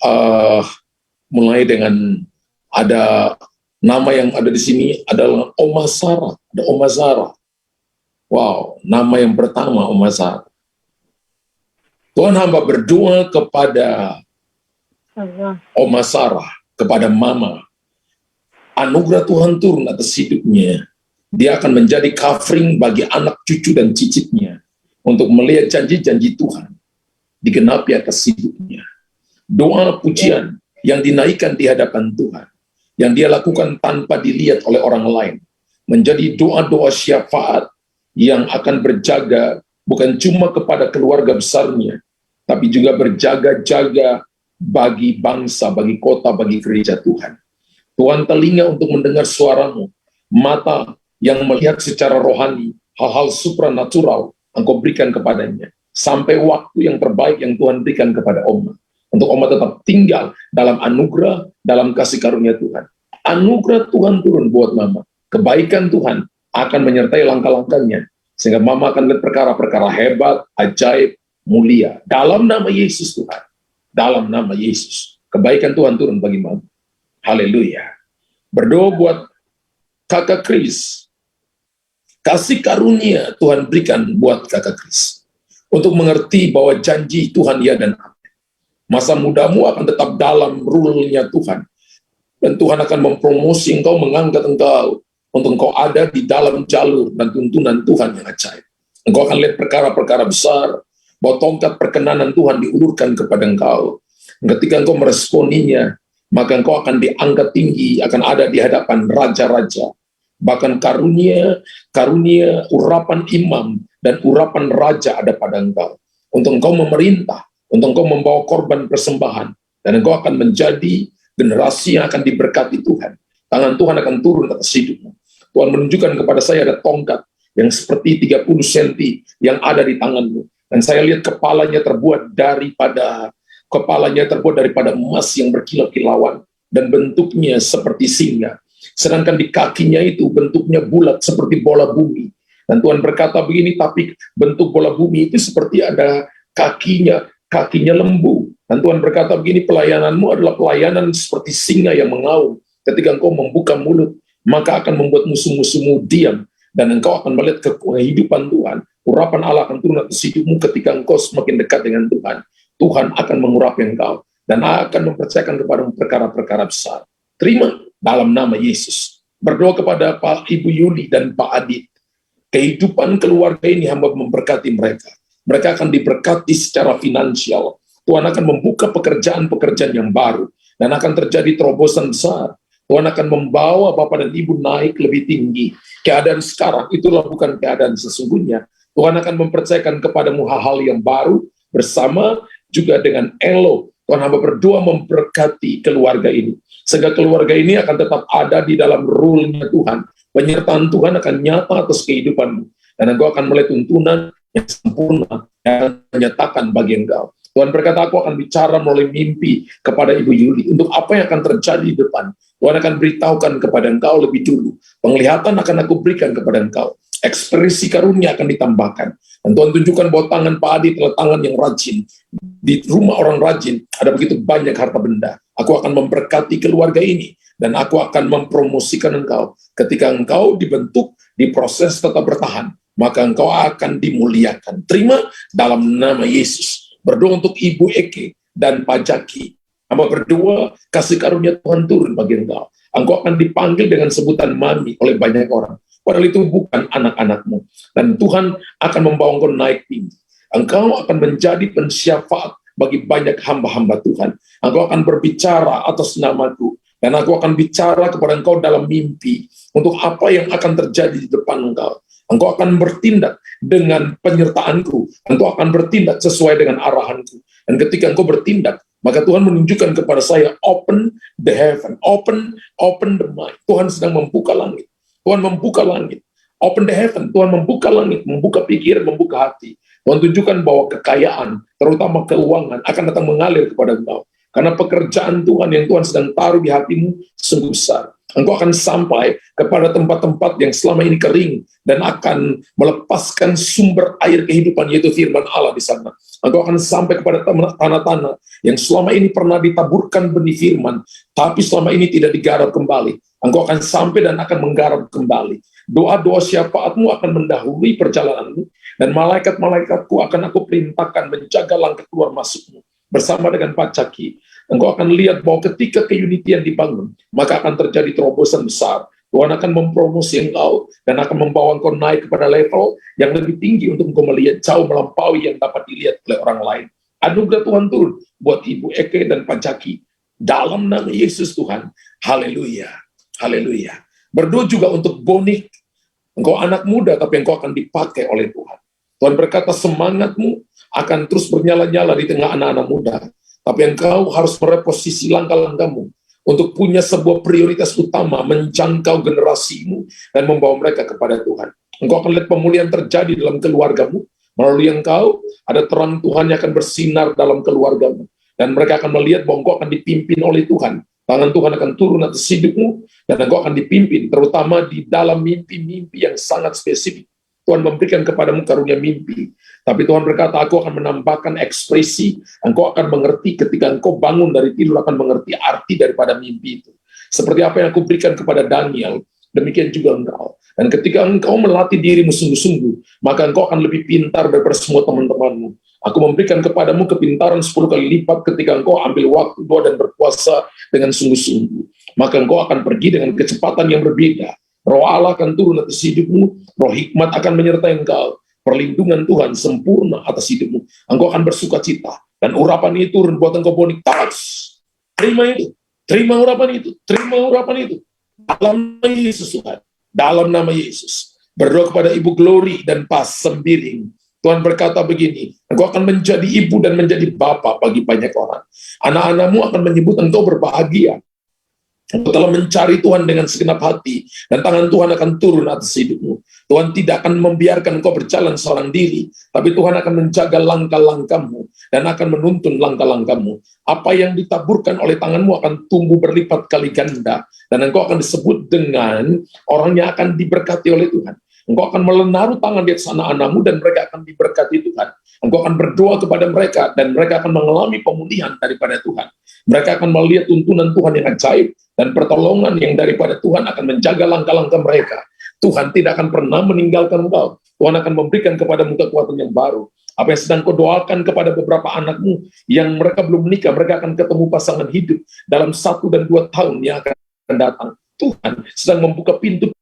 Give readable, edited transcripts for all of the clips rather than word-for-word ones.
uh, mulai dengan ada nama yang ada di sini adalah Oma Sarah. Ada Oma Sarah. Wow, nama yang pertama Oma Sarah. Tuhan hamba berdoa kepada Oma Sarah, kepada Mama. Anugerah Tuhan turun atas hidupnya. Dia akan menjadi covering bagi anak cucu dan cicitnya untuk melihat janji-janji Tuhan digenapi atas hidupnya. Doa pujian yang dinaikkan di hadapan Tuhan, yang dia lakukan tanpa dilihat oleh orang lain, menjadi doa-doa syafaat yang akan berjaga bukan cuma kepada keluarga besarnya, tapi juga berjaga-jaga bagi bangsa, bagi kota, bagi gereja Tuhan. Tuhan telinga untuk mendengar suaramu, mata yang melihat secara rohani, hal-hal supranatural engkau berikan kepadanya, sampai waktu yang terbaik yang Tuhan berikan kepada Oma, untuk Oma tetap tinggal dalam anugerah, dalam kasih karunia Tuhan. Anugerah Tuhan turun buat Mama, kebaikan Tuhan akan menyertai langkah-langkahnya, sehingga Mama akan lihat perkara-perkara hebat, ajaib, mulia, dalam nama Yesus Tuhan, dalam nama Yesus, kebaikan Tuhan turun bagi Mama. Haleluya. Berdoa buat Kakak Kris. Kasih karunia Tuhan berikan buat Kakak Kris, untuk mengerti bahwa janji Tuhan ya dan amin. Masa mudamu akan tetap dalam rule-nya Tuhan. Dan Tuhan akan mempromosi engkau, mengangkat engkau, untuk engkau ada di dalam jalur dan tuntunan Tuhan yang ajaib. Engkau akan lihat perkara-perkara besar, bahwa tongkat perkenanan Tuhan diulurkan kepada engkau. Ketika engkau meresponinya, maka engkau akan diangkat tinggi, akan ada di hadapan raja-raja. Bahkan karunia urapan imam dan urapan raja ada pada engkau, untuk engkau memerintah, untuk engkau membawa korban persembahan, dan engkau akan menjadi generasi yang akan diberkati Tuhan. Tangan Tuhan akan turun atas hidupmu. Tuhan menunjukkan kepada saya ada tongkat yang seperti 30 cm yang ada di tanganmu, dan saya lihat kepalanya terbuat daripada emas yang berkilau-kilauan, dan bentuknya seperti singa. Sedangkan di kakinya itu bentuknya bulat seperti bola bumi. Dan Tuhan berkata begini, tapi bentuk bola bumi itu seperti ada kakinya lembu. Dan Tuhan berkata begini, pelayananmu adalah pelayanan seperti singa yang mengaum. Ketika engkau membuka mulut, maka akan membuat musuh-musuhmu diam. Dan engkau akan melihat kehidupan Tuhan. Urapan Allah akan turun atas hidupmu ketika engkau semakin dekat dengan Tuhan. Tuhan akan mengurapi engkau dan akan mempercayakan kepada perkara-perkara besar. Terima dalam nama Yesus. Berdoa kepada Pak Ibu Yuli dan Pak Adit. Kehidupan keluarga ini hamba memberkati mereka. Mereka akan diberkati secara finansial. Tuhan akan membuka pekerjaan-pekerjaan yang baru dan akan terjadi terobosan besar. Tuhan akan membawa Bapak dan Ibu naik lebih tinggi. Keadaan sekarang itulah bukan keadaan sesungguhnya. Tuhan akan mempercayakan kepadamu hal-hal yang baru bersama juga dengan Elo. Tuhan hamba berdoa memberkati keluarga ini, sehingga keluarga ini akan tetap ada di dalam rule-nya Tuhan. Penyertaan Tuhan akan nyata atas kehidupanmu, dan engkau akan melihat tuntunan yang sempurna yang akan menyatakan bagi engkau. Tuhan berkata, aku akan bicara melalui mimpi kepada Ibu Yuli untuk apa yang akan terjadi di depan. Tuhan akan beritahukan kepada engkau lebih dulu. Penglihatan akan aku berikan kepada engkau. Ekspresi karunia akan ditambahkan. Dan Tuhan tunjukkan bahwa tangan Pak Adi adalah tangan yang rajin. Di rumah orang rajin ada begitu banyak harta benda. Aku akan memberkati keluarga ini, dan aku akan mempromosikan engkau. Ketika engkau dibentuk, diproses tetap bertahan, maka engkau akan dimuliakan. Terima dalam nama Yesus. Berdoa untuk Ibu Eke dan Pak Jaki. Hamba berdoa kasih karunia Tuhan turun bagi engkau. Engkau akan dipanggil dengan sebutan mami oleh banyak orang. Padahal itu bukan anak-anakmu. Dan Tuhan akan membawa engkau naik tinggi. Engkau akan menjadi pensyafaat bagi banyak hamba-hamba Tuhan. Engkau akan berbicara atas namaku. Dan aku akan bicara kepada engkau dalam mimpi. Untuk apa yang akan terjadi di depan engkau. Engkau akan bertindak dengan penyertaanku. Engkau akan bertindak sesuai dengan arahanku. Dan ketika engkau bertindak, maka Tuhan menunjukkan kepada saya, open the heaven, open the mind. Tuhan sedang membuka langit. Tuhan membuka langit. Open the heaven, Tuhan membuka langit, membuka pikiran, membuka hati. Tuhan tunjukkan bahwa kekayaan, terutama keuangan, akan datang mengalir kepada engkau. Karena pekerjaan Tuhan yang Tuhan sedang taruh di hatimu sungguh besar. Engkau akan sampai kepada tempat-tempat yang selama ini kering dan akan melepaskan sumber air kehidupan, yaitu firman Allah di sana. Engkau akan sampai kepada tanah-tanah yang selama ini pernah ditaburkan benih firman, tapi selama ini tidak digarap kembali. Engkau akan sampai dan akan menggarap kembali. Doa-doa syafaatmu akan mendahului perjalananmu, dan malaikat-malaikatku akan aku perintahkan menjaga langkah keluar masukmu. Bersama dengan Pak Caki, engkau akan lihat bahwa ketika keunitian dibangun, maka akan terjadi terobosan besar. Tuhan akan mempromosi engkau dan akan membawa engkau naik kepada level yang lebih tinggi untuk engkau melihat jauh melampaui yang dapat dilihat oleh orang lain. Anugerah Tuhan turun buat Ibu Eke dan Pak Caki. Dalam nama Yesus Tuhan. Haleluya. Haleluya. Berdoa juga untuk Bonik. Engkau anak muda tapi engkau akan dipakai oleh Tuhan. Tuhan berkata semangatmu akan terus bernyala-nyala di tengah anak-anak muda. Tapi engkau harus mereposisi langkah-langkahmu untuk punya sebuah prioritas utama, menjangkau generasimu dan membawa mereka kepada Tuhan. Engkau akan lihat pemulihan terjadi dalam keluargamu. Melalui engkau, ada terang Tuhan yang akan bersinar dalam keluargamu. Dan mereka akan melihat bahwa engkau akan dipimpin oleh Tuhan. Tangan Tuhan akan turun atas hidupmu, dan engkau akan dipimpin, terutama di dalam mimpi-mimpi yang sangat spesifik. Tuhan memberikan kepadamu karunia mimpi. Tapi Tuhan berkata, aku akan menambahkan ekspresi, engkau akan mengerti ketika engkau bangun dari tidur, akan mengerti arti daripada mimpi itu. Seperti apa yang aku berikan kepada Daniel, demikian juga engkau. Dan ketika engkau melatih dirimu sungguh-sungguh, maka engkau akan lebih pintar daripada semua teman-temanmu. Aku memberikan kepadamu kepintaran 10 kali lipat ketika engkau ambil waktu doa dan berpuasa dengan sungguh-sungguh. Maka engkau akan pergi dengan kecepatan yang berbeda. Roh Allah akan turun atas hidupmu, roh hikmat akan menyertai engkau, perlindungan Tuhan sempurna atas hidupmu. Engkau akan bersuka cita, dan urapan itu turun buat engkau Bonik. Terima itu, terima urapan itu, terima urapan itu. Dalam nama Yesus Tuhan, dalam nama Yesus. Berdoa kepada Ibu Glory dan Pas Sembiring. Tuhan berkata begini, engkau akan menjadi ibu dan menjadi bapak bagi banyak orang. Anak-anakmu akan menyebut engkau berbahagia. Engkau telah mencari Tuhan dengan segenap hati, dan tangan Tuhan akan turun atas hidupmu. Tuhan tidak akan membiarkan engkau berjalan seorang diri, tapi Tuhan akan menjaga langkah-langkahmu, dan akan menuntun langkah-langkahmu. Apa yang ditaburkan oleh tanganmu akan tumbuh berlipat kali ganda, dan engkau akan disebut dengan orang yang akan diberkati oleh Tuhan. Engkau akan menaruh tangan di atas anak-anakmu dan mereka akan diberkati Tuhan. Engkau akan berdoa kepada mereka dan mereka akan mengalami pemulihan daripada Tuhan. Mereka akan melihat tuntunan Tuhan yang ajaib dan pertolongan yang daripada Tuhan akan menjaga langkah-langkah mereka. Tuhan tidak akan pernah meninggalkan engkau. Tuhan akan memberikan kepadamu kekuatan yang baru. Apa yang sedang kau doakan kepada beberapa anakmu yang mereka belum menikah, mereka akan ketemu pasangan hidup dalam 1 dan 2 tahun yang akan datang. Tuhan sedang membuka pintu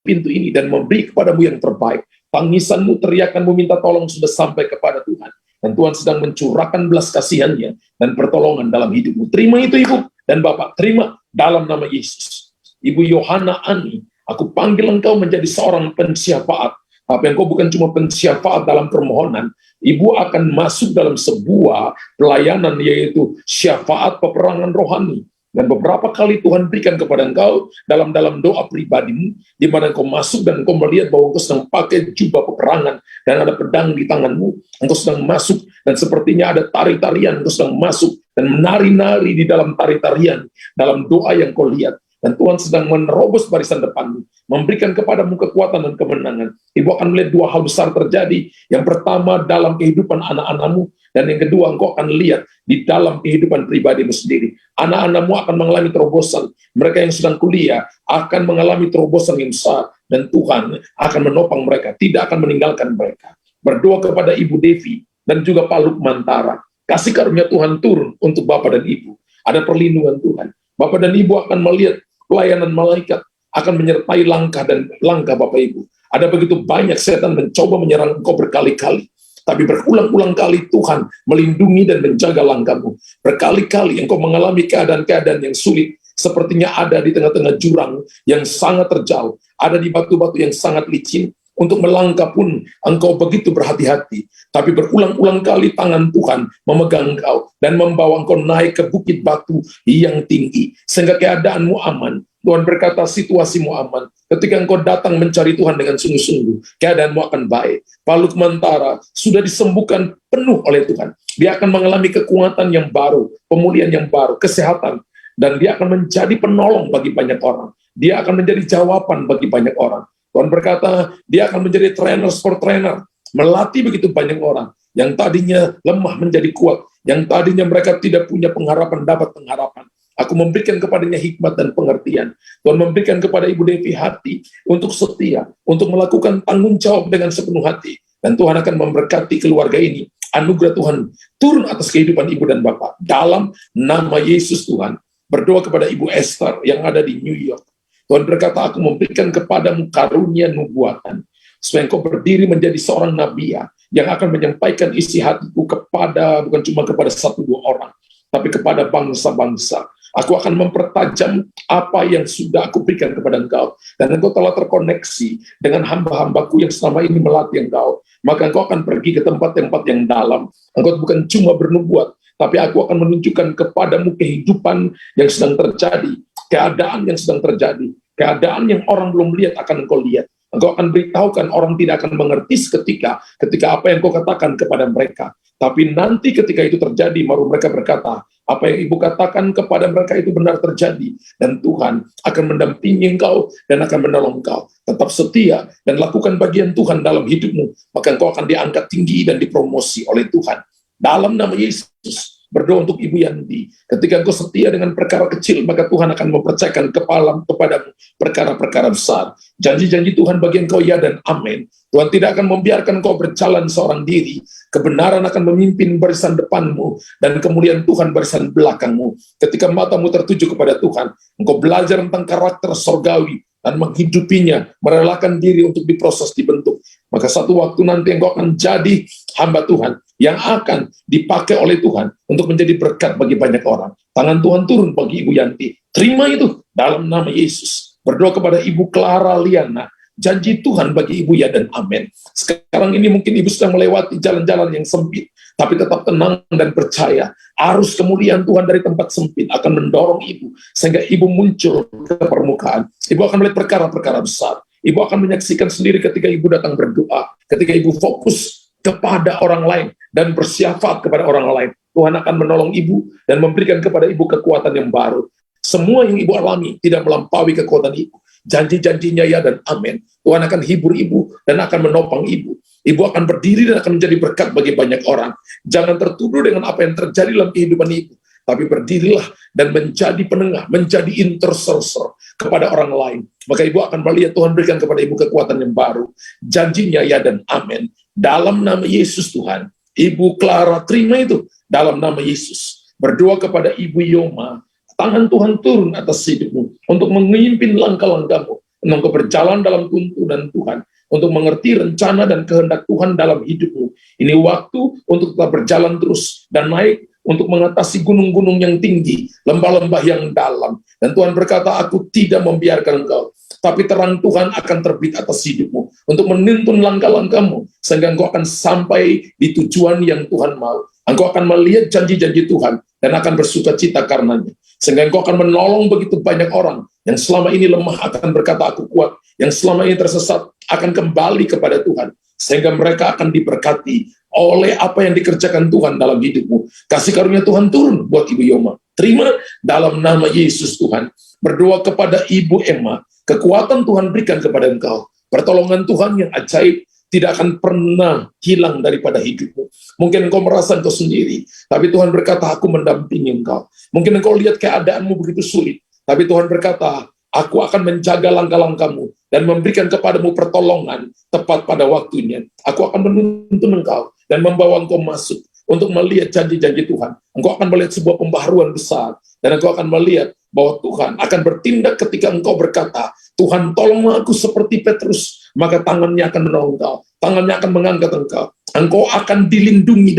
ini dan memberi kepadamu yang terbaik. Tangisanmu, teriakanmu, minta tolong sudah sampai kepada Tuhan. Dan Tuhan sedang mencurahkan belas kasihannya dan pertolongan dalam hidupmu. Terima itu Ibu dan Bapak, terima dalam nama Yesus. Ibu Yohana Ani, aku panggil engkau menjadi seorang pensyafaat. Tapi engkau bukan cuma pensyafaat dalam permohonan, Ibu akan masuk dalam sebuah pelayanan, yaitu syafaat peperangan rohani. Dan beberapa kali Tuhan berikan kepada engkau dalam doa pribadimu, di mana engkau masuk dan engkau melihat bahwa engkau sedang pakai jubah peperangan dan ada pedang di tanganmu. Engkau sedang masuk dan sepertinya ada tari-tarian, engkau sedang masuk dan menari-nari di dalam tari-tarian, dalam doa yang kau lihat. Dan Tuhan sedang menerobos barisan depanmu, memberikan kepadamu kekuatan dan kemenangan. Ibu akan melihat 2 hal besar terjadi. Yang pertama dalam kehidupan anak-anakmu, dan yang kedua engkau akan lihat di dalam kehidupan pribadimu sendiri. Anak-anakmu akan mengalami terobosan. Mereka yang sedang kuliah akan mengalami terobosan yang besar, dan Tuhan akan menopang mereka, tidak akan meninggalkan mereka. Berdoa kepada Ibu Devi dan juga Pak Lukmantara. Kasih karunia Tuhan turun untuk Bapak dan Ibu. Ada perlindungan Tuhan. Bapak dan Ibu akan melihat pelayanan malaikat akan menyertai langkah Bapak Ibu. Ada begitu banyak setan mencoba menyerang engkau berkali-kali, tapi berulang-ulang kali Tuhan melindungi dan menjaga langkahmu. Berkali-kali engkau mengalami keadaan-keadaan yang sulit, sepertinya ada di tengah-tengah jurang yang sangat terjal, ada di batu-batu yang sangat licin. Untuk melangkah pun engkau begitu berhati-hati, tapi berulang-ulang kali tangan Tuhan memegang engkau dan membawa engkau naik ke bukit batu yang tinggi, sehingga keadaanmu aman. Tuhan berkata situasimu aman. Ketika engkau datang mencari Tuhan dengan sungguh-sungguh, keadaanmu akan baik. Pak Lukmantara sudah disembuhkan penuh oleh Tuhan. Dia akan mengalami kekuatan yang baru, pemulihan yang baru, kesehatan. dan dia akan menjadi penolong bagi banyak orang. Dia akan menjadi jawaban bagi banyak orang. Tuhan berkata, dia akan menjadi trainer for trainer, melatih begitu banyak orang yang tadinya lemah menjadi kuat, yang tadinya mereka tidak punya pengharapan dapat pengharapan. Aku memberikan kepadanya hikmat dan pengertian. Tuhan memberikan kepada Ibu Devi hati untuk setia, untuk melakukan tanggung jawab dengan sepenuh hati. Dan Tuhan akan memberkati keluarga ini. Anugerah Tuhan turun atas kehidupan ibu dan bapak. Dalam nama Yesus Tuhan. Berdoa kepada Ibu Esther yang ada di New York. Tuhan berkata, aku memberikan kepadamu karunia nubuatan. Supaya engkau berdiri menjadi seorang nabi yang akan menyampaikan isi hatiku kepada, bukan cuma kepada 1-2 orang, tapi kepada bangsa-bangsa. Aku akan mempertajam apa yang sudah aku berikan kepada engkau. Dan engkau telah terkoneksi dengan hamba-hambaku yang selama ini melatih engkau. Maka engkau akan pergi ke tempat-tempat yang dalam. Engkau bukan cuma bernubuat, tapi aku akan menunjukkan kepadamu kehidupan yang sedang terjadi, keadaan yang sedang terjadi, keadaan yang orang belum lihat akan engkau lihat. Engkau akan beritahukan, orang tidak akan mengerti ketika apa yang kau katakan kepada mereka. Tapi nanti ketika itu terjadi, baru mereka berkata, apa yang ibu katakan kepada mereka itu benar terjadi. Dan Tuhan akan mendampingi engkau dan akan menolong engkau. Tetap setia dan lakukan bagian Tuhan dalam hidupmu. Maka engkau akan diangkat tinggi dan dipromosi oleh Tuhan. Dalam nama Yesus. Berdoa untuk Ibu Yanti. Ketika engkau setia dengan perkara kecil, maka Tuhan akan mempercayakan kepadamu perkara-perkara besar. Janji-janji Tuhan bagi engkau ya dan amin. Tuhan tidak akan membiarkan engkau berjalan seorang diri. Kebenaran akan memimpin barisan depanmu, dan kemudian Tuhan barisan belakangmu. Ketika matamu tertuju kepada Tuhan, engkau belajar tentang karakter sorgawi, dan menghidupinya, merelakan diri untuk diproses, dibentuk. Maka satu waktu nanti engkau akan jadi hamba Tuhan, yang akan dipakai oleh Tuhan untuk menjadi berkat bagi banyak orang. Tangan Tuhan turun bagi Ibu Yanti. Terima itu dalam nama Yesus. Berdoa kepada Ibu Clara Liana. Janji Tuhan bagi Ibu ya dan amin. Sekarang ini mungkin Ibu sedang melewati jalan-jalan yang sempit, tapi tetap tenang dan percaya. Arus kemuliaan Tuhan dari tempat sempit akan mendorong Ibu, sehingga Ibu muncul ke permukaan. Ibu akan melihat perkara-perkara besar. Ibu akan menyaksikan sendiri ketika Ibu datang berdoa, ketika Ibu fokus kepada orang lain dan bersyafaat kepada orang lain. Tuhan akan menolong Ibu dan memberikan kepada Ibu kekuatan yang baru. Semua yang Ibu alami tidak melampaui kekuatan Ibu. Janji-janjinya ya dan amin. Tuhan akan hibur Ibu dan akan menopang Ibu. Ibu akan berdiri dan akan menjadi berkat bagi banyak orang. Jangan tertuduh dengan apa yang terjadi dalam kehidupan Ibu, tapi berdirilah dan menjadi penengah, menjadi intercessor kepada orang lain. Maka Ibu akan melihat Tuhan berikan kepada Ibu kekuatan yang baru. Janjinya ya dan amin. Dalam nama Yesus Tuhan, Ibu Clara terima itu dalam nama Yesus. Berdoa kepada Ibu Yoma, tangan Tuhan turun atas hidupmu untuk memimpin langkah-langkahmu, untuk berjalan dalam tuntunan Tuhan, untuk mengerti rencana dan kehendak Tuhan dalam hidupmu. Ini waktu untuk tetap berjalan terus dan naik untuk mengatasi gunung-gunung yang tinggi, lembah-lembah yang dalam. Dan Tuhan berkata, aku tidak membiarkan engkau, tapi terang Tuhan akan terbit atas hidupmu untuk menuntun langkah-langkahmu, sehingga engkau akan sampai di tujuan yang Tuhan mau. Engkau akan melihat janji-janji Tuhan dan akan bersuka cita karenanya. Sehingga engkau akan menolong begitu banyak orang yang selama ini lemah akan berkata aku kuat, yang selama ini tersesat akan kembali kepada Tuhan. Sehingga mereka akan diberkati oleh apa yang dikerjakan Tuhan dalam hidupmu. Kasih karunia Tuhan turun buat Ibu Yoma. Terima dalam nama Yesus Tuhan. Berdoa kepada Ibu Emma. Kekuatan Tuhan berikan kepada engkau. Pertolongan Tuhan yang ajaib tidak akan pernah hilang daripada hidupmu. Mungkin engkau merasa engkau sendiri, tapi Tuhan berkata, aku mendampingi engkau. Mungkin engkau lihat keadaanmu begitu sulit, tapi Tuhan berkata, aku akan menjaga langkah-langkahmu dan memberikan kepadamu pertolongan tepat pada waktunya. Aku akan menuntun engkau dan membawa engkau masuk untuk melihat janji-janji Tuhan. Engkau akan melihat sebuah pembaharuan besar, dan engkau akan melihat bahwa Tuhan akan bertindak ketika engkau berkata, Tuhan tolonglah aku seperti Petrus, maka tangannya akan menolong engkau, tangannya akan mengangkat engkau. Engkau akan dilindungi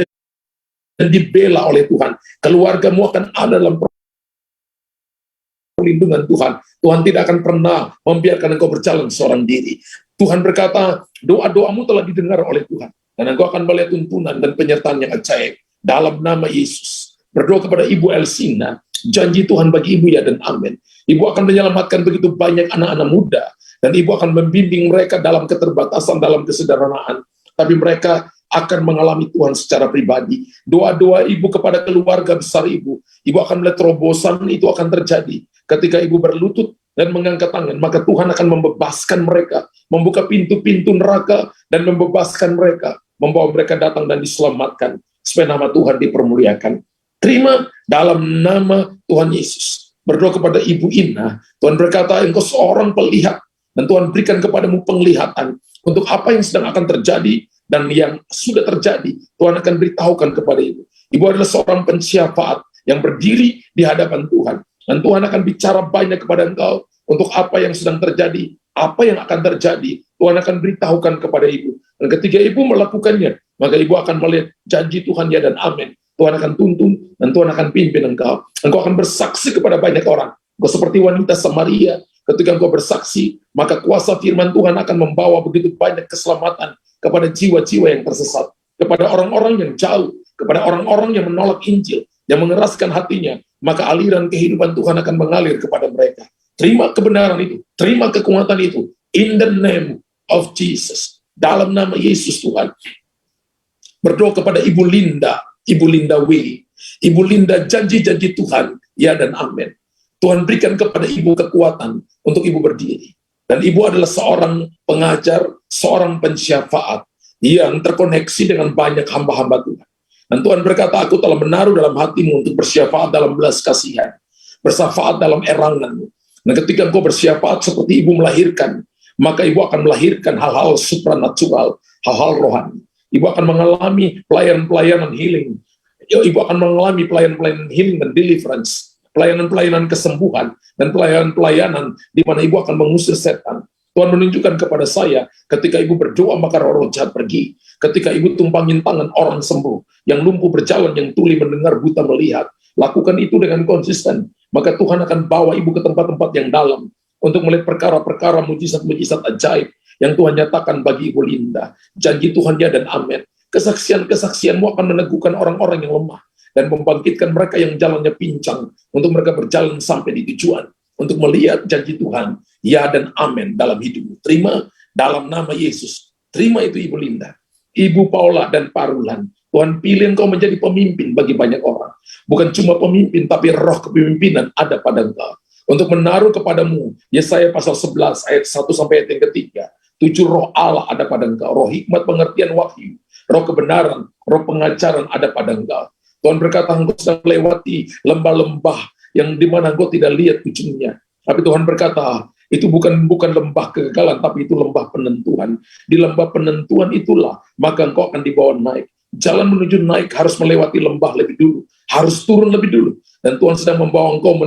dan dibela oleh Tuhan. Keluargamu akan ada dalam perlindungan Tuhan. Tuhan tidak akan pernah membiarkan engkau berjalan seorang diri. Tuhan berkata, doa-doamu telah didengar oleh Tuhan, dan engkau akan melihat tuntunan dan penyertaan yang ajaib dalam nama Yesus. Berdoa kepada Ibu Elsina, janji Tuhan bagi Ibu ya dan amin. Ibu akan menyelamatkan begitu banyak anak-anak muda, dan Ibu akan membimbing mereka dalam keterbatasan, dalam kesederhanaan, tapi mereka akan mengalami Tuhan secara pribadi. Doa-doa ibu kepada keluarga besar ibu akan melihat terobosan itu akan terjadi. Ketika ibu berlutut dan mengangkat tangan, maka Tuhan akan membebaskan mereka, membuka pintu-pintu neraka dan membebaskan mereka, membawa mereka datang dan diselamatkan, supaya nama Tuhan dipermuliakan. Terima dalam nama Tuhan Yesus. Berdoa kepada Ibu Ina, Tuhan berkata, engkau seorang pelihat, dan Tuhan berikan kepadamu penglihatan untuk apa yang sedang akan terjadi dan yang sudah terjadi. Tuhan akan beritahukan kepada ibu. Ibu adalah seorang pensyafaat yang berdiri di hadapan Tuhan, dan Tuhan akan bicara banyak kepada engkau untuk apa yang sedang terjadi, apa yang akan terjadi. Tuhan akan beritahukan kepada ibu, dan ketika ibu melakukannya, maka ibu akan melihat janji Tuhan ya dan amin. Tuhan akan tuntun dan Tuhan akan pimpin engkau. Engkau akan bersaksi kepada banyak orang. Engkau seperti wanita Samaria. Ketika engkau bersaksi, maka kuasa firman Tuhan akan membawa begitu banyak keselamatan kepada jiwa-jiwa yang tersesat, kepada orang-orang yang jauh, kepada orang-orang yang menolak Injil, yang mengeraskan hatinya, maka aliran kehidupan Tuhan akan mengalir kepada mereka. Terima kebenaran itu, terima kekuatan itu, in the name of Jesus. Dalam nama Yesus Tuhan. Berdoa kepada Ibu Linda W. Ibu Linda, janji-janji Tuhan, ya dan amin. Tuhan berikan kepada ibu kekuatan untuk ibu berdiri. Dan ibu adalah seorang pengajar, seorang pensyafaat yang terkoneksi dengan banyak hamba-hamba Tuhan. Dan Tuhan berkata, aku telah menaruh dalam hatimu untuk bersyafaat dalam belas kasihan, bersyafaat dalam eranganmu. Dan ketika engkau bersyafaat seperti ibu melahirkan, maka ibu akan melahirkan hal-hal supranatural, hal-hal rohani. Ibu akan mengalami pelayanan-pelayanan healing. Ibu akan mengalami pelayanan-pelayanan healing dan deliverance, pelayanan-pelayanan kesembuhan, dan pelayanan-pelayanan di mana ibu akan mengusir setan. Tuhan menunjukkan kepada saya, ketika ibu berdoa maka roh-roh jahat pergi. Ketika ibu tumpangin tangan, orang sembuh. Yang lumpuh berjalan, yang tuli mendengar, buta melihat. Lakukan itu dengan konsisten. Maka Tuhan akan bawa ibu ke tempat-tempat yang dalam untuk melihat perkara-perkara mujizat-mujizat ajaib yang Tuhan nyatakan bagi Ibu Linda. Janji Tuhan ya dan amin. Kesaksian-kesaksianmu akan meneguhkan orang-orang yang lemah dan membangkitkan mereka yang jalannya pincang untuk mereka berjalan sampai di tujuan, untuk melihat janji Tuhan ya dan amin dalam hidupmu. Terima dalam nama Yesus. Terima itu Ibu Linda. Ibu Paula dan Parulan, Tuhan pilih engkau menjadi pemimpin bagi banyak orang. Bukan cuma pemimpin, tapi roh kepemimpinan ada pada engkau. Untuk menaruh kepadamu, Yesaya pasal 11 ayat 1 sampai ayat yang ketiga. 7 roh Allah ada pada engkau. Roh hikmat, pengertian, wahyu. Roh kebenaran, roh pengajaran ada pada engkau. Tuhan berkata, engkau sedang melewati lembah-lembah yang dimana engkau tidak lihat ujungnya. Tapi Tuhan berkata, itu bukan lembah kegagalan, tapi itu lembah penentuan. Di lembah penentuan itulah, maka engkau akan dibawa naik. Jalan menuju naik harus melewati lembah lebih dulu. Harus turun lebih dulu. Dan Tuhan sedang membawa engkau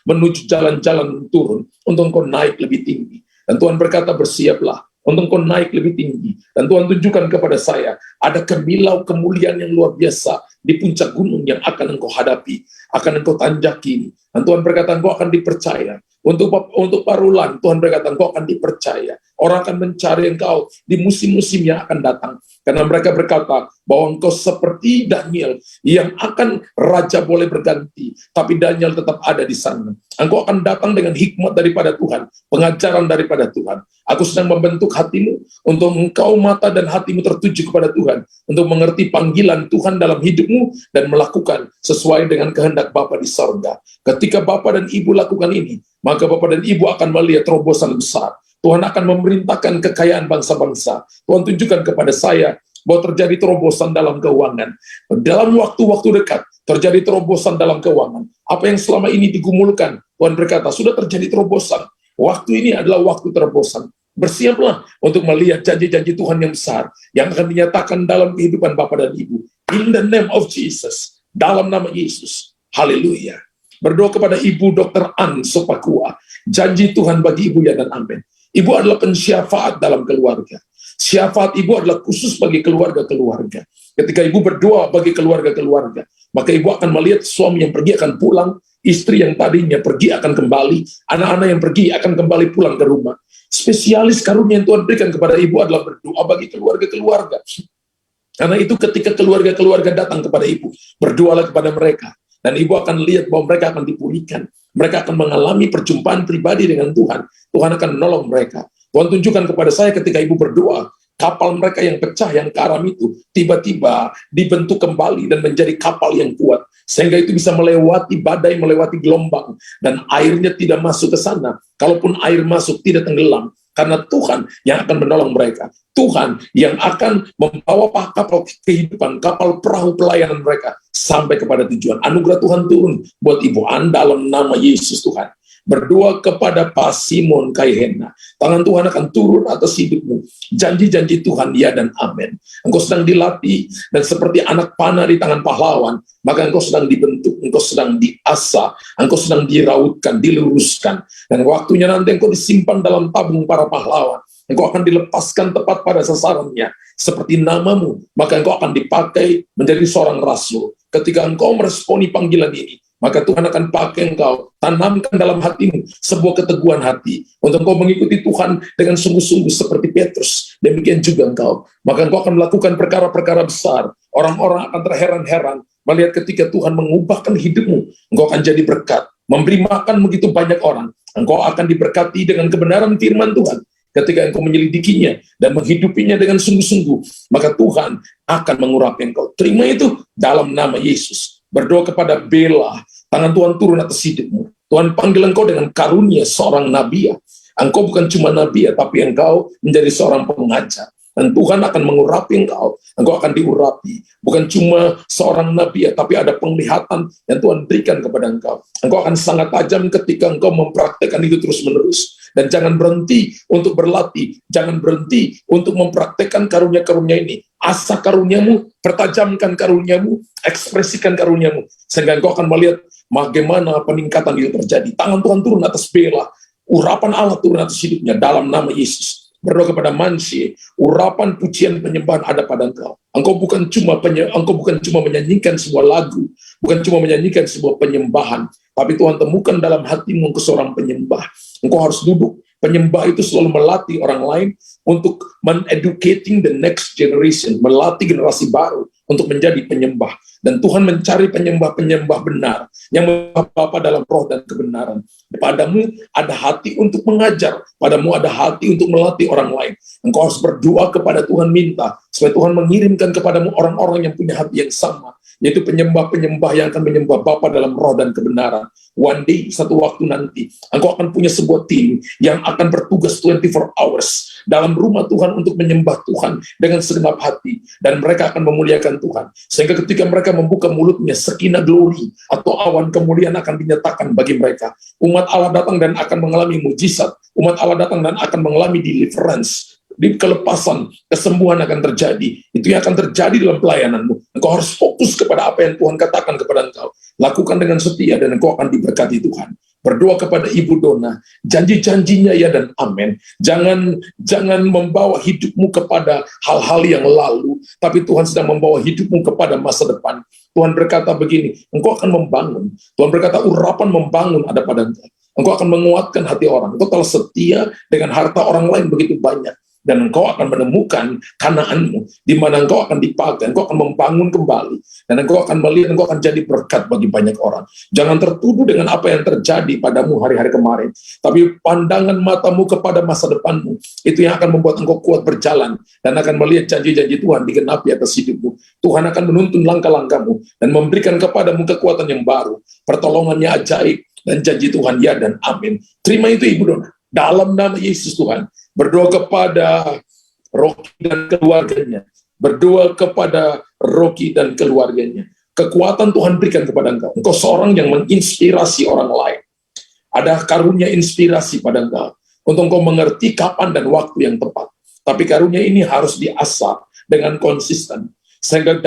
menuju jalan-jalan turun, untuk engkau naik lebih tinggi. Dan Tuhan berkata, bersiaplah untuk engkau naik lebih tinggi. Dan Tuhan tunjukkan kepada saya, ada kemilau kemuliaan yang luar biasa di puncak gunung yang akan engkau hadapi, akan engkau tanjaki. Dan Tuhan berkata, engkau akan dipercaya. Untuk Parulan, Tuhan berkata, engkau akan dipercaya. Orang akan mencari engkau di musim-musim yang akan datang. Karena mereka berkata bahwa engkau seperti Daniel yang akan raja boleh berganti, tapi Daniel tetap ada di sana. Engkau akan datang dengan hikmat daripada Tuhan, pengajaran daripada Tuhan. Aku sedang membentuk hatimu untuk engkau mata dan hatimu tertuju kepada Tuhan, untuk mengerti panggilan Tuhan dalam hidupmu dan melakukan sesuai dengan kehendak Bapa di sorga. Ketika Bapa dan Ibu lakukan ini, maka Bapa dan Ibu akan melihat terobosan besar. Tuhan akan memerintahkan kekayaan bangsa-bangsa. Tuhan tunjukkan kepada saya bahwa terjadi terobosan dalam keuangan. Dalam waktu-waktu dekat, terjadi terobosan dalam keuangan. Apa yang selama ini digumulkan, Tuhan berkata, sudah terjadi terobosan. Waktu ini adalah waktu terobosan. Bersiaplah untuk melihat janji-janji Tuhan yang besar, yang akan dinyatakan dalam kehidupan Bapa dan Ibu. In the name of Jesus. Dalam nama Yesus. Haleluya. Berdoa kepada Ibu Dr. Ann Sopakua. Janji Tuhan bagi Ibu ya dan amin. Ibu adalah pensyafaat dalam keluarga. Syafaat ibu adalah khusus bagi keluarga-keluarga. Ketika ibu berdoa bagi keluarga-keluarga, maka ibu akan melihat suami yang pergi akan pulang, istri yang tadinya pergi akan kembali, anak-anak yang pergi akan kembali pulang ke rumah. Spesialis karunia yang Tuhan berikan kepada ibu adalah berdoa bagi keluarga-keluarga. Karena itu ketika keluarga-keluarga datang kepada ibu, berdoalah kepada mereka. Dan ibu akan lihat bahwa mereka akan dipulihkan. Mereka akan mengalami perjumpaan pribadi dengan Tuhan. Tuhan akan menolong mereka. Tuhan tunjukkan kepada saya ketika ibu berdoa, kapal mereka yang pecah, yang karam itu, tiba-tiba dibentuk kembali dan menjadi kapal yang kuat. Sehingga itu bisa melewati badai, melewati gelombang, dan airnya tidak masuk ke sana. Kalaupun air masuk, tidak tenggelam. Karena Tuhan yang akan menolong mereka. Tuhan yang akan membawa kapal kehidupan, kapal perahu pelayanan mereka sampai kepada tujuan. Anugerah Tuhan turun buat ibu Anda dalam nama Yesus Tuhan. Berdoa kepada Pak Simon Kaihena. Tangan Tuhan akan turun atas hidupmu. Janji-janji Tuhan ya dan amin. Engkau sedang dilatih dan seperti anak panah di tangan pahlawan, maka engkau sedang dibentuk, engkau sedang diasah, engkau sedang dirautkan, diluruskan. Dan waktunya nanti engkau disimpan dalam tabung para pahlawan. Engkau akan dilepaskan tepat pada sasarannya. Seperti namamu, maka engkau akan dipakai menjadi seorang rasul. Ketika engkau meresponi panggilan ini, maka Tuhan akan pakai engkau, tanamkan dalam hatimu sebuah keteguhan hati, untuk engkau mengikuti Tuhan dengan sungguh-sungguh seperti Petrus. Demikian juga engkau, maka engkau akan melakukan perkara-perkara besar. Orang-orang akan terheran-heran melihat ketika Tuhan mengubahkan hidupmu. Engkau akan jadi berkat, memberi makan begitu banyak orang. Engkau akan diberkati dengan kebenaran firman Tuhan. Ketika engkau menyelidikinya dan menghidupinya dengan sungguh-sungguh, maka Tuhan akan mengurapi engkau. Terima itu dalam nama Yesus. Berdoa kepada Bella, tangan Tuhan turun atas hidupmu. Tuhan panggil engkau dengan karunia seorang nabiya. Engkau bukan cuma nabiya, tapi engkau menjadi seorang pengajar. Dan Tuhan akan mengurapi engkau akan diurapi. Bukan cuma seorang nabiya, tapi ada penglihatan yang Tuhan berikan kepada engkau. Engkau akan sangat tajam ketika engkau mempraktekkan itu terus-menerus. Dan jangan berhenti untuk berlatih, jangan berhenti untuk mempraktekkan karunia-karunia ini. Asah karuniamu, pertajamkan karuniamu, ekspresikan karuniamu, sehingga engkau akan melihat bagaimana peningkatan itu terjadi. Tangan Tuhan turun atas Bella, urapan Allah turun atas hidupnya dalam nama Yesus. Berdoa kepada Mansi, urapan pujian penyembahan ada pada engkau. Engkau bukan cuma menyanyikan sebuah lagu, bukan cuma menyanyikan sebuah penyembahan, tapi Tuhan temukan dalam hatimu engkau seorang penyembah. Engkau harus duduk. Penyembah itu selalu melatih orang lain untuk men-educating the next generation, melatih generasi baru untuk menjadi penyembah. Dan Tuhan mencari penyembah-penyembah benar yang Bapa dalam roh dan kebenaran. Padamu ada hati untuk mengajar, padamu ada hati untuk melatih orang lain. Engkau harus berdoa kepada Tuhan, minta supaya Tuhan mengirimkan kepadamu orang-orang yang punya hati yang sama, yaitu penyembah-penyembah yang akan menyembah Bapa dalam roh dan kebenaran. One day, satu waktu nanti, engkau akan punya sebuah tim yang akan bertugas 24 hours dalam rumah Tuhan untuk menyembah Tuhan dengan segenap hati, dan mereka akan memuliakan Tuhan. Sehingga ketika mereka membuka mulutnya, sakinah glory atau awan kemuliaan akan dinyatakan bagi mereka. Umat Allah datang dan akan mengalami mujizat. Umat Allah datang dan akan mengalami deliverance. Di kelepasan, kesembuhan akan terjadi. Itu yang akan terjadi dalam pelayananmu. Engkau harus fokus kepada apa yang Tuhan katakan kepada engkau. Lakukan dengan setia dan engkau akan diberkati Tuhan. Berdoa kepada Ibu Dona, janji-janjinya ya dan amin. Jangan membawa hidupmu kepada hal-hal yang lalu, tapi Tuhan sedang membawa hidupmu kepada masa depan. Tuhan berkata begini, engkau akan membangun. Tuhan berkata urapan membangun ada pada engkau. Engkau akan menguatkan hati orang. Engkau telah setia dengan harta orang lain begitu banyak. Dan engkau akan menemukan Kanaanmu, di mana engkau akan dipakai, engkau akan membangun kembali, dan engkau akan melihat, engkau akan jadi berkat bagi banyak orang. Jangan tertuduh dengan apa yang terjadi padamu hari-hari kemarin, tapi pandangan matamu kepada masa depanmu, itu yang akan membuat engkau kuat berjalan, dan akan melihat janji-janji Tuhan digenapi atas hidupmu. Tuhan akan menuntun langkah-langkahmu, dan memberikan kepadamu kekuatan yang baru, pertolongannya ajaib, dan janji Tuhan ya dan amin. Terima itu Ibu Dona, dalam nama Yesus Tuhan. Berdoa kepada Rocky dan keluarganya. Berdoa kepada Rocky dan keluarganya. Kekuatan Tuhan berikan kepada engkau. Engkau seorang yang menginspirasi orang lain. Ada karunia inspirasi pada engkau. Untuk engkau mengerti kapan dan waktu yang tepat. Tapi karunia ini harus diasah dengan konsisten. Sehingga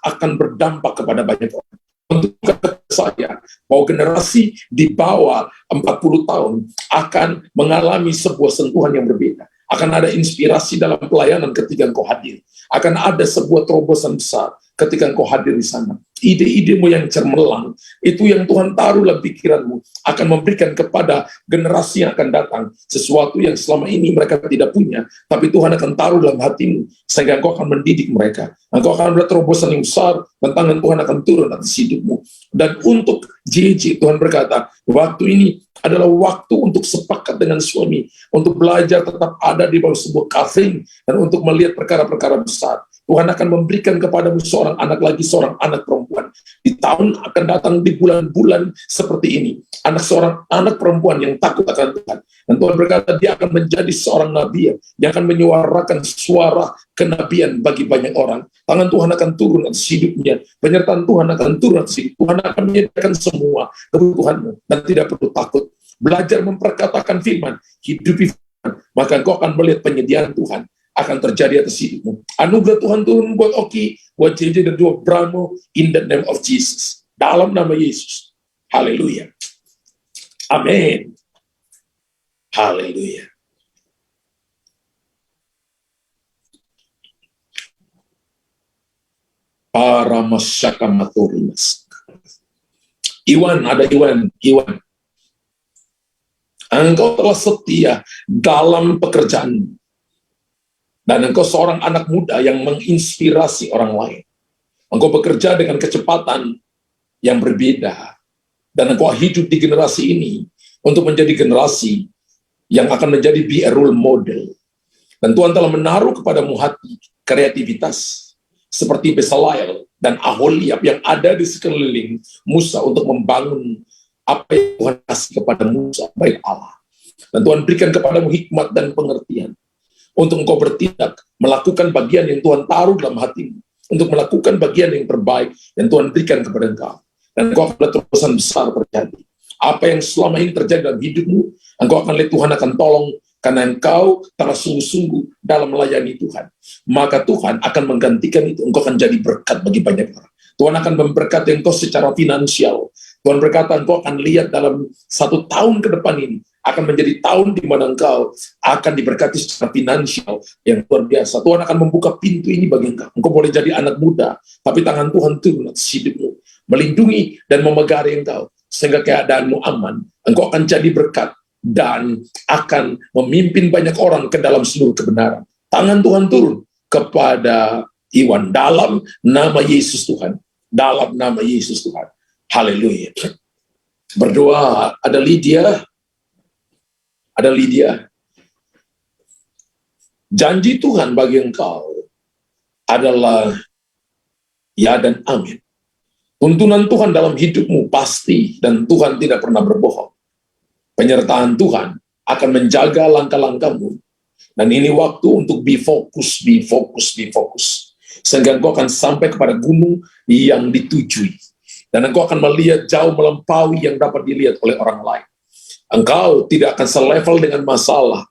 akan berdampak kepada banyak orang. Untuk saya, bahwa generasi di bawah 40 tahun akan mengalami sebuah sentuhan yang berbeda. Akan ada inspirasi dalam pelayanan ketika engkau hadir. Akan ada sebuah terobosan besar ketika engkau hadir di sana. Ide-idemu yang cermelang, itu yang Tuhan taruh dalam pikiranmu, akan memberikan kepada generasi yang akan datang sesuatu yang selama ini mereka tidak punya, tapi Tuhan akan taruh dalam hatimu, sehingga engkau akan mendidik mereka. Engkau akan ada terobosan yang besar, dan tangan Tuhan akan turun atas hidupmu. Dan untuk JJ, Tuhan berkata, waktu ini adalah waktu untuk sepakat dengan suami, untuk belajar tetap ada di bawah sebuah covering, dan untuk melihat perkara-perkara besar. Tuhan akan memberikan kepadamu seorang anak lagi, seorang anak perempuan. Di tahun akan datang, di bulan-bulan seperti ini, seorang anak perempuan yang takut akan Tuhan. Dan Tuhan berkata dia akan menjadi seorang nabi yang akan menyuarakan suara kenabian bagi banyak orang. Tangan Tuhan akan turun atas hidupnya, penyertaan Tuhan akan turun atas hidup. Tuhan akan menyediakan semua kebutuhanmu dan tidak perlu takut. Belajar memperkatakan firman, hidupi firman, maka engkau akan melihat penyediaan Tuhan akan terjadi atas hidupmu. Anugerah Tuhan turun buat Oki, buat JJ dan buat Bramo, in the name of Jesus. Dalam nama Yesus. Haleluya. Amin. Haleluya. Para masyaka maturinas. Iwan, ada Iwan. Engkau telah setia dalam pekerjaan. Dan engkau seorang anak muda yang menginspirasi orang lain. Engkau bekerja dengan kecepatan yang berbeda. Dan engkau hidup di generasi ini untuk menjadi generasi yang akan menjadi be a role model. Dan Tuhan telah menaruh kepadamu hati, kreativitas, seperti Bezalel dan Aholiab yang ada di sekeliling Musa untuk membangun apa yang Tuhan kasih kepada Musa, baik Allah. Dan Tuhan berikan kepadamu hikmat dan pengertian untuk engkau bertindak, melakukan bagian yang Tuhan taruh dalam hatimu, untuk melakukan bagian yang terbaik yang Tuhan berikan kepada engkau. Dan engkau akan ada terobosan besar terjadi. Apa yang selama ini terjadi dalam hidupmu, engkau akan lihat Tuhan akan tolong, karena engkau telah sungguh-sungguh dalam melayani Tuhan. Maka Tuhan akan menggantikan itu, engkau akan jadi berkat bagi banyak orang. Tuhan akan memberkati engkau secara finansial. Tuhan berkata, engkau akan lihat dalam 1 tahun ke depan ini, akan menjadi tahun di mana engkau akan diberkati secara finansial yang luar biasa. Tuhan akan membuka pintu ini bagi engkau. Engkau boleh jadi anak muda, tapi tangan Tuhan turun atas hidupmu, melindungi dan memegari engkau, sehingga keadaanmu aman. Engkau akan jadi berkat, dan akan memimpin banyak orang ke dalam seluruh kebenaran. Tangan Tuhan turun kepada Iwan, dalam nama Yesus Tuhan. Dalam nama Yesus Tuhan. Haleluya. Berdoa, ada Lydia. Janji Tuhan bagi engkau adalah ya dan amin. Tuntunan Tuhan dalam hidupmu pasti, dan Tuhan tidak pernah berbohong. Penyertaan Tuhan akan menjaga langkah-langkahmu. Dan ini waktu untuk be fokus. Sehingga engkau akan sampai kepada gunung yang ditujui. Dan engkau akan melihat jauh melampaui yang dapat dilihat oleh orang lain. Engkau tidak akan selevel dengan masalah,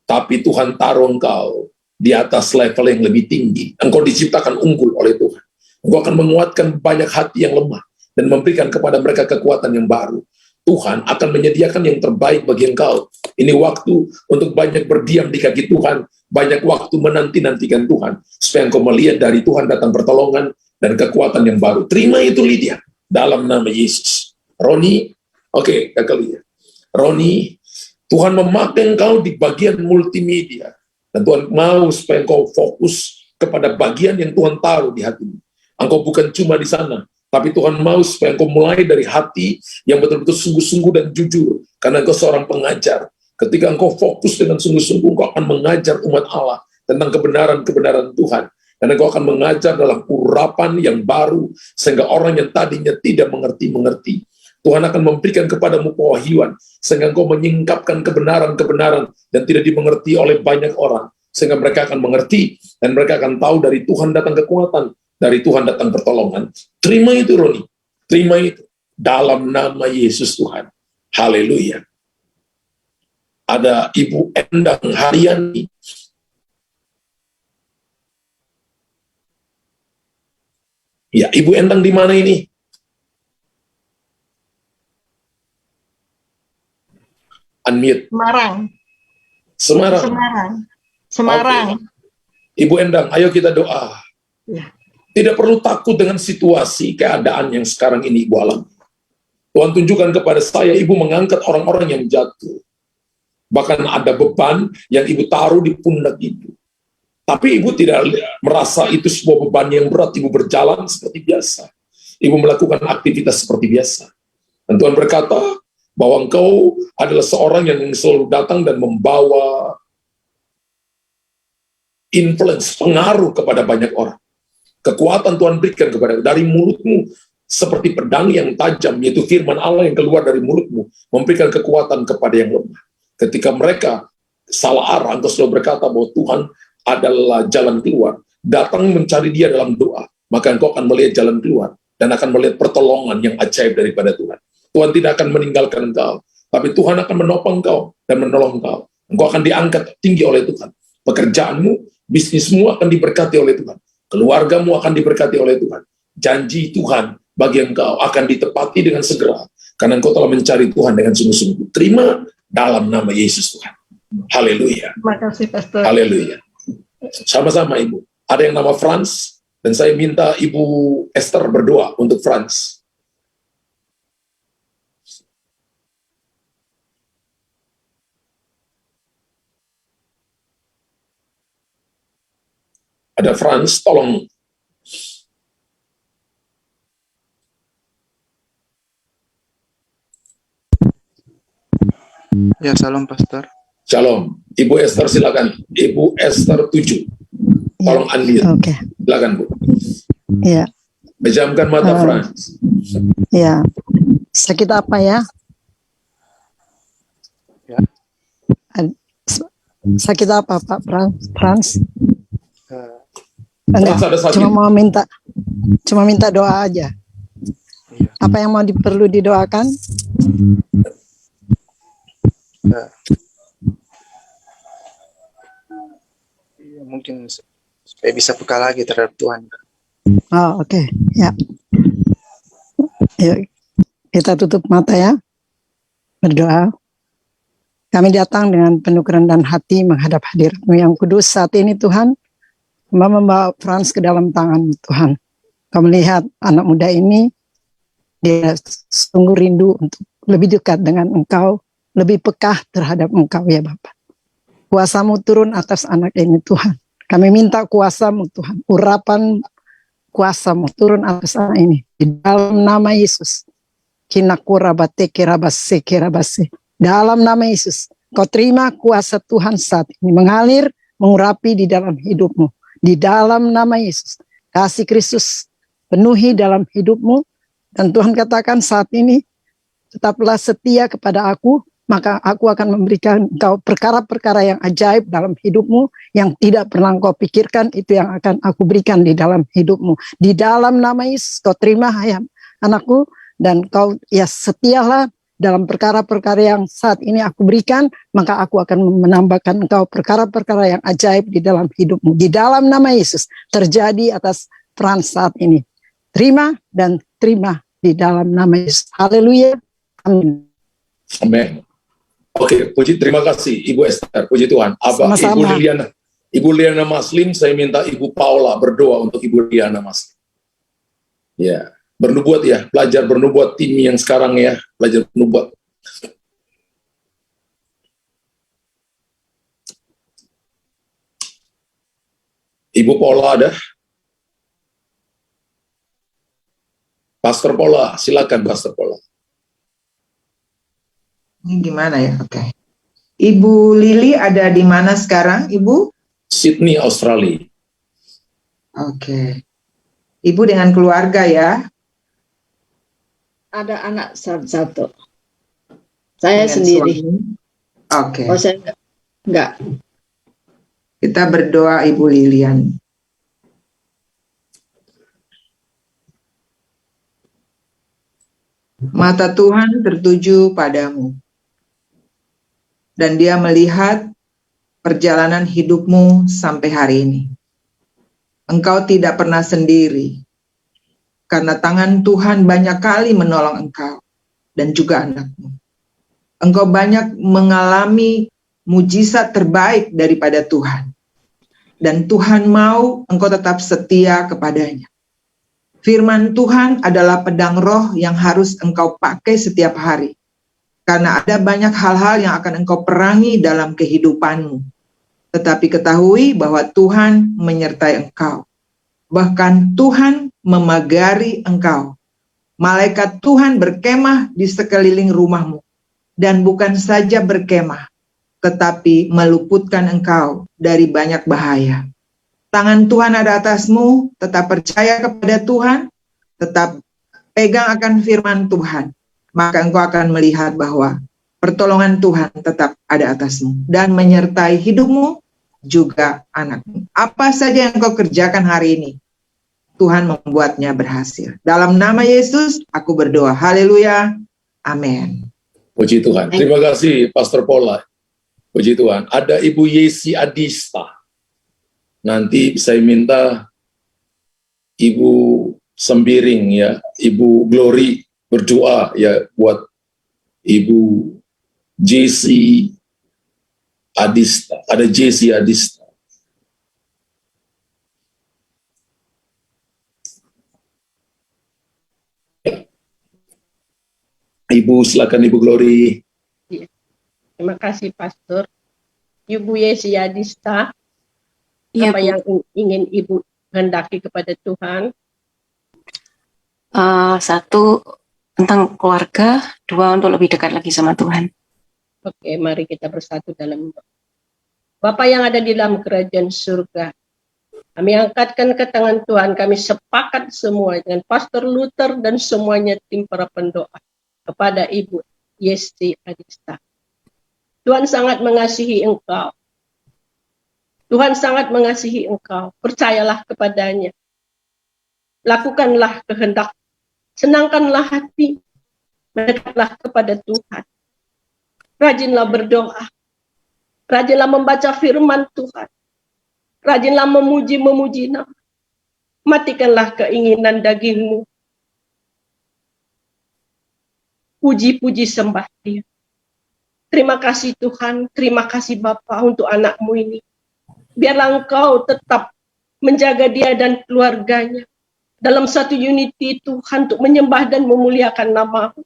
tapi Tuhan taruh engkau di atas level yang lebih tinggi. Engkau diciptakan unggul oleh Tuhan. Engkau akan menguatkan banyak hati yang lemah dan memberikan kepada mereka kekuatan yang baru. Tuhan akan menyediakan yang terbaik bagi engkau. Ini waktu untuk banyak berdiam di kaki Tuhan, banyak waktu menanti-nantikan Tuhan, supaya engkau melihat dari Tuhan datang pertolongan dan kekuatan yang baru. Terima itu Lydia, dalam nama Yesus. Roni, oke, kakak Lydia. Roni, Tuhan memakai engkau di bagian multimedia. Dan Tuhan mau supaya engkau fokus kepada bagian yang Tuhan taruh di hatimu. Engkau bukan cuma di sana, tapi Tuhan mau supaya engkau mulai dari hati yang betul-betul sungguh-sungguh dan jujur. Karena engkau seorang pengajar. Ketika engkau fokus dengan sungguh-sungguh, engkau akan mengajar umat Allah tentang kebenaran-kebenaran Tuhan. Dan engkau akan mengajar dalam urapan yang baru, sehingga orang yang tadinya tidak mengerti. Tuhan akan memberikan kepadamu pewahyuan, sehingga engkau menyingkapkan kebenaran-kebenaran yang tidak dimengerti oleh banyak orang, sehingga mereka akan mengerti, dan mereka akan tahu dari Tuhan datang kekuatan, dari Tuhan datang pertolongan. Terima itu Roni, terima itu, dalam nama Yesus Tuhan. Haleluya. Ada Ibu Endang Haryani. Ya, Ibu Endang di mana ini? Unmute. Semarang. Okay. Ibu Endang, ayo kita doa. Ya. Tidak perlu takut dengan situasi, keadaan yang sekarang ini Ibu alami. Tuhan tunjukkan kepada saya, Ibu mengangkat orang-orang yang jatuh. Bahkan ada beban yang Ibu taruh di pundak Ibu. Tapi Ibu tidak merasa itu sebuah beban yang berat. Ibu berjalan seperti biasa. Ibu melakukan aktivitas seperti biasa. Dan Tuhan berkata, bahwa engkau adalah seorang yang selalu datang dan membawa influence, pengaruh kepada banyak orang. Kekuatan Tuhan berikan kepada dari mulutmu seperti pedang yang tajam, yaitu firman Allah yang keluar dari mulutmu, memberikan kekuatan kepada yang lemah. Ketika mereka salah arah, engkau selalu berkata bahwa Tuhan adalah jalan keluar. Datang mencari dia dalam doa, maka engkau akan melihat jalan keluar dan akan melihat pertolongan yang ajaib daripada Tuhan. Tuhan tidak akan meninggalkan engkau, tapi Tuhan akan menopang engkau dan menolong engkau. Engkau akan diangkat tinggi oleh Tuhan. Pekerjaanmu, bisnismu akan diberkati oleh Tuhan. Keluargamu akan diberkati oleh Tuhan. Janji Tuhan bagi engkau akan ditepati dengan segera, karena engkau telah mencari Tuhan dengan sungguh-sungguh. Terima dalam nama Yesus Tuhan. Haleluya. Terima kasih, Pastor. Haleluya. Sama-sama Ibu. Ada yang nama Frans, dan saya minta Ibu Esther berdoa untuk Frans. Ada Frans, tolong. Ya, salam Pastor. Shalom. Ibu Esther silakan. Ibu Esther 7. Tolong unmute. Oke. Silakan Bu. Ya. Pejamkan mata Frans. Ya. Sakit apa ya? Ya. Sakit apa Pak Frans? Frans ada sakit. Cuma minta doa aja. Iya. Apa yang mau perlu didoakan? Ya, mungkin supaya bisa peka lagi terhadap Tuhan. Oh, oke. Ya. Yuk, kita tutup mata ya. Berdoa. Kami datang dengan penuh kerendahan hati menghadap hadir-Mu yang kudus saat ini Tuhan. Membawa Frans ke dalam tangan Tuhan. Kau melihat anak muda ini, dia sungguh rindu untuk lebih dekat dengan Engkau, lebih peka terhadap Engkau ya Bapa. Kuasa-Mu turun atas anak ini Tuhan. Kami minta kuasa-Mu Tuhan, urapan kuasa-Mu turun atas anak ini. Di dalam nama Yesus. Dalam nama Yesus, Kau terima kuasa Tuhan saat ini mengalir, mengurapi di dalam hidupmu. Di dalam nama Yesus, kasih Kristus penuhi dalam hidupmu. Dan Tuhan katakan saat ini, tetaplah setia kepada aku, maka aku akan memberikan engkau perkara-perkara yang ajaib dalam hidupmu, yang tidak pernah engkau pikirkan, itu yang akan aku berikan di dalam hidupmu. Di dalam nama Yesus, kau terima ya anakku, dan kau ya setialah dalam perkara-perkara yang saat ini aku berikan, maka aku akan menambahkan engkau perkara-perkara yang ajaib di dalam hidupmu. Di dalam nama Yesus, terjadi atas Frans saat ini. Terima dan terima di dalam nama Yesus. Haleluya. Amin. Amin. Oke, puji, terima kasih Ibu Esther, puji Tuhan. Abah, Sama-sama. Ibu Liana Maslim, saya minta Ibu Paula berdoa untuk Ibu Liana Maslim. Ya, bernubuat ya, belajar bernubuat tim yang sekarang ya, belajar bernubuat. Ibu Paula ada? Pastor Paula, silakan Pastor Paula. Ini gimana ya? Oke. Ibu Lili ada di mana sekarang, Ibu? Sydney, Australia. Oke. Ibu dengan keluarga ya? Ada anak satu. Saya Dengan sendiri. suami? Oke. Oh, saya enggak. Kita berdoa Ibu Lilian. Mata Tuhan tertuju padamu. Dan Dia melihat perjalanan hidupmu sampai hari ini. Engkau tidak pernah sendiri. Karena tangan Tuhan banyak kali menolong engkau dan juga anakmu. Engkau banyak mengalami mujizat terbaik daripada Tuhan. Dan Tuhan mau engkau tetap setia kepadanya. Firman Tuhan adalah pedang roh yang harus engkau pakai setiap hari. Karena ada banyak hal-hal yang akan engkau perangi dalam kehidupanmu. Tetapi ketahui bahwa Tuhan menyertai engkau. Bahkan Tuhan memagari engkau. Malaikat Tuhan berkemah di sekeliling rumahmu. dan bukan saja berkemah, tetapi meluputkan engkau dari banyak bahaya. Tangan Tuhan ada atasmu, tetap percaya kepada Tuhan, tetap pegang akan firman Tuhan, maka engkau akan melihat bahwa pertolongan Tuhan tetap ada atasmu dan menyertai hidupmu juga anakmu. Apa saja yang kau kerjakan hari ini, Tuhan membuatnya berhasil. Dalam nama Yesus, aku berdoa. Haleluya. Amin. Puji Tuhan. Terima kasih, Pastor Paula. Puji Tuhan. Ada Ibu Yesi Adista. Nanti saya minta Ibu Sembiring ya, Ibu Glory berdoa ya buat Ibu Jesi Adista. Ada Jesi Adista. Ibu, silakan Ibu Glory. Terima kasih Pastor. Ibu Yesi Adista, Iya, apa Bu. yang ingin Ibu hendaki kepada Tuhan? Satu, tentang keluarga. Dua, untuk lebih dekat lagi sama Tuhan. Oke, mari kita bersatu dalam doa. Bapa yang ada di dalam kerajaan surga, kami angkatkan ke tangan Tuhan, kami sepakat semua dengan Pastor Luther dan semuanya tim para pendoa kepada Ibu Yesi Adista. Tuhan sangat mengasihi engkau. Tuhan sangat mengasihi engkau. Percayalah kepadanya. Lakukanlah kehendak. Senangkanlah hati. Mendekatlah kepada Tuhan. Rajinlah berdoa. Rajinlah membaca firman Tuhan. Rajinlah memuji nama. Matikanlah keinginan dagingmu. Puji-puji sembah Dia. Terima kasih Tuhan, terima kasih Bapa untuk anakmu ini. Biarlah engkau tetap menjaga dia dan keluarganya dalam satu unity Tuhan untuk menyembah dan memuliakan nama-Mu.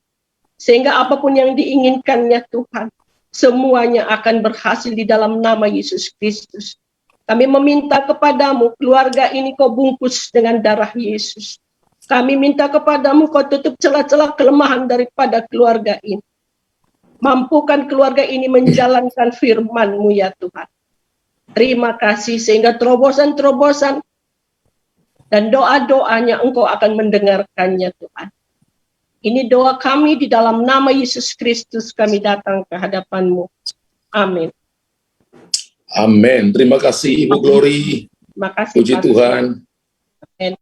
Sehingga apapun yang diinginkannya Tuhan, semuanya akan berhasil di dalam nama Yesus Kristus. Kami meminta kepadamu, keluarga ini kau bungkus dengan darah Yesus. Kami minta kepadamu, kau tutup celah-celah kelemahan daripada keluarga ini. Mampukan keluarga ini menjalankan firman-Mu ya Tuhan. Terima kasih sehingga terobosan-terobosan dan doa-doanya Engkau akan mendengarkannya Tuhan. Ini doa kami di dalam nama Yesus Kristus kami datang ke hadapan-Mu. Amin. Amin. Terima kasih Ibu Glory. Terima kasih. Puji Pak. Tuhan. Amin.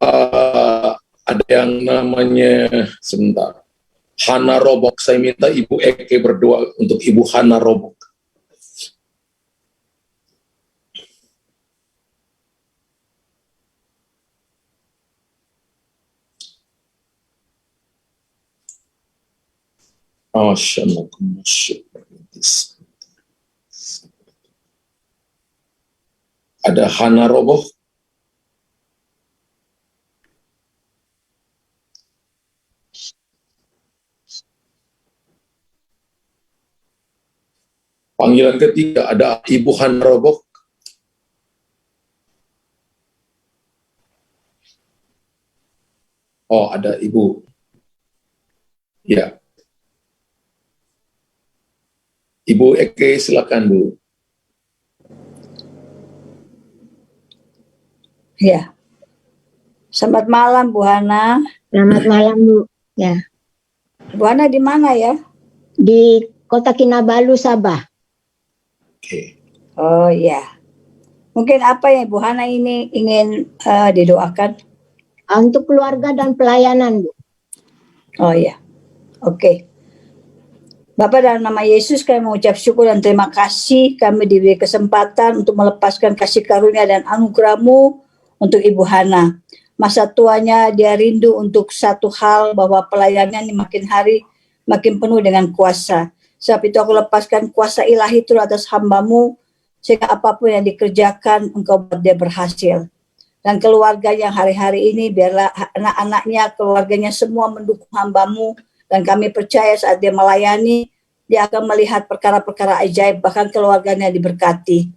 Ada yang namanya, sebentar, Hana Robok. Saya minta Ibu Eke berdoa untuk Ibu Hana Robok. Ada Hana Robok. Panggilan ketiga ada Ibu Hana Robok. Oh, ada Ibu. Ya. Ibu Eke, silakan Bu. Ya. Selamat malam Bu Hana. Selamat malam Bu. Ya, Bu Hana di mana ya? di Kota Kinabalu, Sabah. Oke. Oh ya. Mungkin apa yang Bu Hana ini ingin didoakan? Untuk keluarga dan pelayanan Bu. Oh ya. Oke. Bapak, dalam nama Yesus kami mengucap syukur dan terima kasih kami diberi kesempatan untuk melepaskan kasih karunia dan anugerah-Mu untuk Ibu Hana. Masa tuanya dia rindu untuk satu hal, bahwa pelayanannya ini makin hari makin penuh dengan kuasa. Sebab itu aku lepaskan kuasa ilahi itu atas hamba-Mu, sehingga apapun yang dikerjakan Engkau buat dia berhasil. Dan keluarga yang hari-hari ini, biarlah anak-anaknya, keluarganya semua mendukung hamba-Mu. Dan kami percaya saat dia melayani, dia akan melihat perkara-perkara ajaib, bahkan keluarganya diberkati.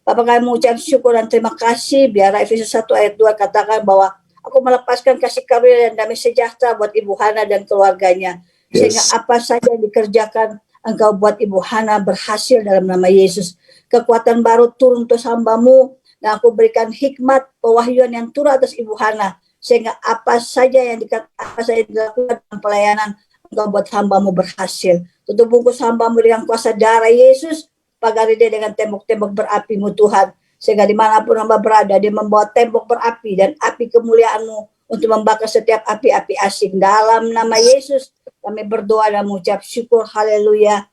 Bapak, kami mengucap syukur dan terima kasih. Biar Efesus 1 ayat 2 katakan bahwa aku melepaskan kasih karunia dan damai sejahtera buat Ibu Hana dan keluarganya. Sehingga apa saja yang dikerjakan, Engkau buat Ibu Hana berhasil dalam nama Yesus. Kekuatan baru turun untuk hamba-Mu, dan aku berikan hikmat pewahyuan yang turun atas Ibu Hana, sehingga apa saja yang dilakukan dalam pelayanan, Engkau buat hamba-Mu berhasil. Tutup bungkus hamba-Mu dengan kuasa darah Yesus, pagari dia dengan tembok-tembok berapi-Mu Tuhan, sehingga dimanapun hamba berada, dia membawa tembok berapi dan api kemuliaan-Mu untuk membakar setiap api-api asing. Dalam nama Yesus kami berdoa dan mengucap syukur. Haleluya.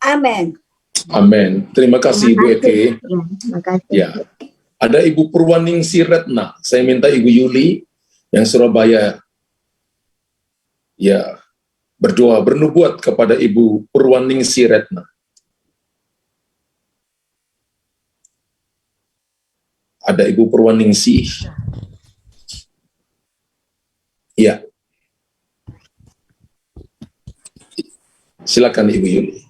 Amin. Amin. Terima kasih Ibu Eke. Terima kasih. Ya. Ada Ibu Purwaningsi Retna. Saya minta Ibu Yuli yang Surabaya ya berdoa bernubuat kepada Ibu Purwaningsi Retna. Ada Ibu Purwaningsi. Ya. Silakan Ibu Yuli.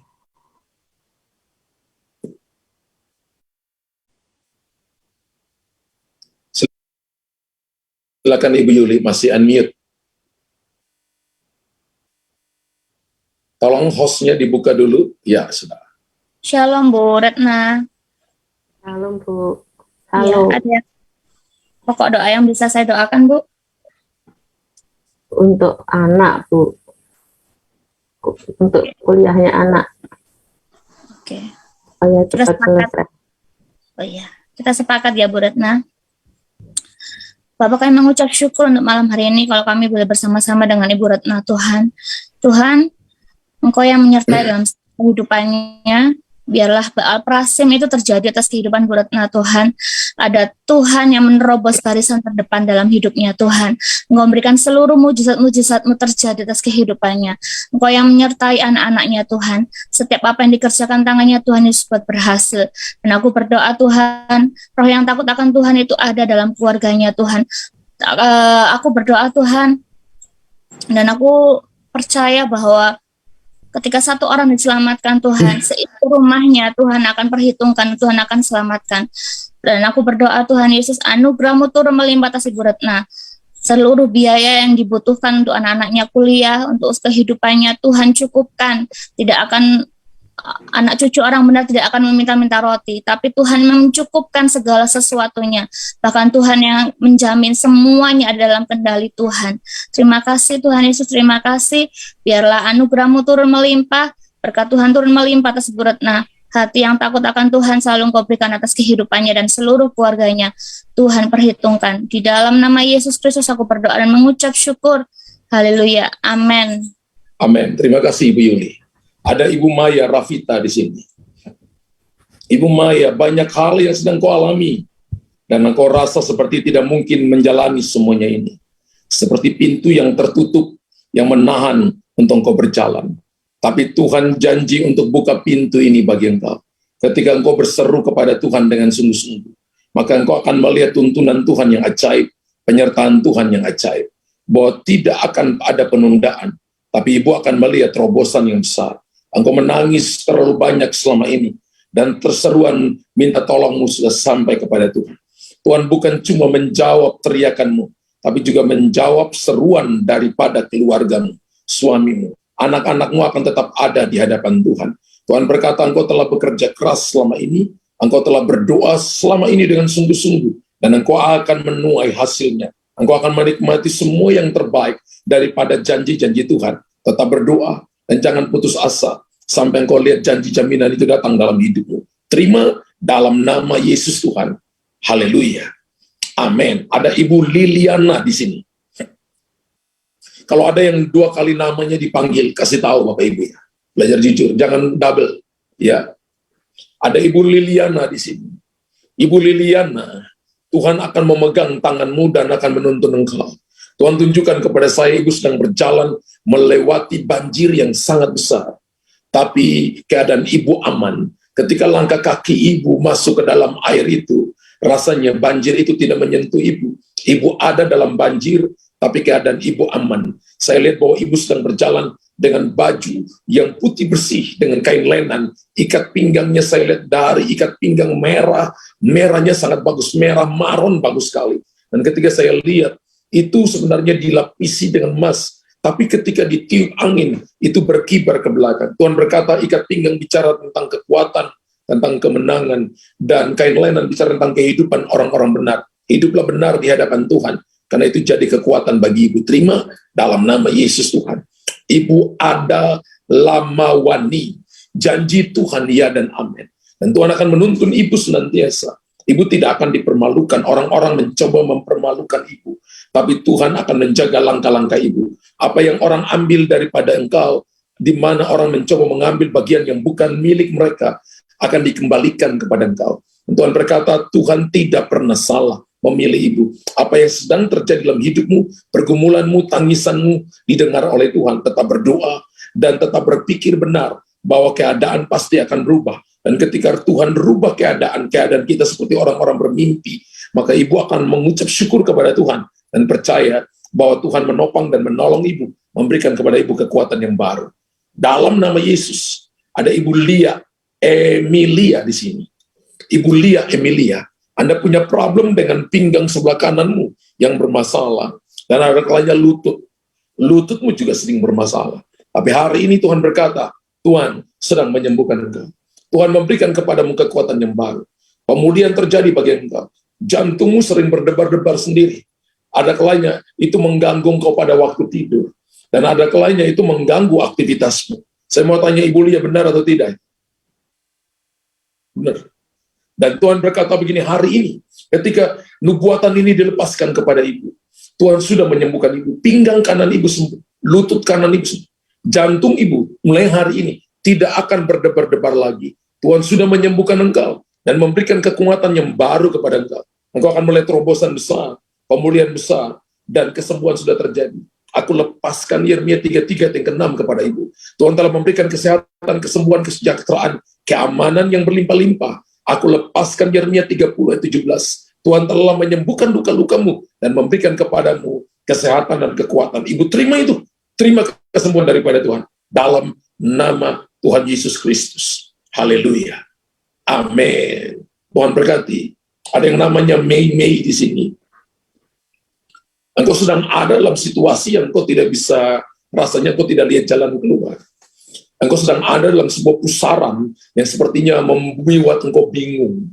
Silakan Ibu Yuli, masih unmute. Tolong hostnya dibuka dulu. Ya, sudah. Shalom Bu Retna. Shalom Bu. Ya, Halo. ada pokok doa yang bisa saya doakan Bu? Untuk anak Bu. Untuk kuliahnya anak. Oke. Supaya Kita cepat sepakat. selesai. Oh iya, kita sepakat ya Bu Retna. Bapak kami mengucap syukur untuk malam hari ini kalau kami boleh bersama-sama dengan Ibu Retna Tuhan. Tuhan, Engkau yang menyertai dalam kehidupannya. Biarlah Baal Prasim itu terjadi atas kehidupan Bu Retna Tuhan. Ada Tuhan yang menerobos barisan terdepan dalam hidupnya Tuhan. Engkau memberikan seluruh mujizat-mujizat-Mu terjadi atas kehidupannya. Engkau yang menyertai anak-anaknya Tuhan. Setiap apa yang dikerjakan tangannya Tuhan Yesus buat berhasil. Dan aku berdoa Tuhan, roh yang takut akan Tuhan itu ada dalam keluarganya Tuhan. Aku berdoa Tuhan, dan aku percaya bahwa ketika satu orang diselamatkan Tuhan, seitu rumahnya Tuhan akan perhitungkan, Tuhan akan selamatkan. Dan aku berdoa Tuhan Yesus, anugerah-Mu turun melimpah atas Ibu Retna. Seluruh biaya yang dibutuhkan untuk anak-anaknya kuliah, untuk kehidupannya Tuhan cukupkan. Tidak akan, anak cucu orang benar tidak akan meminta-minta roti, tapi Tuhan mencukupkan segala sesuatunya. Bahkan Tuhan yang menjamin semuanya ada dalam kendali Tuhan. Terima kasih Tuhan Yesus, terima kasih. Biarlah anugerah-Mu turun melimpah, berkat Tuhan turun melimpah atas Ibu Retna. Hati yang takut akan Tuhan selalu Engkau berikan atas kehidupannya dan seluruh keluarganya. Tuhan perhitungkan. Di dalam nama Yesus Kristus aku berdoa dan mengucap syukur. Haleluya. Amin. Amin. Terima kasih Ibu Yuli. Ada Ibu Maya Rafita di sini. Ibu Maya, banyak hal yang sedang kau alami dan engkau rasa seperti tidak mungkin menjalani semuanya ini. Seperti pintu yang tertutup yang menahan untuk engkau berjalan. Tapi Tuhan janji untuk buka pintu ini bagi engkau. Ketika engkau berseru kepada Tuhan dengan sungguh-sungguh, maka engkau akan melihat tuntunan Tuhan yang ajaib, penyertaan Tuhan yang ajaib. Bahwa tidak akan ada penundaan, tapi ibu akan melihat terobosan yang besar. Engkau menangis terlalu banyak selama ini, dan terseruan minta tolongmu sudah sampai kepada Tuhan. Tuhan bukan cuma menjawab teriakanmu, tapi juga menjawab seruan daripada keluargamu, suamimu. Anak-anakmu akan tetap ada di hadapan Tuhan. Tuhan berkata, engkau telah bekerja keras selama ini, engkau telah berdoa selama ini dengan sungguh-sungguh, dan engkau akan menuai hasilnya. Engkau akan menikmati semua yang terbaik daripada janji-janji Tuhan. Tetap berdoa, dan jangan putus asa, sampai engkau lihat janji jaminan itu datang dalam hidupmu. Terima dalam nama Yesus Tuhan. Haleluya. Amin. Ada Ibu Liliana di sini. Kalau ada yang 2 kali namanya dipanggil, kasih tahu Bapak Ibu ya. Belajar jujur, jangan double. Ya. Ada Ibu Liliana di sini. Ibu Liliana, Tuhan akan memegang tanganmu dan akan menuntun engkau. Tuhan tunjukkan kepada saya, ibu sedang berjalan melewati banjir yang sangat besar. Tapi keadaan ibu aman. Ketika langkah kaki ibu masuk ke dalam air itu, rasanya banjir itu tidak menyentuh ibu. Ibu ada dalam banjir, tapi keadaan ibu aman. Saya lihat bahwa ibu sedang berjalan dengan baju yang putih bersih, dengan kain lenan. Ikat pinggangnya saya lihat dari ikat pinggang merah. Merahnya sangat bagus, merah maron bagus sekali. Dan ketika saya lihat, itu sebenarnya dilapisi dengan emas. Tapi ketika ditiup angin, itu berkibar ke belakang. Tuhan berkata, ikat pinggang bicara tentang kekuatan, tentang kemenangan, dan kain lenan bicara tentang kehidupan orang-orang benar. Hiduplah benar di hadapan Tuhan, karena itu jadi kekuatan bagi ibu. Terima dalam nama Yesus Tuhan. Ibu ada lamawani, janji Tuhan ya dan amin. Dan Tuhan akan menuntun ibu senantiasa. Ibu tidak akan dipermalukan, orang-orang mencoba mempermalukan ibu, tapi Tuhan akan menjaga langkah-langkah ibu. Apa yang orang ambil daripada engkau, di mana orang mencoba mengambil bagian yang bukan milik mereka, akan dikembalikan kepada engkau. Dan Tuhan berkata, Tuhan tidak pernah salah memilih ibu. Apa yang sedang terjadi dalam hidupmu, pergumulanmu, tangisanmu, didengar oleh Tuhan. Tetap berdoa, dan tetap berpikir benar, bahwa keadaan pasti akan berubah. Dan ketika Tuhan rubah keadaan kita seperti orang-orang bermimpi, maka ibu akan mengucap syukur kepada Tuhan dan percaya bahwa Tuhan menopang dan menolong ibu, memberikan kepada ibu kekuatan yang baru. Dalam nama Yesus, ada Ibu Lia Emilia di sini. Ibu Lia Emilia, Anda punya problem dengan pinggang sebelah kananmu yang bermasalah, dan ada kalanya lututmu juga sering bermasalah. Tapi hari ini Tuhan berkata, Tuhan sedang menyembuhkan engkau. Tuhan memberikan kepadamu kekuatan yang baru. Pemulihan terjadi bagi engkau. Jantungmu sering berdebar-debar sendiri. Ada kalanya itu mengganggu engkau pada waktu tidur. Dan ada kalanya itu mengganggu aktivitasmu. Saya mau tanya Ibu Lia, benar atau tidak? Benar. Dan Tuhan berkata begini, hari ini, ketika nubuatan ini dilepaskan kepada ibu, Tuhan sudah menyembuhkan ibu. Pinggang kanan ibu sembuh. Lutut kanan ibu sembuh. Jantung ibu mulai hari ini tidak akan berdebar-debar lagi. Tuhan sudah menyembuhkan engkau dan memberikan kekuatan yang baru kepada engkau. Engkau akan melihat terobosan besar, pemulihan besar, dan kesembuhan sudah terjadi. Aku lepaskan Yeremia 33 yang ke-6 kepada ibu. Tuhan telah memberikan kesehatan, kesembuhan, kesejahteraan, keamanan yang berlimpah-limpah. Aku lepaskan Yeremia 30 ayat 17. Tuhan telah menyembuhkan luka-lukamu dan memberikan kepadamu kesehatan dan kekuatan. Ibu terima itu. Terima kesembuhan daripada Tuhan. Dalam nama Tuhan Yesus Kristus. Haleluya. Amin. Tuhan berkati. Ada yang namanya Mei di sini. Engkau sedang ada dalam situasi yang engkau tidak bisa, rasanya engkau tidak lihat jalan keluar. Engkau sedang ada dalam sebuah pusaran yang sepertinya membuat engkau bingung.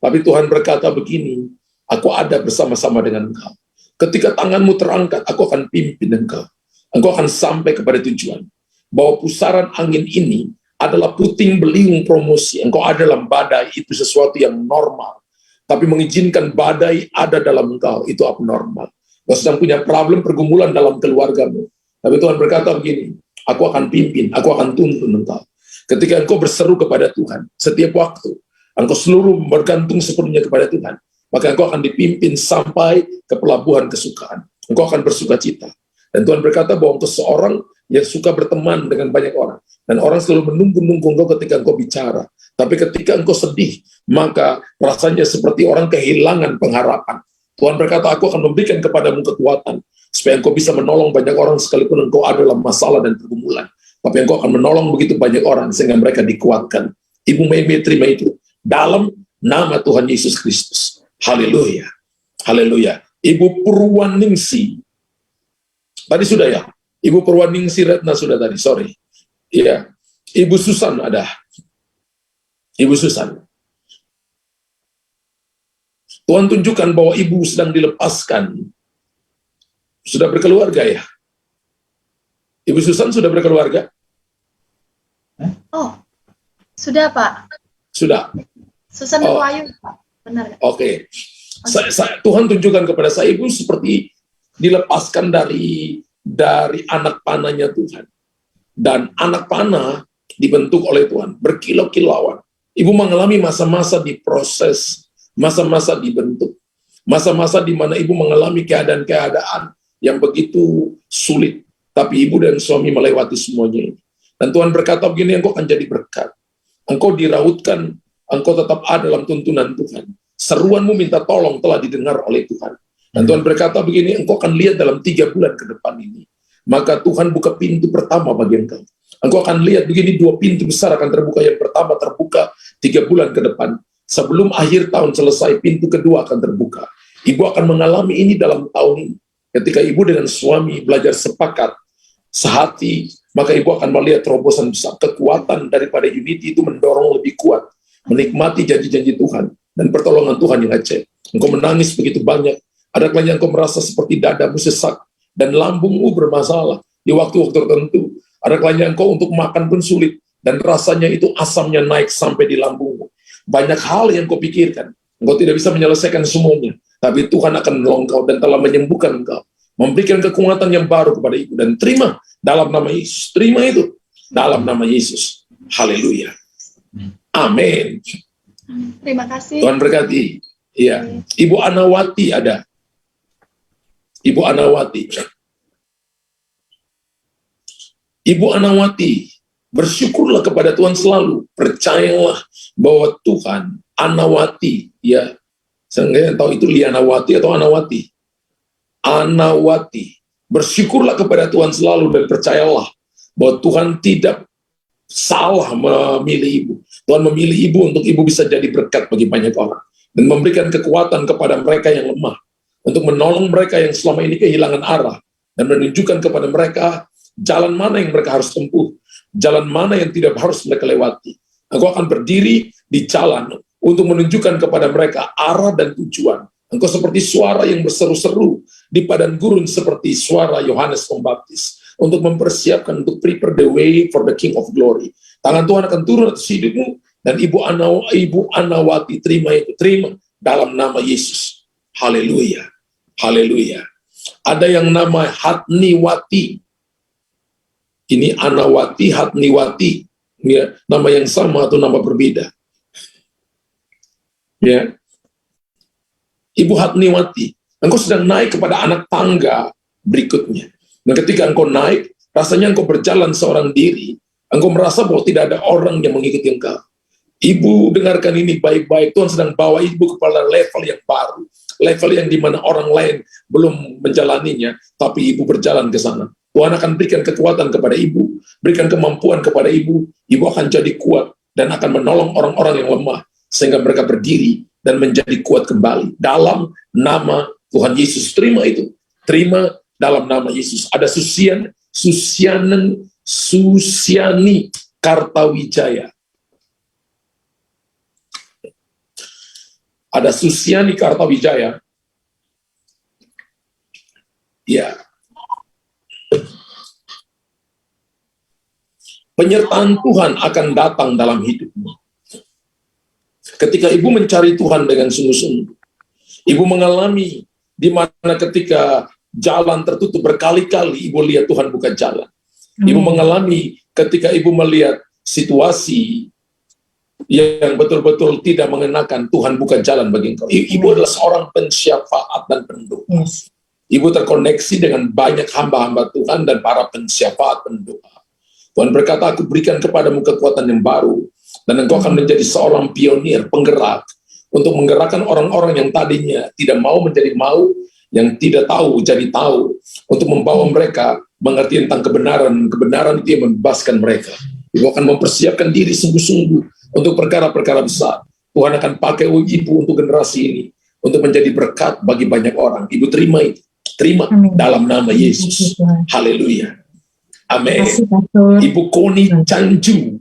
Tapi Tuhan berkata begini, aku ada bersama-sama dengan engkau. Ketika tanganmu terangkat, aku akan pimpin engkau. Engkau akan sampai kepada tujuan. Bahwa pusaran angin ini adalah puting beliung promosi. Engkau ada dalam badai, itu sesuatu yang normal. Tapi mengizinkan badai ada dalam engkau, itu abnormal. Engkau sedang punya problem pergumulan dalam keluargamu. Tapi Tuhan berkata begini, aku akan pimpin, aku akan tuntun engkau. Ketika engkau berseru kepada Tuhan, setiap waktu, engkau seluruh bergantung sepenuhnya kepada Tuhan, maka engkau akan dipimpin sampai ke pelabuhan kesukaan. Engkau akan bersuka cita. Dan Tuhan berkata bahwa engkau seorang yang suka berteman dengan banyak orang. Dan orang selalu menunggu-nunggu engkau ketika engkau bicara. Tapi ketika engkau sedih, maka rasanya seperti orang kehilangan pengharapan. Tuhan berkata, aku akan memberikan kepadamu kekuatan, supaya engkau bisa menolong banyak orang sekalipun engkau ada dalam masalah dan pergumulan. Tapi engkau akan menolong begitu banyak orang, sehingga mereka dikuatkan. Ibu Mei terima itu. Dalam nama Tuhan Yesus Kristus. Haleluya. Haleluya. Ibu Purwaningsi. Tadi sudah ya? Ibu Purwaningsi Retna sudah tadi, sorry. Iya. Ibu Susan ada. Ibu Susan. Tuhan tunjukkan bahwa ibu sedang dilepaskan. Sudah berkeluarga ya? Ibu Susan sudah berkeluarga? Oh, sudah Pak. Sudah. Susan Wahyu Pak. Benar. Oke. Tuhan tunjukkan kepada saya, ibu seperti dilepaskan dari anak panahnya Tuhan. Dan anak panah dibentuk oleh Tuhan, berkilau-kilauan. Ibu mengalami masa-masa diproses, masa-masa dibentuk, masa-masa di mana ibu mengalami keadaan-keadaan yang begitu sulit, tapi ibu dan suami melewati semuanya ini. Dan Tuhan berkata begini, engkau akan jadi berkat. Engkau dirautkan, engkau tetap ada dalam tuntunan Tuhan. Seruanmu minta tolong telah didengar oleh Tuhan. Dan Tuhan berkata begini, engkau akan lihat dalam 3 bulan ke depan ini. Maka Tuhan buka pintu pertama bagi engkau. Engkau akan lihat begini, 2 pintu besar akan terbuka. Yang pertama terbuka 3 bulan ke depan. Sebelum akhir tahun selesai, pintu kedua akan terbuka. Ibu akan mengalami ini dalam tahun ini. Ketika ibu dengan suami belajar sepakat sehati, maka ibu akan melihat terobosan besar. Kekuatan daripada unity itu mendorong lebih kuat, menikmati janji-janji Tuhan dan pertolongan Tuhan yang ajaib. Engkau menangis begitu banyak. Ada kalanya engkau merasa seperti dadamu sesak dan lambungmu bermasalah di waktu-waktu tertentu. Ada kalanya engkau untuk makan pun sulit dan rasanya itu asamnya naik sampai di lambungmu. Banyak hal yang kau pikirkan, engkau tidak bisa menyelesaikan semuanya, tapi Tuhan akan menolong engkau dan telah menyembuhkan engkau, memberikan kekuatan yang baru kepada ibu. Dan terima dalam nama Yesus, terima itu dalam nama Yesus. Haleluya. Amin. Terima kasih. Tuhan berkati. Ya, Ibu Anawati ada. Ibu Anawati. Ibu Anawati, bersyukurlah kepada Tuhan selalu. Percayalah bahwa Tuhan, Anawati, ya, saya tahu itu Lianawati atau Anawati. Anawati, bersyukurlah kepada Tuhan selalu dan percayalah bahwa Tuhan tidak salah memilih ibu. Tuhan memilih ibu untuk ibu bisa jadi berkat bagi banyak orang dan memberikan kekuatan kepada mereka yang lemah, untuk menolong mereka yang selama ini kehilangan arah dan menunjukkan kepada mereka jalan mana yang mereka harus tempuh, jalan mana yang tidak harus mereka lewati. Engkau akan berdiri di jalan untuk menunjukkan kepada mereka arah dan tujuan. Engkau seperti suara yang berseru-seru di padang gurun, seperti suara Yohanes Pembaptis, untuk mempersiapkan, untuk prepare the way for the King of Glory. Tangan Tuhan akan turun atas hidupmu, dan Ibu Anawati, terima itu, terima dalam nama Yesus. Haleluya, haleluya. Ada yang nama Hatniwati. Ini Anawati, Hatniwati, ya, nama yang sama atau nama berbeda. Ya, Ibu Hatniwati, engkau sedang naik kepada anak tangga berikutnya. Dan ketika engkau naik, rasanya engkau berjalan seorang diri, engkau merasa bahwa tidak ada orang yang mengikuti engkau. Ibu, dengarkan ini baik-baik, Tuhan sedang bawa ibu kepada level yang baru, level yang dimana orang lain belum menjalaninya, tapi ibu berjalan ke sana. Tuhan akan berikan kekuatan kepada ibu, berikan kemampuan kepada ibu, ibu akan jadi kuat, dan akan menolong orang-orang yang lemah, sehingga mereka berdiri dan menjadi kuat kembali. Dalam nama Tuhan Yesus, terima itu, terima dalam nama Yesus. Ada Susiani Kartawijaya. Ada Susiani Kartawijaya. Ya. Penyertaan Tuhan akan datang dalam hidupmu. Ketika ibu mencari Tuhan dengan sungguh-sungguh, ibu mengalami di mana ketika jalan tertutup berkali-kali, ibu lihat Tuhan buka jalan. Ibu mengalami ketika ibu melihat situasi yang betul-betul tidak mengenakan, Tuhan buka jalan bagi engkau. Ibu adalah seorang pensyafaat dan pendoa. Ibu terkoneksi dengan banyak hamba-hamba Tuhan dan para pensyafaat pendoa. Tuhan berkata, aku berikan kepadamu kekuatan yang baru, dan engkau akan menjadi seorang pionir, penggerak, untuk menggerakkan orang-orang yang tadinya tidak mau menjadi mau, yang tidak tahu jadi tahu, untuk membawa mereka mengerti tentang kebenaran. Kebenaran itu yang membebaskan mereka. Ibu akan mempersiapkan diri sungguh-sungguh untuk perkara-perkara besar. Tuhan akan pakai ibu untuk generasi ini, untuk menjadi berkat bagi banyak orang. Ibu terima itu, terima dalam nama Yesus. Haleluya. Amin. Ibu Koni Canju,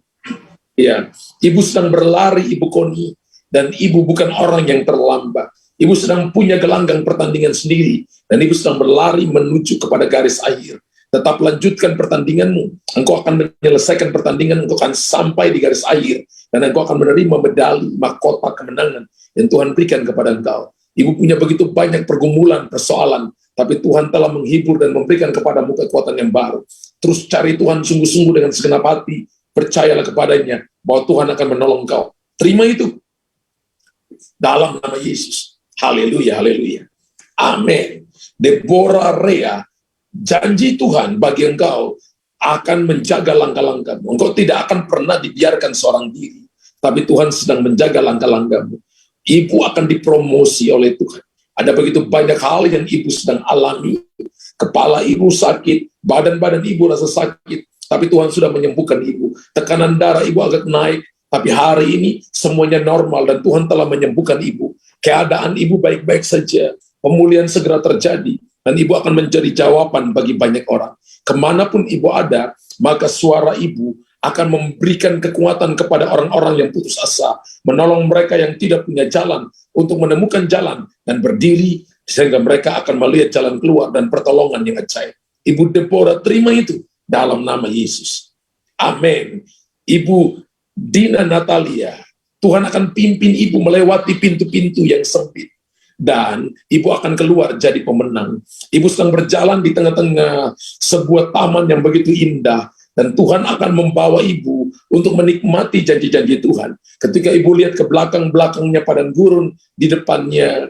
ya, ibu sedang berlari, Ibu Koni, dan ibu bukan orang yang terlambat. Ibu sedang punya gelanggang pertandingan sendiri, dan ibu sedang berlari menuju kepada garis akhir. Tetap lanjutkan pertandinganmu. Engkau akan menyelesaikan pertandingan, engkau akan sampai di garis akhir, dan engkau akan menerima medali, mahkota kemenangan yang Tuhan berikan kepada engkau. Ibu punya begitu banyak pergumulan, persoalan, tapi Tuhan telah menghibur dan memberikan kepadamu kekuatan yang baru. Terus cari Tuhan sungguh-sungguh dengan segenap hati, percayalah kepadanya bahwa Tuhan akan menolong engkau. Terima itu dalam nama Yesus. Haleluya, haleluya. Amin. Deborah Rea, janji Tuhan bagi engkau akan menjaga langkah-langkahmu. Engkau tidak akan pernah dibiarkan seorang diri, tapi Tuhan sedang menjaga langkah-langkahmu. Ibu akan dipromosi oleh Tuhan. Ada begitu banyak hal yang ibu sedang alami. Kepala ibu sakit, badan-badan ibu rasa sakit, tapi Tuhan sudah menyembuhkan ibu. Tekanan darah ibu agak naik, tapi hari ini semuanya normal dan Tuhan telah menyembuhkan ibu. Keadaan ibu baik-baik saja, pemulihan segera terjadi, dan ibu akan menjadi jawaban bagi banyak orang. kemanapun ibu ada, maka suara ibu akan memberikan kekuatan kepada orang-orang yang putus asa, menolong mereka yang tidak punya jalan untuk menemukan jalan dan berdiri, sehingga mereka akan melihat jalan keluar dan pertolongan yang ajaib. Ibu Deborah terima itu dalam nama Yesus. Amin. Ibu Dina Natalia, Tuhan akan pimpin ibu melewati pintu-pintu yang sempit, dan ibu akan keluar jadi pemenang. Ibu sedang berjalan di tengah-tengah sebuah taman yang begitu indah, dan Tuhan akan membawa ibu untuk menikmati janji-janji Tuhan. Ketika ibu lihat ke belakang-belakangnya padang gurun, di depannya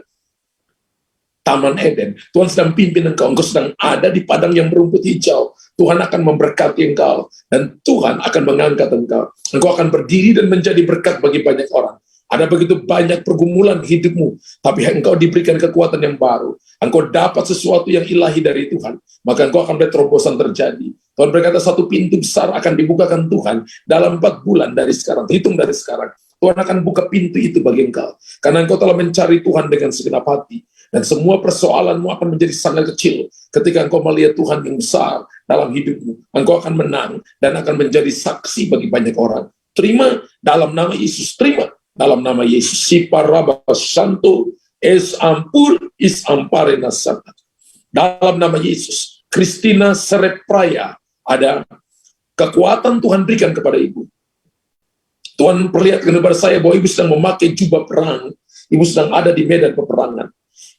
Taman Eden, Tuhan sedang pimpin engkau sedang ada di padang yang berumput hijau. Tuhan akan memberkati engkau, dan Tuhan akan mengangkat engkau. Engkau akan berdiri dan menjadi berkat bagi banyak orang. Ada begitu banyak pergumulan hidupmu, tapi engkau diberikan kekuatan yang baru. Engkau dapat sesuatu yang ilahi dari Tuhan, maka engkau akan melihat terobosan terjadi. Tuhan berkata satu pintu besar akan dibukakan Tuhan dalam 4 bulan dari sekarang. Hitung dari sekarang. Tuhan akan buka pintu itu bagi engkau, karena engkau telah mencari Tuhan dengan segenap hati. Dan semua persoalanmu akan menjadi sangat kecil ketika engkau melihat Tuhan yang besar dalam hidupmu. Engkau akan menang dan akan menjadi saksi bagi banyak orang. Terima dalam nama Yesus. Terima dalam nama Yesus. Si paraba santo es ampur is ampare nasata. Dalam nama Yesus. Christina Serepraya, ada kekuatan Tuhan berikan kepada ibu. Tuhan perlihatkan kepada saya bahwa ibu sedang memakai jubah perang. Ibu sedang ada di medan peperangan.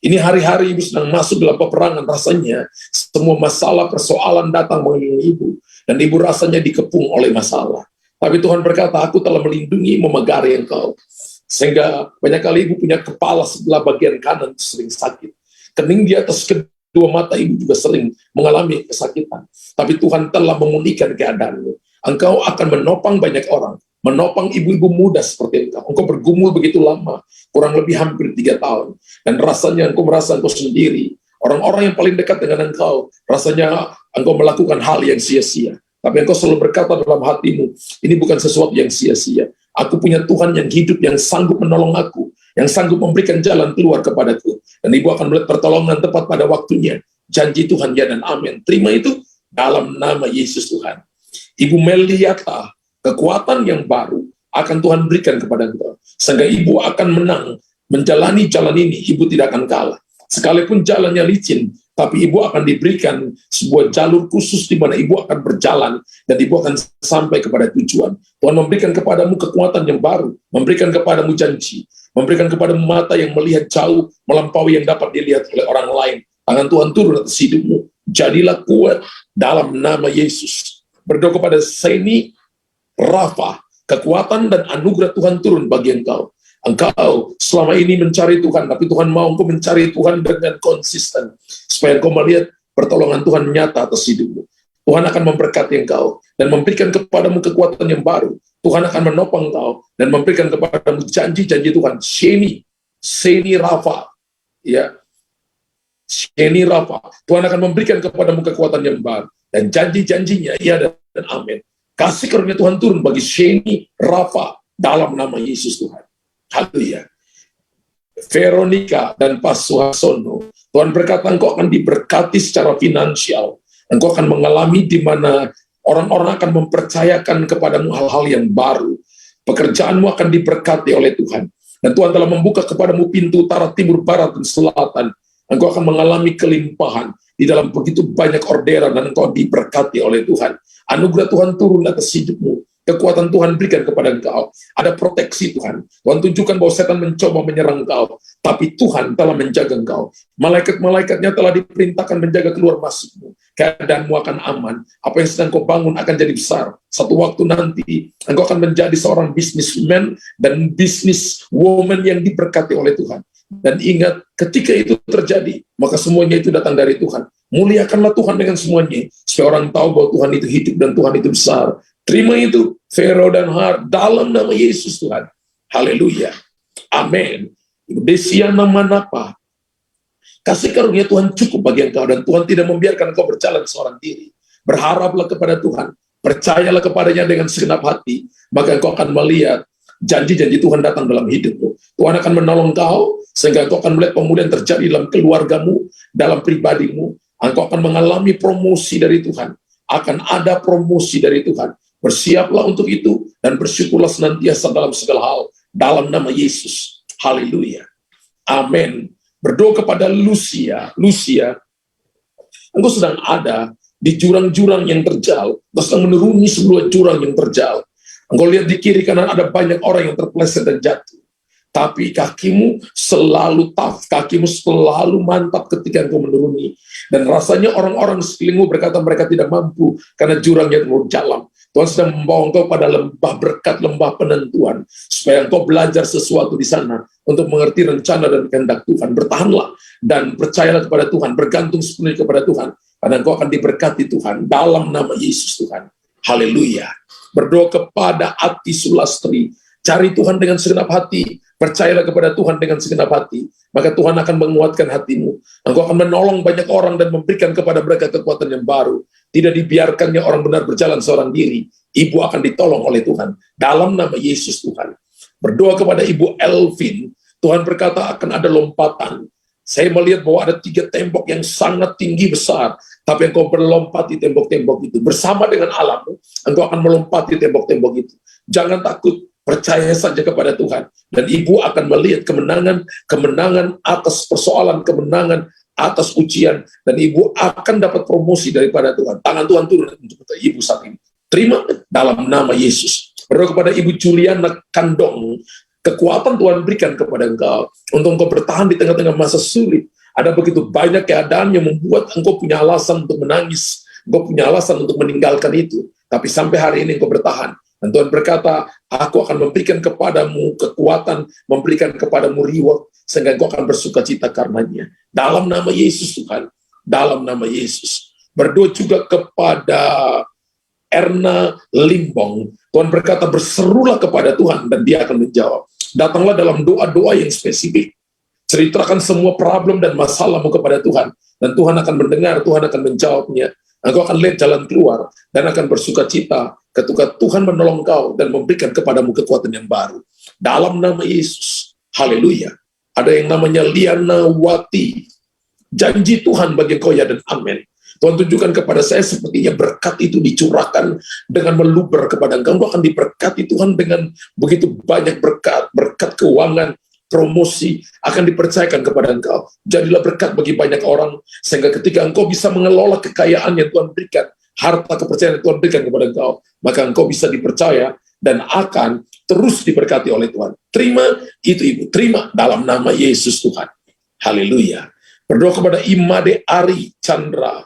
Ini hari-hari ibu sedang masuk dalam peperangan, rasanya semua masalah, persoalan datang mengelilingi ibu, dan ibu rasanya dikepung oleh masalah. Tapi Tuhan berkata, aku telah melindungi, memegari engkau. Sehingga banyak kali ibu punya kepala sebelah bagian kanan sering sakit. Kening di atas kedua mata ibu juga sering mengalami kesakitan. Tapi Tuhan telah memulihkan keadaanmu. Engkau akan menopang banyak orang, menopang ibu-ibu muda seperti engkau. Engkau bergumul begitu lama, kurang lebih hampir 3 tahun. Dan rasanya engkau merasa engkau sendiri. Orang-orang yang paling dekat dengan engkau, rasanya engkau melakukan hal yang sia-sia. Tapi engkau selalu berkata dalam hatimu, ini bukan sesuatu yang sia-sia. Aku punya Tuhan yang hidup, yang sanggup menolong aku, yang sanggup memberikan jalan keluar kepadaku. Dan ibu akan melihat pertolongan tepat pada waktunya. Janji Tuhan ya dan amin. Terima itu dalam nama Yesus Tuhan. Ibu Meliata, kekuatan yang baru akan Tuhan berikan kepada engkau. Sehingga ibu akan menang, menjalani jalan ini, ibu tidak akan kalah. Sekalipun jalannya licin, tapi ibu akan diberikan sebuah jalur khusus di mana ibu akan berjalan, dan ibu akan sampai kepada tujuan. Tuhan memberikan kepadamu kekuatan yang baru, memberikan kepadamu janji, memberikan kepadamu mata yang melihat jauh, melampaui yang dapat dilihat oleh orang lain. Tangan Tuhan turun atas hidupmu. Jadilah kuat dalam nama Yesus. Berdoa kepada Seni Rafa, kekuatan dan anugerah Tuhan turun bagi engkau. Engkau selama ini mencari Tuhan, tapi Tuhan mau engkau mencari Tuhan dengan konsisten, supaya engkau melihat pertolongan Tuhan nyata atas hidupmu. Tuhan akan memberkati engkau dan memberikan kepadamu kekuatan yang baru. Tuhan akan menopang engkau dan memberikan kepadamu janji-janji Tuhan. Seni Rafa, ya, Seni Rafa. Tuhan akan memberikan kepadamu kekuatan yang baru dan janji-janjinya ya dan amin. Kasih karunia Tuhan turun bagi Seni Rafa dalam nama Yesus Tuhan. Haleluya. Veronica dan Pak Suhasono, Tuhan berkata engkau akan diberkati secara finansial. Engkau akan mengalami di mana orang-orang akan mempercayakan kepadamu hal-hal yang baru. Pekerjaanmu akan diberkati oleh Tuhan. Dan Tuhan telah membuka kepadamu pintu utara, timur, barat, dan selatan. Engkau akan mengalami kelimpahan di dalam begitu banyak orderan, dan engkau diberkati oleh Tuhan. Anugerah Tuhan turun atas hidupmu. Kekuatan Tuhan berikan kepada engkau. Ada proteksi Tuhan. Tuhan tunjukkan bahwa setan mencoba menyerang engkau, tapi Tuhan telah menjaga engkau. Malaikat-malaikatnya telah diperintahkan menjaga keluar masukmu. Keadaanmu akan aman. Apa yang sedang kau bangun akan jadi besar. Satu waktu nanti, engkau akan menjadi seorang businessman dan businesswoman yang diberkati oleh Tuhan. Dan ingat, ketika itu terjadi, maka semuanya itu datang dari Tuhan. Muliakanlah Tuhan dengan semuanya, supaya orang tahu bahwa Tuhan itu hidup dan Tuhan itu besar. Terima itu, Vero dan Har, dalam nama Yesus Tuhan. Haleluya. Amin. Desiana Manapa, kasih karunia Tuhan cukup bagi engkau, dan Tuhan tidak membiarkan engkau berjalan seorang diri. Berharaplah kepada Tuhan, percayalah kepadanya dengan segenap hati, maka engkau akan melihat janji-janji Tuhan datang dalam hidupmu. Tuhan akan menolong engkau, sehingga engkau akan melihat pemulihan terjadi dalam keluargamu, dalam pribadimu. Engkau akan mengalami promosi dari Tuhan. akan ada promosi dari Tuhan. Bersiaplah untuk itu dan bersyukurlah senantiasa dalam segala hal dalam nama Yesus. Haleluya. Amin. Berdoa kepada Lucia. Lucia, engkau sedang ada di jurang-jurang yang terjal, engkau sedang menuruni sebuah jurang yang terjal. Engkau lihat di kiri kanan ada banyak orang yang terpeleset dan jatuh. Tapi kakimu selalu tough, kakimu selalu mantap ketika engkau menuruni. Dan rasanya orang-orang sekelilingmu berkata mereka tidak mampu karena jurangnya terlalu dalam. Tuhan sedang membawa engkau pada lembah berkat, lembah penentuan, supaya engkau belajar sesuatu di sana untuk mengerti rencana dan kehendak Tuhan. Bertahanlah dan percayalah kepada Tuhan, bergantung sepenuhnya kepada Tuhan, karena engkau akan diberkati Tuhan dalam nama Yesus Tuhan. Haleluya. Berdoa kepada Ati Sulastri, cari Tuhan dengan segenap hati, percayalah kepada Tuhan dengan segenap hati, maka Tuhan akan menguatkan hatimu. Engkau akan menolong banyak orang dan memberikan kepada mereka kekuatan yang baru. Tidak dibiarkannya orang benar berjalan seorang diri. Ibu akan ditolong oleh Tuhan dalam nama Yesus Tuhan. Berdoa kepada Ibu Elvin, Tuhan berkata akan ada lompatan. Saya melihat bahwa ada 3 tembok yang sangat tinggi besar, tapi engkau berlompati tembok-tembok itu. Bersama dengan alammu, engkau akan melompati tembok-tembok itu. Jangan takut, percaya saja kepada Tuhan. Dan ibu akan melihat kemenangan atas persoalan, kemenangan atas ujian, dan ibu akan dapat promosi daripada Tuhan. Tangan Tuhan turun untuk ibu saat ini. Terima dalam nama Yesus. Berdoa kepada Ibu Juliana Kandong, kekuatan Tuhan berikan kepada engkau untuk engkau bertahan di tengah-tengah masa sulit. Ada begitu banyak keadaan yang membuat engkau punya alasan untuk menangis, engkau punya alasan untuk meninggalkan itu. Tapi sampai hari ini engkau bertahan. Dan Tuhan berkata, aku akan memberikan kepadamu kekuatan, memberikan kepadamu reward, sehingga engkau akan bersuka cita karenanya. Dalam nama Yesus Tuhan, dalam nama Yesus. Berdoa juga kepada Erna Limbong. Tuhan berkata, berserulah kepada Tuhan dan dia akan menjawab. Datanglah dalam doa-doa yang spesifik. Ceritakan semua problem dan masalahmu kepada Tuhan. Dan Tuhan akan mendengar, Tuhan akan menjawabnya. Engkau akan lihat jalan keluar dan akan bersuka cita ketika Tuhan menolong kau dan memberikan kepadamu kekuatan yang baru. Dalam nama Yesus. Haleluya. Ada yang namanya Liana Wati. Janji Tuhan bagi kau ya dan amin. Tuhan tunjukkan kepada saya sepertinya berkat itu dicurahkan dengan meluber kepada engkau. Engkau akan diberkati Tuhan dengan begitu banyak berkat. Berkat keuangan, promosi akan dipercayakan kepada engkau. Jadilah berkat bagi banyak orang, sehingga ketika engkau bisa mengelola kekayaan yang Tuhan berikan, harta kepercayaan yang Tuhan berikan kepada engkau, maka engkau bisa dipercaya dan akan terus diberkati oleh Tuhan. Terima itu ibu, terima dalam nama Yesus Tuhan. Haleluya. Berdoa kepada Imade Ari Chandra,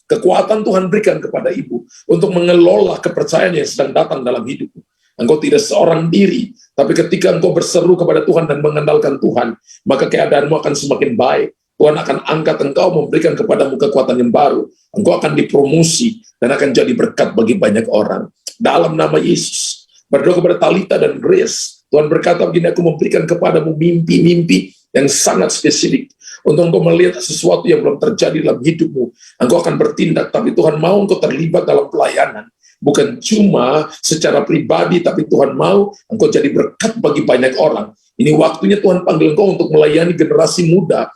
kekuatan Tuhan berikan kepada ibu untuk mengelola kepercayaan yang sedang datang dalam hidupmu. Engkau tidak seorang diri, tapi ketika engkau berseru kepada Tuhan dan mengandalkan Tuhan, maka keadaanmu akan semakin baik. Tuhan akan angkat engkau, memberikan kepadamu kekuatan yang baru. Engkau akan dipromosi dan akan jadi berkat bagi banyak orang. Dalam nama Yesus. Berdoa kepada Talita dan Grace. Tuhan berkata begini, aku memberikan kepadamu mimpi-mimpi yang sangat spesifik. Untuk engkau melihat sesuatu yang belum terjadi dalam hidupmu. Engkau akan bertindak, tapi Tuhan mau engkau terlibat dalam pelayanan. Bukan cuma secara pribadi, tapi Tuhan mau engkau jadi berkat bagi banyak orang. Ini waktunya Tuhan panggil engkau untuk melayani generasi muda,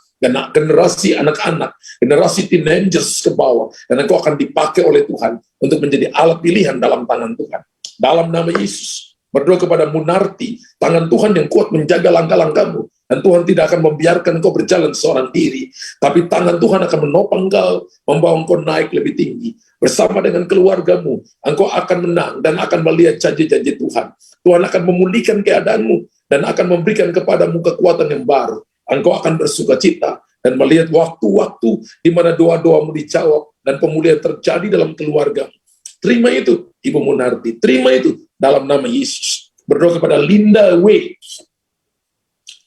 generasi anak-anak, generasi teenagers ke bawah. Dan engkau akan dipakai oleh Tuhan untuk menjadi alat pilihan dalam tangan Tuhan. Dalam nama Yesus. Berdoa kepada Munarti, tangan Tuhan yang kuat menjaga langkah-langkahmu. Dan Tuhan tidak akan membiarkan engkau berjalan seorang diri. Tapi tangan Tuhan akan menopang engkau, membawa engkau naik lebih tinggi. Bersama dengan keluargamu, engkau akan menang dan akan melihat janji-janji Tuhan. Tuhan akan memulihkan keadaanmu dan akan memberikan kepadamu kekuatan yang baru. Engkau akan bersuka cita dan melihat waktu-waktu di mana doa-doamu dijawab dan pemulihan terjadi dalam keluargamu. Terima itu, Ibu Munarti. Terima itu dalam nama Yesus. Berdoa kepada Linda W.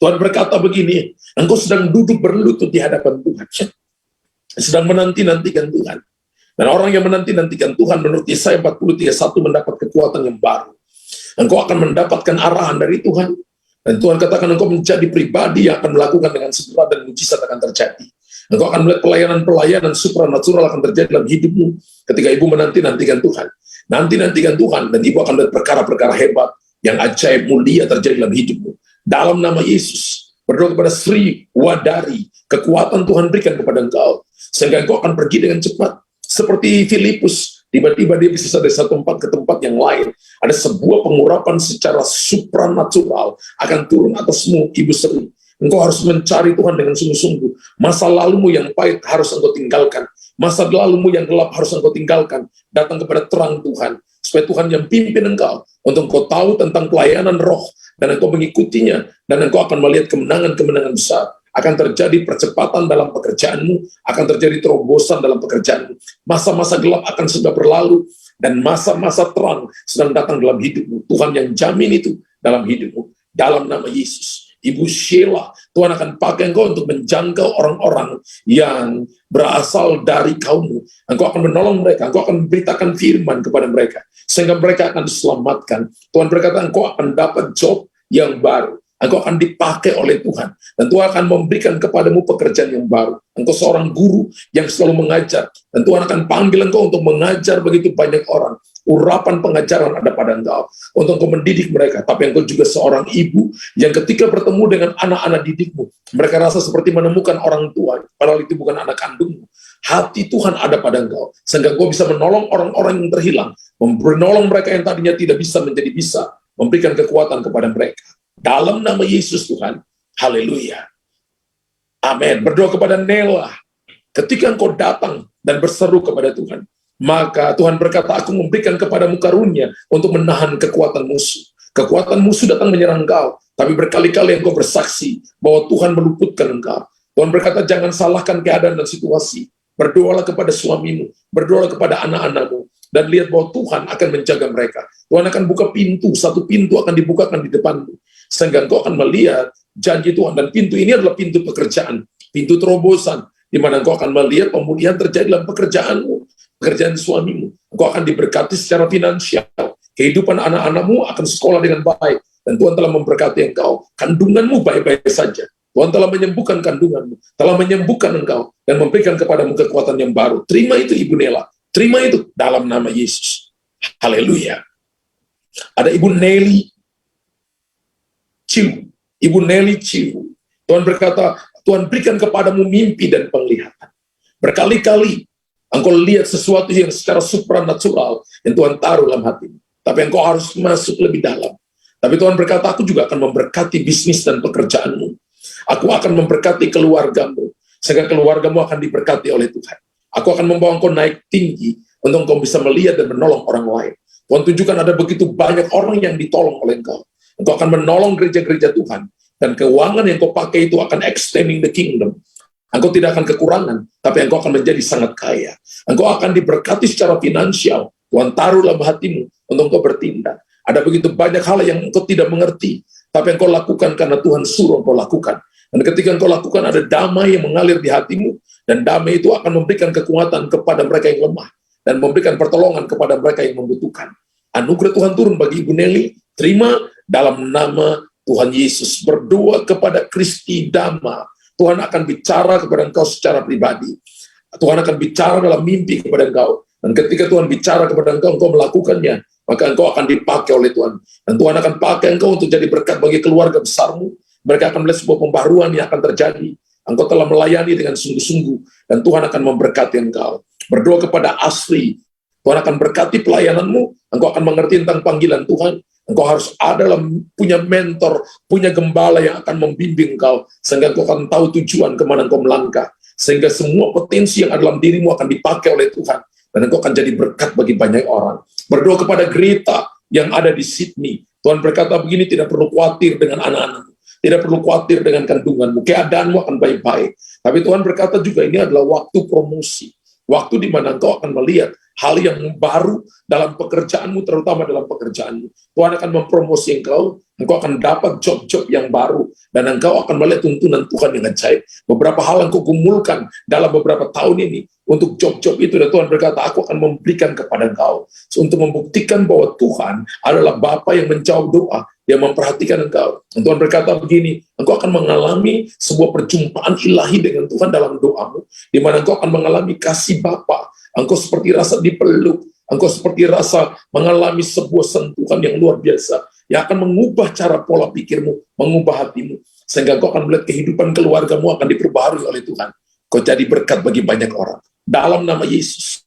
Tuhan berkata begini, engkau sedang duduk berlutut di hadapan Tuhan. Sedang menanti-nantikan Tuhan. Dan orang yang menanti-nantikan Tuhan menurut Yesaya 40:31 mendapat kekuatan yang baru. Engkau akan mendapatkan arahan dari Tuhan. Dan Tuhan katakan engkau menjadi pribadi yang akan melakukan dengan segera dan mujizat akan terjadi. Engkau akan melihat pelayanan-pelayanan supranatural akan terjadi dalam hidupmu ketika ibu menanti-nantikan Tuhan. Nanti-nantikan Tuhan dan ibu akan melihat perkara-perkara hebat yang ajaib mulia terjadi dalam hidupmu. Dalam nama Yesus. Berdoa kepada Sri Wadari, kekuatan Tuhan berikan kepada engkau sehingga engkau akan pergi dengan cepat. Seperti Filipus, Tiba-tiba dia bisa dari satu tempat ke tempat yang lain. Ada sebuah pengurapan secara supranatural akan turun atasmu, Ibu Sri. Engkau harus mencari Tuhan dengan sungguh-sungguh. Masa lalumu yang pahit harus engkau tinggalkan. Masa lalumu yang gelap harus engkau tinggalkan. Datang kepada terang Tuhan. Supaya Tuhan yang pimpin engkau. Untuk engkau tahu tentang pelayanan roh. Dan engkau mengikutinya. Dan engkau akan melihat kemenangan-kemenangan besar. Akan terjadi percepatan dalam pekerjaanmu, akan terjadi terobosan dalam pekerjaanmu. Masa-masa gelap akan sudah berlalu, dan masa-masa terang sedang datang dalam hidupmu. Tuhan yang jamin itu dalam hidupmu. Dalam nama Yesus. Ibu Sheila, Tuhan akan pakai engkau untuk menjangkau orang-orang yang berasal dari kaummu. Engkau akan menolong mereka, engkau akan memberitakan firman kepada mereka, sehingga mereka akan diselamatkan. Tuhan berkata, engkau akan dapat job yang baru. Engkau akan dipakai oleh Tuhan. Dan Tuhan akan memberikan kepadamu pekerjaan yang baru. Engkau seorang guru yang selalu mengajar. Dan Tuhan akan panggil engkau untuk mengajar begitu banyak orang. Urapan pengajaran ada pada engkau. Untuk engkau mendidik mereka. Tapi engkau juga seorang ibu yang ketika bertemu dengan anak-anak didikmu, mereka rasa seperti menemukan orang tua. Padahal itu bukan anak kandungmu. Hati Tuhan ada pada engkau. Sehingga engkau bisa menolong orang-orang yang terhilang. Menolong mereka yang tadinya tidak bisa menjadi bisa. Memberikan kekuatan kepada mereka. Dalam nama Yesus Tuhan, haleluya. Amin. Berdoa kepada Nela. Ketika engkau datang dan berseru kepada Tuhan, maka Tuhan berkata, aku memberikan kepadamu karunia untuk menahan kekuatan musuh. Kekuatan musuh datang menyerang engkau, tapi berkali-kali engkau bersaksi bahwa Tuhan meluputkan engkau. Tuhan berkata, jangan salahkan keadaan dan situasi. Berdoalah kepada suamimu, berdoalah kepada anak-anakmu, dan lihat bahwa Tuhan akan menjaga mereka. Tuhan akan buka pintu, satu pintu akan dibukakan di depanmu. Sehingga engkau akan melihat janji Tuhan. Dan pintu ini adalah pintu pekerjaan, pintu terobosan, di mana engkau akan melihat pemulihan terjadi dalam pekerjaanmu, pekerjaan suamimu. Engkau akan diberkati secara finansial. Kehidupan anak-anakmu akan sekolah dengan baik. Dan Tuhan telah memberkati engkau. Kandunganmu baik-baik saja. Tuhan telah menyembuhkan kandunganmu, telah menyembuhkan engkau, dan memberikan kepadamu kekuatan yang baru. Terima itu Ibu Nela. Terima itu dalam nama Yesus. Haleluya. Ada Ibu Nelly Ciu. Ibu Nelly Ciu. Tuhan berkata, Tuhan berikan kepadamu mimpi dan penglihatan. Berkali-kali engkau lihat sesuatu yang secara supranatural yang Tuhan taruh dalam hatimu. Tapi engkau harus masuk lebih dalam. Tapi Tuhan berkata, aku juga akan memberkati bisnis dan pekerjaanmu. Aku akan memberkati keluargamu. Sehingga keluargamu akan diberkati oleh Tuhan. Aku akan membawa engkau naik tinggi untuk engkau bisa melihat dan menolong orang lain. Tuhan tunjukkan ada begitu banyak orang yang ditolong oleh engkau. Engkau akan menolong gereja-gereja Tuhan. Dan keuangan yang kau pakai itu akan extending the kingdom. Engkau tidak akan kekurangan, tapi engkau akan menjadi sangat kaya. Engkau akan diberkati secara finansial. Tuhan taruh dalam hatimu untuk engkau bertindak. Ada begitu banyak hal yang engkau tidak mengerti, tapi engkau lakukan karena Tuhan suruh engkau lakukan. Dan ketika engkau lakukan, ada damai yang mengalir di hatimu, dan damai itu akan memberikan kekuatan kepada mereka yang lemah, dan memberikan pertolongan kepada mereka yang membutuhkan. Anugerah Tuhan turun bagi Ibu Nelly. Terima dalam nama Tuhan Yesus. Berdoa kepada Kristi Dama. Tuhan akan bicara kepada engkau secara pribadi. Tuhan akan bicara dalam mimpi kepada engkau. Dan ketika Tuhan bicara kepada engkau, engkau melakukannya, maka engkau akan dipakai oleh Tuhan. Dan Tuhan akan pakai engkau untuk jadi berkat bagi keluarga besarmu. Mereka akan melihat sebuah pembaruan yang akan terjadi. Engkau telah melayani dengan sungguh-sungguh, dan Tuhan akan memberkati engkau. Berdoa kepada Asri. Tuhan akan berkati pelayananmu. Engkau akan mengerti tentang panggilan Tuhan. Engkau harus ada punya mentor, punya gembala yang akan membimbing engkau, sehingga engkau akan tahu tujuan kemana engkau melangkah. Sehingga semua potensi yang ada dalam dirimu akan dipakai oleh Tuhan. Dan engkau akan jadi berkat bagi banyak orang. Berdoa kepada Greta yang ada di Sydney. Tuhan berkata begini, tidak perlu khawatir dengan anak-anakmu. Tidak perlu khawatir dengan kandunganmu. Keadaanmu akan baik-baik. Tapi Tuhan berkata juga ini adalah waktu promosi. Waktu di mana engkau akan melihat hal yang baru dalam pekerjaanmu, terutama dalam pekerjaanmu. Tuhan akan mempromosi engkau akan dapat job-job yang baru, dan engkau akan melihat tuntunan Tuhan yang ajaib. Beberapa hal yang kau gumulkan dalam beberapa tahun ini untuk job-job itu, dan Tuhan berkata, aku akan memberikan kepada engkau untuk membuktikan bahwa Tuhan adalah Bapa yang menjawab doa, yang memperhatikan engkau. Dan Tuhan berkata begini, engkau akan mengalami sebuah perjumpaan ilahi dengan Tuhan dalam doamu, di mana engkau akan mengalami kasih Bapa. Engkau seperti rasa dipeluk, engkau seperti rasa mengalami sebuah sentuhan yang luar biasa, yang akan mengubah cara pola pikirmu, mengubah hatimu, sehingga engkau akan melihat kehidupan keluargamu akan diperbaharui oleh Tuhan. Kau jadi berkat bagi banyak orang. Dalam nama Yesus,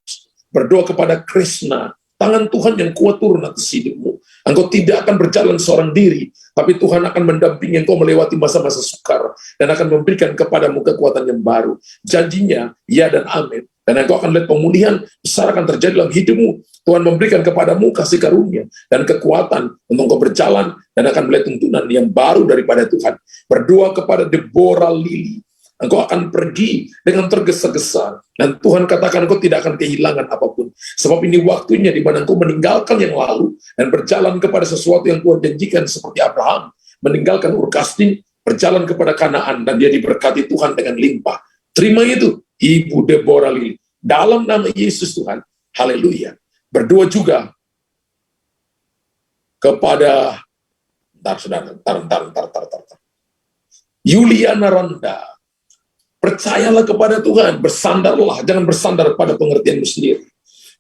berdoa kepada Krishna, tangan Tuhan yang kuat turun atas hidupmu. Engkau tidak akan berjalan seorang diri, tapi Tuhan akan mendampingi engkau melewati masa-masa sukar, dan akan memberikan kepadamu kekuatan yang baru. Janjinya, ya dan amin. Dan engkau akan lihat pemulihan besar akan terjadi dalam hidupmu. Tuhan memberikan kepadamu kasih karunia dan kekuatan untuk engkau berjalan, dan akan melihat tuntunan yang baru daripada Tuhan. Berdoa kepada Deborah Lili, engkau akan pergi dengan tergesa-gesa, dan Tuhan katakan engkau tidak akan kehilangan apapun. Sebab ini waktunya di mana engkau meninggalkan yang lalu dan berjalan kepada sesuatu yang Tuhan janjikan, seperti Abraham meninggalkan Ur Kasdim, berjalan kepada Kanaan, dan dia diberkati Tuhan dengan limpah. Terima itu, Ibu Deborah Lili. Dalam nama Yesus Tuhan, haleluya. Berdoa juga kepada Yuliana Randa. Percayalah kepada Tuhan, bersandarlah, jangan bersandar pada pengertianmu sendiri.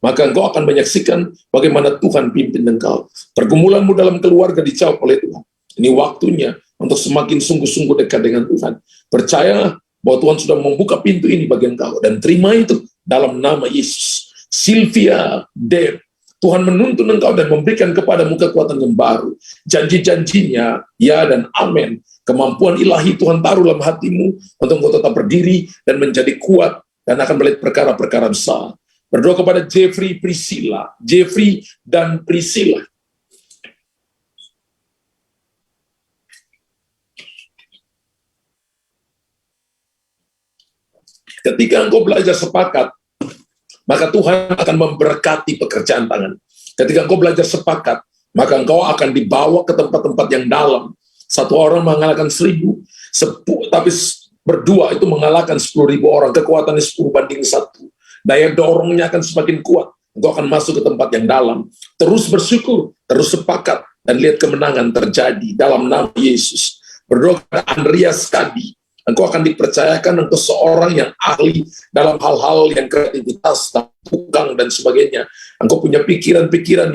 Maka engkau akan menyaksikan bagaimana Tuhan pimpin engkau. Pergumulanmu dalam keluarga dijawab oleh Tuhan. Ini waktunya untuk semakin sungguh-sungguh dekat dengan Tuhan. Percayalah bahwa Tuhan sudah membuka pintu ini bagi engkau, dan terima itu dalam nama Yesus. Sylvia Deb, Tuhan menuntun engkau dan memberikan kepadamu kekuatan yang baru. Janji-janjinya, ya dan amin. Kemampuan ilahi Tuhan taruh dalam hatimu untuk engkau tetap berdiri dan menjadi kuat, dan akan melihat perkara-perkara besar. Berdoa kepada Jeffrey dan Priscilla. Ketika engkau belajar sepakat, maka Tuhan akan memberkati pekerjaan tangan. Ketika engkau belajar sepakat, maka engkau akan dibawa ke tempat-tempat yang dalam. Satu orang mengalahkan 1.000, tapi berdua itu mengalahkan 10.000 orang. Kekuatannya 10:1. Daya dorongnya akan semakin kuat. Engkau akan masuk ke tempat yang dalam. Terus bersyukur, terus sepakat, dan lihat kemenangan terjadi dalam nama Yesus. Berdoa kepada Andreas Kadi. Engkau akan dipercayakan untuk seorang yang ahli dalam hal-hal yang kreativitas, tukang, dan sebagainya. Engkau punya pikiran-pikiran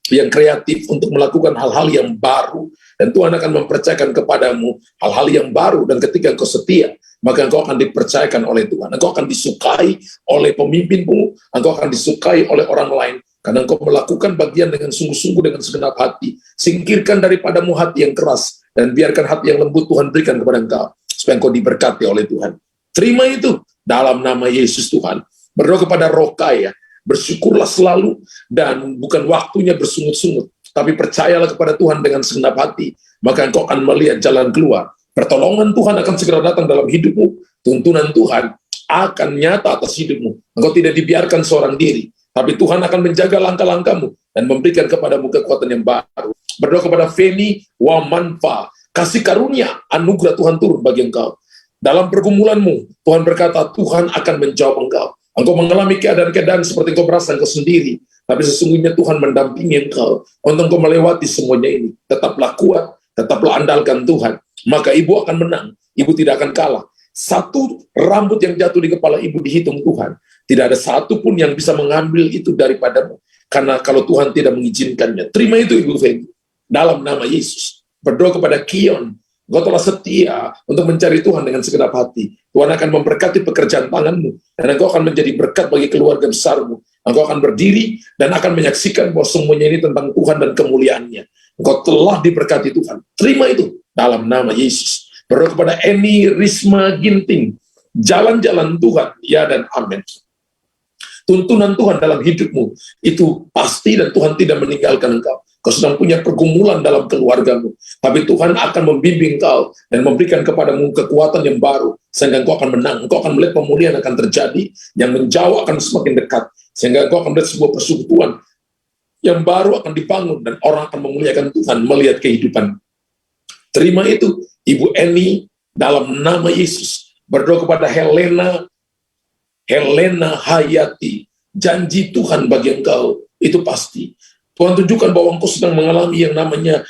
yang kreatif untuk melakukan hal-hal yang baru. Dan Tuhan akan mempercayakan kepadamu hal-hal yang baru. Dan ketika engkau setia, maka engkau akan dipercayakan oleh Tuhan. Engkau akan disukai oleh pemimpinmu. Engkau akan disukai oleh orang lain. Karena engkau melakukan bagian dengan sungguh-sungguh, dengan segenap hati. Singkirkan daripadamu hati yang keras, dan biarkan hati yang lembut Tuhan berikan kepada engkau, supaya engkau diberkati oleh Tuhan. Terima itu dalam nama Yesus Tuhan. Berdoa kepada Rokaya, bersyukurlah selalu, dan bukan waktunya bersungut-sungut, tapi percayalah kepada Tuhan dengan segenap hati, maka engkau akan melihat jalan keluar. Pertolongan Tuhan akan segera datang dalam hidupmu. Tuntunan Tuhan akan nyata atas hidupmu. Engkau tidak dibiarkan seorang diri, tapi Tuhan akan menjaga langkah-langkahmu dan memberikan kepadamu kekuatan yang baru. Berdoa kepada Feni Wamanfa, kasih karunia, anugerah Tuhan turun bagi engkau. Dalam pergumulanmu, Tuhan berkata, Tuhan akan menjawab engkau. Engkau mengalami keadaan-keadaan seperti engkau merasa engkau sendiri, tapi sesungguhnya Tuhan mendampingi engkau untuk engkau melewati semuanya ini. Tetaplah kuat, tetaplah andalkan Tuhan. Maka ibu akan menang, ibu tidak akan kalah. Satu rambut yang jatuh di kepala ibu dihitung Tuhan. Tidak ada satu pun yang bisa mengambil itu daripadamu. Karena kalau Tuhan tidak mengizinkannya. Terima itu Ibu Feni. Dalam nama Yesus. Berdoa kepada Kion. Engkau telah setia untuk mencari Tuhan dengan segenap hati. Tuhan akan memberkati pekerjaan tanganmu. Dan engkau akan menjadi berkat bagi keluarga besarmu. Engkau akan berdiri dan akan menyaksikan bahwa semuanya ini tentang Tuhan dan kemuliaannya. Engkau telah diberkati Tuhan. Terima itu dalam nama Yesus. Berdoa kepada Eni Risma Ginting. Jalan-jalan Tuhan. Ya dan amin. Tuntunan Tuhan dalam hidupmu itu pasti, dan Tuhan tidak meninggalkan engkau. Kau sedang punya pergumulan dalam keluargamu, tapi Tuhan akan membimbing kau dan memberikan kepadamu kekuatan yang baru, sehingga engkau akan menang. Engkau akan melihat pemulihan akan terjadi, yang menjauh akan semakin dekat, sehingga engkau akan melihat sebuah persekutuan yang baru akan dibangun, dan orang akan memuliakan Tuhan melihat kehidupan. Terima itu Ibu Eni dalam nama Yesus. Berdoa kepada Helena Hayati, janji Tuhan bagi engkau itu pasti. Tuhan tunjukkan bahwa engkau sedang mengalami yang namanya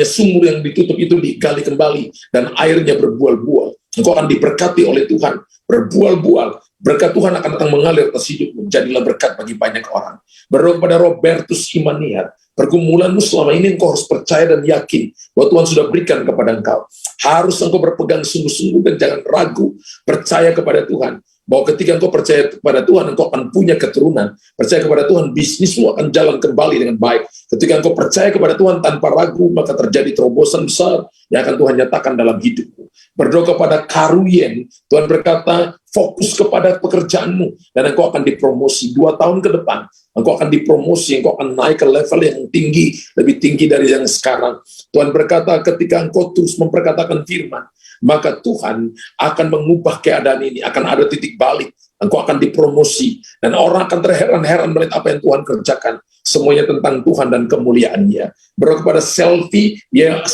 sumur yang ditutup itu digali kembali dan airnya berbual-bual. Engkau akan diberkati oleh Tuhan, berbual-bual. Berkat Tuhan akan datang mengalir atas hidupmu. Jadilah berkat bagi banyak orang. Berdoa kepada Robertus Imaniar. Pergumulanmu selama ini engkau harus percaya dan yakin bahwa Tuhan sudah berikan kepada engkau. Harus engkau berpegang sungguh-sungguh dan jangan ragu. Percaya kepada Tuhan. bahwa ketika engkau percaya kepada Tuhan, engkau akan punya keturunan. Percaya kepada Tuhan, bisnismu akan jalan kembali dengan baik. Ketika engkau percaya kepada Tuhan tanpa ragu, maka terjadi terobosan besar yang akan Tuhan nyatakan dalam hidupmu. Berdoa kepada Karuyen, Tuhan berkata, fokus kepada pekerjaanmu, dan engkau akan dipromosi 2 tahun ke depan. Engkau akan dipromosi, engkau akan naik ke level yang tinggi, lebih tinggi dari yang sekarang. Tuhan berkata, ketika engkau terus memperkatakan firman, maka Tuhan akan mengubah keadaan ini, akan ada titik balik, engkau akan dipromosi, dan orang akan terheran-heran melihat apa yang Tuhan kerjakan, semuanya tentang Tuhan dan kemuliaannya. Berdoa kepada selfie yang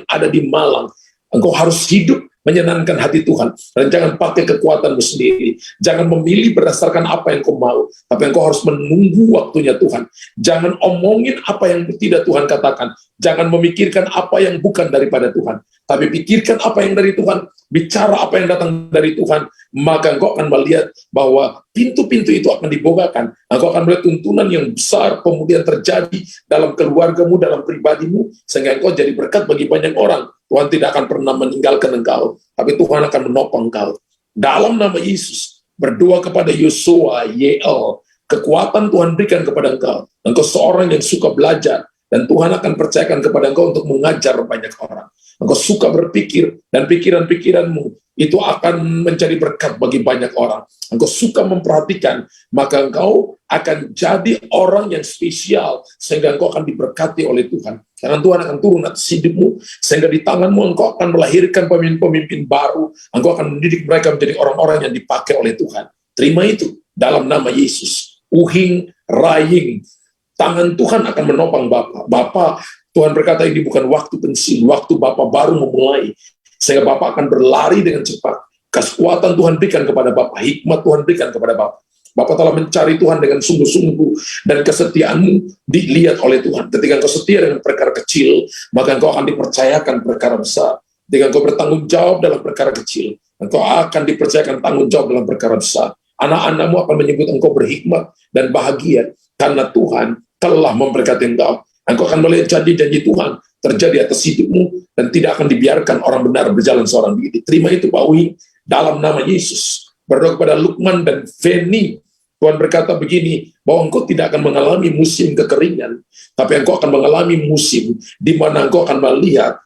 ada di Malang, engkau harus hidup menyenangkan hati Tuhan, dan jangan pakai kekuatanmu sendiri, jangan memilih berdasarkan apa yang kau mau, tapi engkau harus menunggu waktunya Tuhan. Jangan omongin apa yang tidak Tuhan katakan, jangan memikirkan apa yang bukan daripada Tuhan, tapi pikirkan apa yang dari Tuhan, bicara apa yang datang dari Tuhan, maka engkau akan melihat bahwa pintu-pintu itu akan dibukakan. Engkau akan melihat tuntunan yang besar kemudian terjadi dalam keluargamu, dalam pribadimu, sehingga engkau jadi berkat bagi banyak orang. Tuhan tidak akan pernah meninggalkan engkau, tapi Tuhan akan menopang engkau. Dalam nama Yesus, berdoa kepada Yosua, YL, kekuatan Tuhan berikan kepada engkau. Engkau seorang yang suka belajar, dan Tuhan akan percayakan kepada engkau untuk mengajar banyak orang. Engkau suka berpikir, dan pikiran-pikiranmu itu akan menjadi berkat bagi banyak orang. Engkau suka memperhatikan, maka engkau akan jadi orang yang spesial, sehingga engkau akan diberkati oleh Tuhan. Tangan Tuhan akan turun atas hidupmu, sehingga di tanganmu engkau akan melahirkan pemimpin-pemimpin baru. Engkau akan mendidik mereka menjadi orang-orang yang dipakai oleh Tuhan. Terima itu dalam nama Yesus. Uhing Raying, tangan Tuhan akan menopang Bapak. Bapak, Tuhan berkata ini bukan waktu pensiun, waktu Bapak baru memulai, sehingga Bapak akan berlari dengan cepat. Kekuatan Tuhan berikan kepada Bapak, hikmat Tuhan berikan kepada Bapak. Bapak telah mencari Tuhan dengan sungguh-sungguh, dan kesetiaanmu dilihat oleh Tuhan. Ketika engkau setia dengan perkara kecil, maka engkau akan dipercayakan perkara besar. Ketika engkau bertanggung jawab dalam perkara kecil, engkau akan dipercayakan tanggung jawab dalam perkara besar. Anak-anakmu akan menyebut engkau berhikmat dan bahagia, karena Tuhan telah memberkati engkau. Engkau akan melihat janji-janji Tuhan terjadi atas hidupmu, dan tidak akan dibiarkan orang benar berjalan seorang diri. Terima itu Pak Wi, dalam nama Yesus. Berdoa kepada Lukman dan Feni, Tuhan berkata begini, bahwa engkau tidak akan mengalami musim kekeringan, tapi engkau akan mengalami musim di mana engkau akan melihat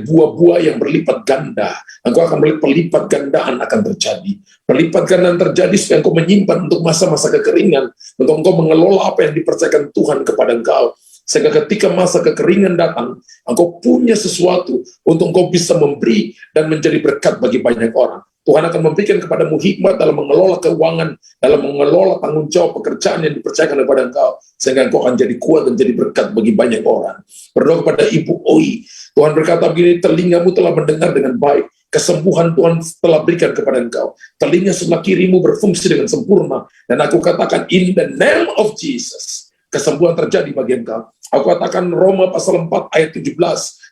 buah-buah yang berlipat ganda. Engkau akan melihat pelipat gandaan akan terjadi. Pelipat gandaan terjadi supaya engkau menyimpan untuk masa-masa kekeringan, untuk engkau mengelola apa yang dipercayakan Tuhan kepada engkau. Sehingga ketika masa kekeringan datang, engkau punya sesuatu untuk engkau bisa memberi dan menjadi berkat bagi banyak orang. Tuhan akan memberikan kepadamu hikmat dalam mengelola keuangan, dalam mengelola tanggung jawab pekerjaan yang dipercayakan kepada engkau, sehingga engkau akan jadi kuat dan jadi berkat bagi banyak orang. Berdoa kepada Ibu Oi, Tuhan berkata begini, telingamu telah mendengar dengan baik, kesembuhan Tuhan telah berikan kepada engkau, telinga sebelah kirimu berfungsi dengan sempurna, dan aku katakan in the name of Jesus, kesembuhan terjadi bagi engkau. Aku katakan Roma pasal 4 ayat 17,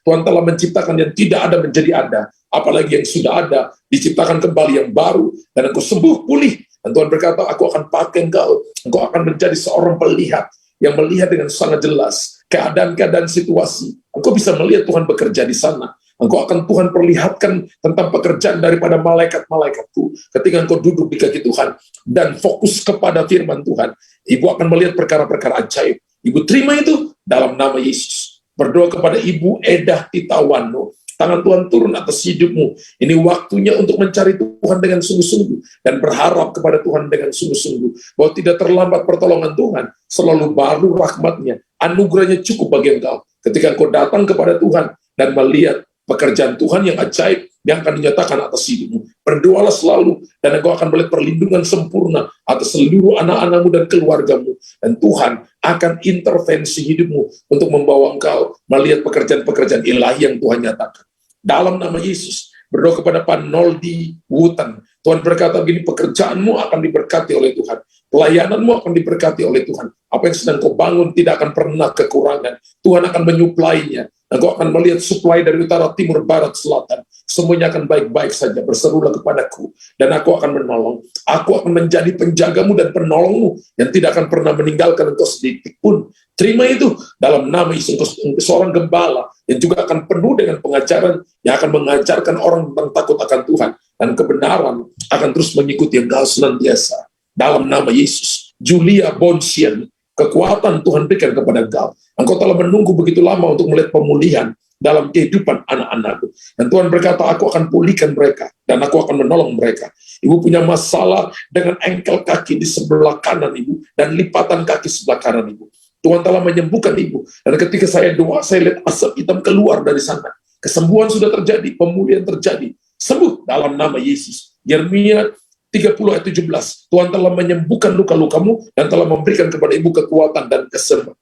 Tuhan telah menciptakan yang tidak ada menjadi ada, apalagi yang sudah ada diciptakan kembali yang baru, dan engkau sembuh pulih. Dan Tuhan berkata, aku akan pakai engkau akan menjadi seorang pelihat yang melihat dengan sangat jelas keadaan-keadaan situasi. Engkau bisa melihat Tuhan bekerja di sana. Engkau akan Tuhan perlihatkan tentang pekerjaan daripada malaikat-malaikatku ketika engkau duduk di kaki Tuhan dan fokus kepada firman Tuhan. Ibu akan melihat perkara-perkara ajaib. Ibu terima itu dalam nama Yesus. Berdoa kepada Ibu Edah Titawano, tangan Tuhan turun atas hidupmu. Ini waktunya untuk mencari Tuhan dengan sungguh-sungguh dan berharap kepada Tuhan dengan sungguh-sungguh, bahwa tidak terlambat pertolongan Tuhan, selalu baru rahmatnya, anugerahnya cukup bagi engkau. Ketika engkau datang kepada Tuhan dan melihat pekerjaan Tuhan yang ajaib yang akan dinyatakan atas hidupmu, berdoalah selalu, dan engkau akan melihat perlindungan sempurna atas seluruh anak-anakmu dan keluargamu, dan Tuhan akan intervensi hidupmu untuk membawa engkau melihat pekerjaan-pekerjaan ilahi yang Tuhan nyatakan. Dalam nama Yesus, berdoa kepada Pak Noldi Wutan, Tuhan berkata begini, pekerjaanmu akan diberkati oleh Tuhan, pelayananmu akan diberkati oleh Tuhan, apa yang sedang kau bangun tidak akan pernah kekurangan, Tuhan akan menyuplainya. Engkau akan melihat suplai dari utara, timur, barat, selatan. Semuanya akan baik-baik saja. Berserulah kepadaku, dan aku akan menolong. Aku akan menjadi penjagamu dan penolongmu, yang tidak akan pernah meninggalkan engkau sedikit pun. Terima itu dalam nama Yesus. Seorang gembala yang juga akan penuh dengan pengajaran, yang akan mengajarkan orang tentang takut akan Tuhan dan kebenaran. akan terus mengikuti engkau senantiasa. Dalam nama Yesus. Julia Bonsian, kekuatan Tuhan berikan kepada engkau. Engkau telah menunggu begitu lama untuk melihat pemulihan dalam kehidupan anak-anakku. Dan Tuhan berkata, aku akan pulihkan mereka, dan aku akan menolong mereka. Ibu punya masalah dengan engkel kaki di sebelah kanan ibu, dan lipatan kaki sebelah kanan ibu. Tuhan telah menyembuhkan ibu. Dan ketika saya doa, saya lihat asap hitam keluar dari sana. Kesembuhan sudah terjadi, pemulihan terjadi. Sembuh dalam nama Yesus. Yeremia 30 ayat 17. Tuhan telah menyembuhkan luka-lukamu dan telah memberikan kepada ibu kekuatan dan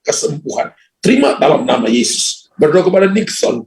kesembuhan. Terima dalam nama Yesus. Berdoa kepada Nixon,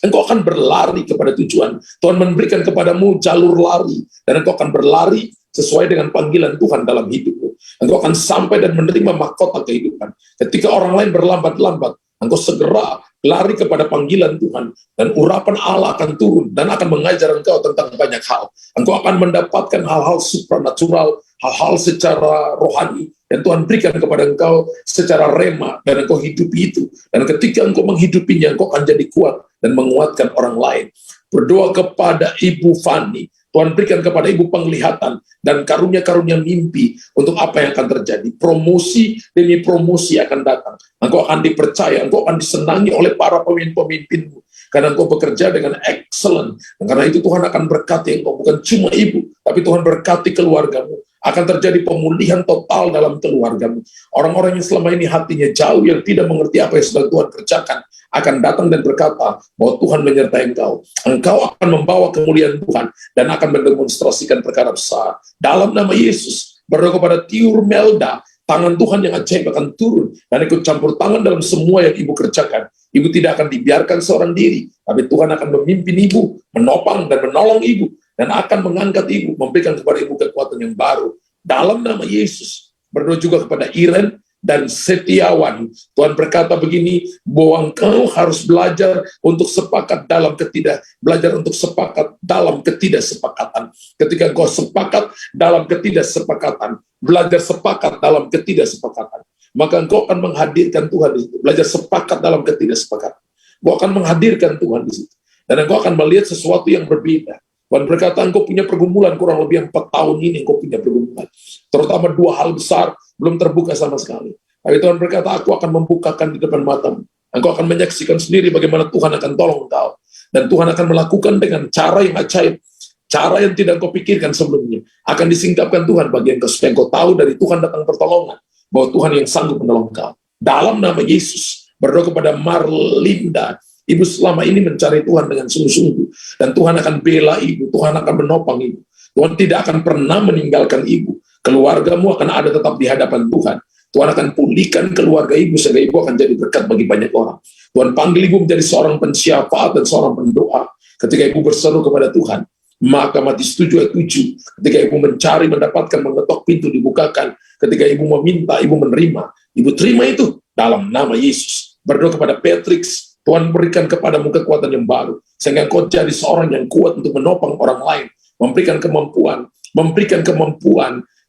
engkau akan berlari kepada tujuan. Tuhan memberikan kepadamu jalur lari, dan engkau akan berlari sesuai dengan panggilan Tuhan dalam hidupmu. Engkau akan sampai dan menerima mahkota kehidupan. Ketika orang lain berlambat-lambat, engkau segera lari kepada panggilan Tuhan, dan urapan Allah akan turun dan akan mengajar engkau tentang banyak hal. Engkau akan mendapatkan hal-hal supranatural, hal-hal secara rohani, dan Tuhan berikan kepada engkau secara rema, dan engkau hidupi itu. Dan ketika engkau menghidupinya, engkau akan jadi kuat dan menguatkan orang lain. Berdoa kepada Ibu Fani, Tuhan berikan kepada ibu penglihatan dan karunia-karunia mimpi untuk apa yang akan terjadi. Promosi demi promosi akan datang. Engkau akan dipercaya, engkau akan disenangi oleh para pemimpin-pemimpinmu. Karena engkau bekerja dengan excellent. Dan karena itu Tuhan akan berkati engkau, bukan cuma ibu, tapi Tuhan berkati keluargamu. Akan terjadi pemulihan total dalam keluargamu. Orang-orang yang selama ini hatinya jauh, yang tidak mengerti apa yang sedang Tuhan kerjakan, akan datang dan berkata bahwa Tuhan menyertai engkau. Engkau akan membawa kemuliaan Tuhan dan akan mendemonstrasikan perkara besar. Dalam nama Yesus, berdoa kepada Tiur Melda, tangan Tuhan yang ajaib akan turun dan ikut campur tangan dalam semua yang ibu kerjakan. Ibu tidak akan dibiarkan seorang diri, tapi Tuhan akan memimpin ibu, menopang dan menolong ibu, dan akan mengangkat ibu, memberikan kepada ibu kekuatan yang baru. Dalam nama Yesus, berdoa juga kepada Iren dan Setiawan. Tuhan berkata begini, bahwa engkau harus belajar untuk sepakat dalam ketidaksepakatan. Ketika engkau sepakat dalam ketidaksepakatan, belajar sepakat dalam ketidaksepakatan, maka engkau akan menghadirkan Tuhan di situ. Belajar sepakat dalam ketidaksepakatan, engkau akan menghadirkan Tuhan di situ. Dan engkau akan melihat sesuatu yang berbeda. Tuhan berkata, engkau punya pergumulan kurang lebih 4 tahun ini, engkau punya pergumulan. Terutama 2 hal besar belum terbuka sama sekali. Tapi Tuhan berkata, aku akan membukakan di depan matamu. Engkau akan menyaksikan sendiri bagaimana Tuhan akan tolong engkau. Dan Tuhan akan melakukan dengan cara yang ajaib. Cara yang tidak engkau pikirkan sebelumnya. Akan disingkapkan Tuhan bagi engkau, supaya engkau tahu dari Tuhan datang pertolongan. Bahwa Tuhan yang sanggup menolong engkau. Dalam nama Yesus, berdoa kepada Marlinda. Ibu selama ini mencari Tuhan dengan sungguh-sungguh. Dan Tuhan akan bela ibu, Tuhan akan menopang ibu. Tuhan tidak akan pernah meninggalkan ibu. Keluargamu akan ada tetap di hadapan Tuhan. Tuhan akan pulihkan keluarga ibu, sehingga ibu akan jadi berkat bagi banyak orang. Tuhan panggil ibu menjadi seorang pensyafaat dan seorang pendoa. Ketika ibu berseru kepada Tuhan, maka Matius 7 ayat 7, ketika ibu mencari, mendapatkan, mengetok pintu dibukakan. Ketika ibu meminta, ibu menerima. Ibu terima itu dalam nama Yesus. Berdoa kepada Patrick, Tuhan berikan kepadamu kekuatan yang baru, sehingga kau jadi seorang yang kuat untuk menopang orang lain, memberikan kemampuan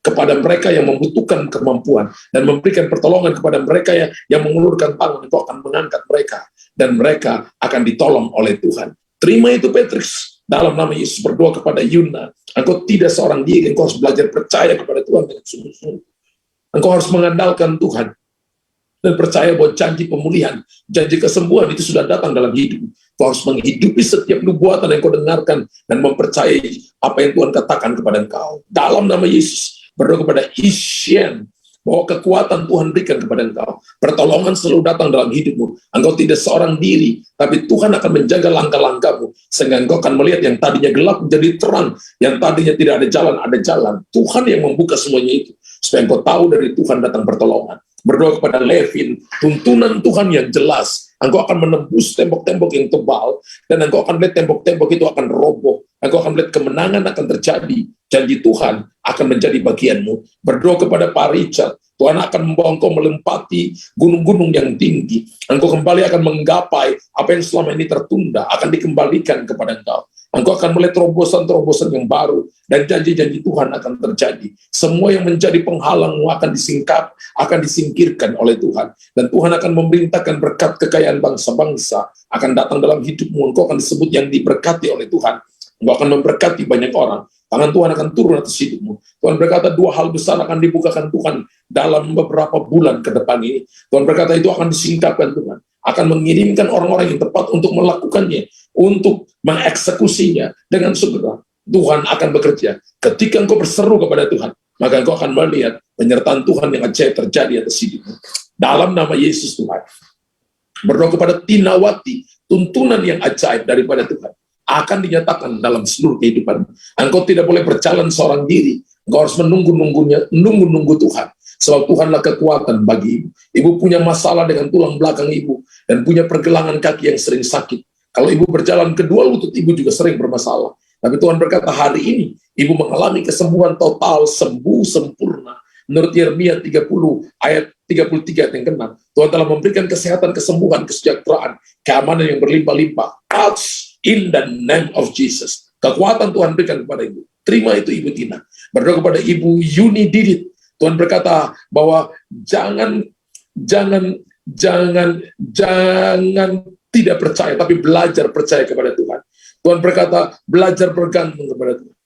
kepada mereka yang membutuhkan kemampuan, dan memberikan pertolongan kepada mereka yang mengulurkan tangan. Kau akan mengangkat mereka, dan mereka akan ditolong oleh Tuhan. Terima itu Patrick, dalam nama Yesus. Berdoa kepada Yuna, engkau tidak seorang diri, engkau harus belajar percaya kepada Tuhan dengan sungguh-sungguh. Engkau harus mengandalkan Tuhan, dan percaya bahwa janji pemulihan, janji kesembuhan itu sudah datang dalam hidup. Kau harus menghidupi setiap nubuatan yang kau dengarkan, dan mempercayai apa yang Tuhan katakan kepada engkau. Dalam nama Yesus, berdoa kepada Isyen, bahwa kekuatan Tuhan berikan kepada engkau. Pertolongan selalu datang dalam hidupmu. Engkau tidak seorang diri, tapi Tuhan akan menjaga langkah-langkahmu, sehingga engkau akan melihat yang tadinya gelap menjadi terang, yang tadinya tidak ada jalan. Tuhan yang membuka semuanya itu, supaya engkau tahu dari Tuhan datang pertolongan. Berdoa kepada Levin, tuntunan Tuhan yang jelas. Engkau akan menembus tembok-tembok yang tebal, dan engkau akan melihat tembok-tembok itu akan roboh. Engkau akan melihat kemenangan akan terjadi. Janji Tuhan akan menjadi bagianmu. Berdoa kepada Pak Richard, Tuhan akan membawa engkau melempati gunung-gunung yang tinggi. Engkau kembali akan menggapai apa yang selama ini tertunda, akan dikembalikan kepada engkau. Engkau akan melihat terobosan-terobosan yang baru, dan janji-janji Tuhan akan terjadi. Semua yang menjadi penghalangmu akan disingkirkan oleh Tuhan. Dan Tuhan akan memerintahkan berkat kekayaan bangsa-bangsa akan datang dalam hidupmu. Engkau akan disebut yang diberkati oleh Tuhan. Engkau akan memberkati banyak orang. Tangan Tuhan akan turun atas hidupmu. Tuhan berkata 2 hal besar akan dibukakan Tuhan dalam beberapa bulan ke depan ini. Tuhan berkata itu akan disingkapkan Tuhan. Akan mengirimkan orang-orang yang tepat untuk melakukannya, untuk mengeksekusinya dengan segera. Tuhan akan bekerja. Ketika engkau berseru kepada Tuhan, maka engkau akan melihat penyertaan Tuhan yang ajaib terjadi atas hidupmu. Dalam nama Yesus Tuhan. Berdoa kepada Tinawati, tuntunan yang ajaib daripada Tuhan akan dinyatakan dalam seluruh kehidupan. Engkau tidak boleh berjalan seorang diri. Engkau harus menunggu Tuhan. Sebab Tuhanlah kekuatan bagi ibu. Ibu punya masalah dengan tulang belakang ibu dan punya pergelangan kaki yang sering sakit. Kalau ibu berjalan, kedua lutut ibu juga sering bermasalah. Tapi Tuhan berkata hari ini ibu mengalami kesembuhan total, sembuh sempurna. Menurut Yeremia 30 ayat 33 yang ke-6, Tuhan telah memberikan kesehatan, kesembuhan, kesejahteraan, keamanan yang berlimpah-limpah. In the name of Jesus. Kekuatan Tuhan berikan kepada ibu. Terima itu Ibu Tina. Berdoa kepada Ibu Yuni Didit. Tuhan berkata bahwa jangan tidak percaya, tapi belajar percaya kepada Tuhan. Tuhan berkata belajar bergantung kepada Tuhan.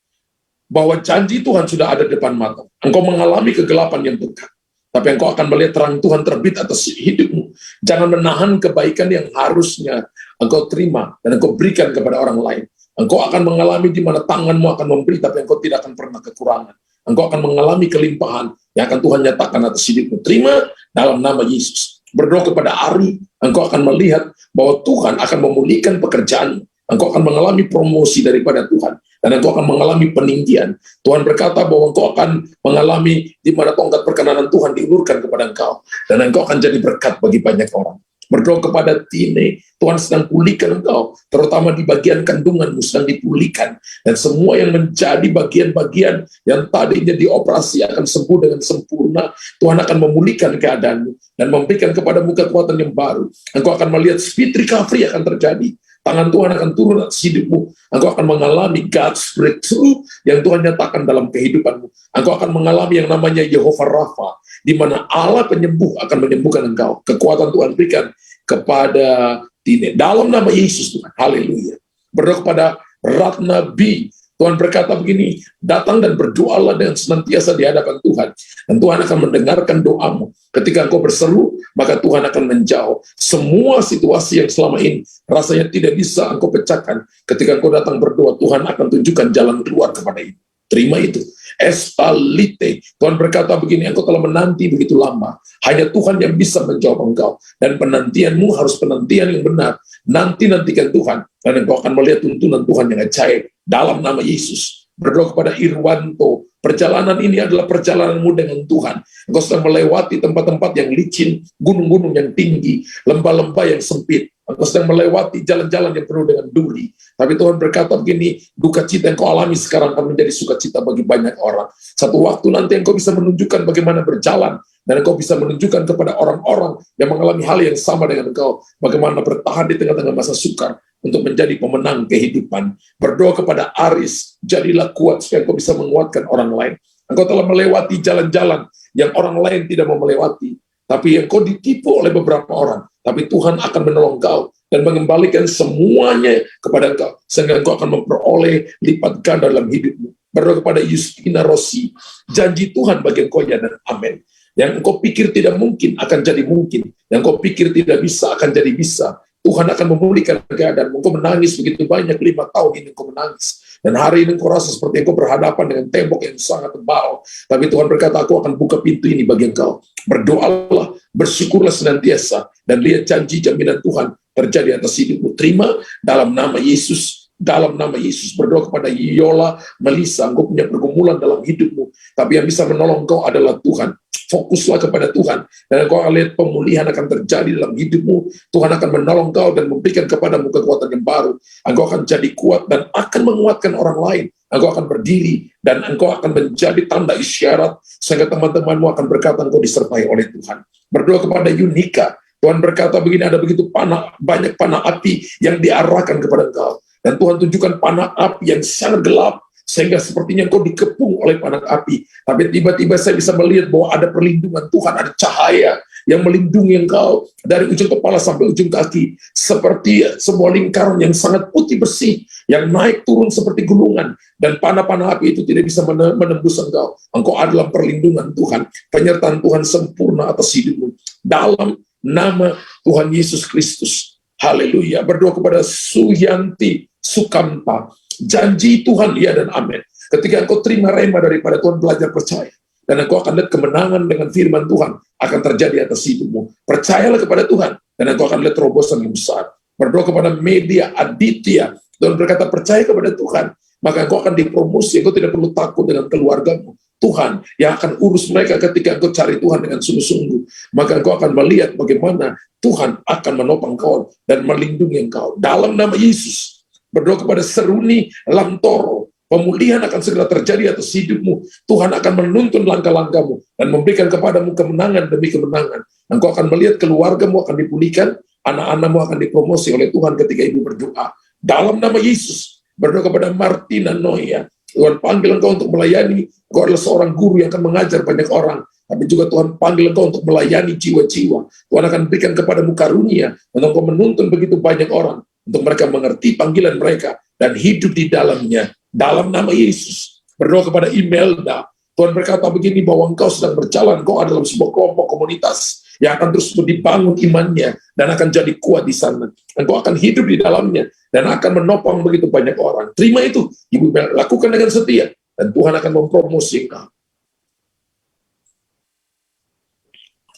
Bahwa janji Tuhan sudah ada di depan mata. Engkau mengalami kegelapan yang dekat, tapi engkau akan melihat terang Tuhan terbit atas hidupmu. Jangan menahan kebaikan yang harusnya engkau terima dan engkau berikan kepada orang lain. Engkau akan mengalami di mana tanganmu akan memberi, tapi engkau tidak akan pernah kekurangan. Engkau akan mengalami kelimpahan yang akan Tuhan nyatakan atas hidupmu. Terima dalam nama Yesus. Berdoa kepada Ari, engkau akan melihat bahwa Tuhan akan memulihkan pekerjaanmu. Engkau akan mengalami promosi daripada Tuhan, dan engkau akan mengalami peninggian. Tuhan berkata bahwa engkau akan mengalami di mana tongkat perkenanan Tuhan diulurkan kepada engkau, dan engkau akan jadi berkat bagi banyak orang. Berdoa kepada Tine, Tuhan sedang pulihkan engkau, terutama di bagian kandunganmu sedang dipulihkan, dan semua yang menjadi bagian-bagian yang tadinya dioperasi akan sembuh dengan sempurna. Tuhan akan memulihkan keadaanmu dan memberikan kepadamu kekuatan yang baru. Engkau akan melihat speed recovery akan terjadi. Tangan Tuhan akan turun atas hidupmu. Engkau akan mengalami God's breakthrough yang Tuhan nyatakan dalam kehidupanmu. Engkau akan mengalami yang namanya Jehovah Rafa, di mana Allah penyembuh akan menyembuhkan engkau. Kekuatan Tuhan berikan kepada Tine. Dalam nama Yesus Tuhan. Haleluya. Berdoa kepada Ratna B. Tuhan berkata begini, datang dan berdoalah dengan senantiasa di hadapan Tuhan. Dan Tuhan akan mendengarkan doamu. Ketika engkau berseru, maka Tuhan akan menjawab. Semua situasi yang selama ini rasanya tidak bisa engkau pecahkan. Ketika engkau datang berdoa, Tuhan akan tunjukkan jalan keluar kepada ibu. Terima itu. Estalite. Tuhan berkata begini, engkau telah menanti begitu lama. Hanya Tuhan yang bisa menjawab engkau. Dan penantianmu harus penantian yang benar. Nantikan Tuhan. Dan engkau akan melihat tuntunan Tuhan yang ajaib. Dalam nama Yesus. Berdoa kepada Irwanto. Perjalanan ini adalah perjalananmu dengan Tuhan. Engkau sedang melewati tempat-tempat yang licin, gunung-gunung yang tinggi, lembah-lembah yang sempit. Engkau sedang melewati jalan-jalan yang penuh dengan duri. Tapi Tuhan berkata begini, duka cita yang kau alami sekarang akan menjadi sukacita bagi banyak orang. Satu waktu nanti engkau bisa menunjukkan bagaimana berjalan, dan engkau bisa menunjukkan kepada orang-orang yang mengalami hal yang sama dengan engkau, bagaimana bertahan di tengah-tengah masa sukar untuk menjadi pemenang kehidupan. Berdoa kepada Aris, jadilah kuat supaya engkau bisa menguatkan orang lain. Engkau telah melewati jalan-jalan yang orang lain tidak mau melewati, tapi engkau ditipu oleh beberapa orang. Tapi Tuhan akan menolong kau dan mengembalikan semuanya kepada engkau, sehingga engkau akan memperoleh lipat ganda dalam hidupmu. Berdoa kepada Justina Rossi, janji Tuhan bagi engkau ya dan amin. Yang engkau pikir tidak mungkin akan jadi mungkin, yang engkau pikir tidak bisa akan jadi bisa. Tuhan akan memulihkan keadaan. Engkau menangis begitu banyak, 5 tahun ini engkau menangis. Dan hari ini engkau rasa seperti engkau berhadapan dengan tembok yang sangat tebal. Tapi Tuhan berkata, aku akan buka pintu ini bagi engkau. Berdoalah, bersyukurlah senantiasa, dan lihat janji jaminan Tuhan terjadi atas hidupmu. Terima dalam nama Yesus. Dalam nama Yesus. Berdoa kepada Yola Melisa, engkau punya pergumulan dalam hidupmu, tapi yang bisa menolong engkau adalah Tuhan. Fokuslah kepada Tuhan, dan engkau akan lihat pemulihan akan terjadi dalam hidupmu. Tuhan akan menolong kau dan memberikan kepadamu kekuatan yang baru. Engkau akan jadi kuat dan akan menguatkan orang lain. Engkau akan berdiri dan engkau akan menjadi tanda isyarat, sehingga teman-temanmu akan berkata engkau disertai oleh Tuhan. Berdoa kepada Yunika. Tuhan berkata begini, ada begitu banyak panah api yang diarahkan kepada engkau. Dan Tuhan tunjukkan panah api yang sangat gelap, sehingga sepertinya engkau dikepung oleh panah api. Tapi tiba-tiba saya bisa melihat bahwa ada perlindungan Tuhan, ada cahaya yang melindungi engkau dari ujung kepala sampai ujung kaki, seperti sebuah lingkaran yang sangat putih bersih, yang naik turun seperti gulungan, dan panah-panah api itu tidak bisa menembus engkau. Engkau adalah perlindungan Tuhan, penyertaan Tuhan sempurna atas hidupmu. Dalam nama Tuhan Yesus Kristus. Haleluya. Berdoa kepada Suyanti Sukamta. Janji Tuhan, ya dan amin. Ketika engkau terima rema daripada Tuhan, belajar percaya. Dan engkau akan lihat kemenangan dengan firman Tuhan akan terjadi atas hidupmu. Percayalah kepada Tuhan, dan engkau akan lihat terobosan yang besar. Berdoa kepada Media Aditya. Tuhan berkata, percaya kepada Tuhan, maka engkau akan dipromosi. Engkau tidak perlu takut dengan keluargamu. Tuhan yang akan urus mereka ketika engkau cari Tuhan dengan sungguh-sungguh. Maka engkau akan melihat bagaimana Tuhan akan menopang engkau dan melindungi engkau. Dalam nama Yesus, berdoa kepada Seruni Lamtoro. Pemulihan akan segera terjadi atas hidupmu. Tuhan akan menuntun langkah-langkahmu dan memberikan kepadamu kemenangan demi kemenangan. Engkau akan melihat keluargamu akan dipulihkan, anak-anakmu akan dipromosi oleh Tuhan ketika ibu berdoa. Dalam nama Yesus, berdoa kepada Martina Noya. Tuhan panggil engkau untuk melayani. Engkau adalah seorang guru yang akan mengajar banyak orang. Tapi juga Tuhan panggil engkau untuk melayani jiwa-jiwa. Tuhan akan berikan kepadamu karunia untuk engkau menuntun begitu banyak orang, untuk mereka mengerti panggilan mereka dan hidup di dalamnya. Dalam nama Yesus, berdoa kepada Imelda. Tuhan berkata begini, bahwa engkau sedang berjalan, engkau adalah sebuah kelompok komunitas yang akan terus dibangun imannya dan akan jadi kuat di sana. Engkau akan hidup di dalamnya dan akan menopang begitu banyak orang. Terima itu, Ibu Mel, lakukan dengan setia dan Tuhan akan mempromosi engkau.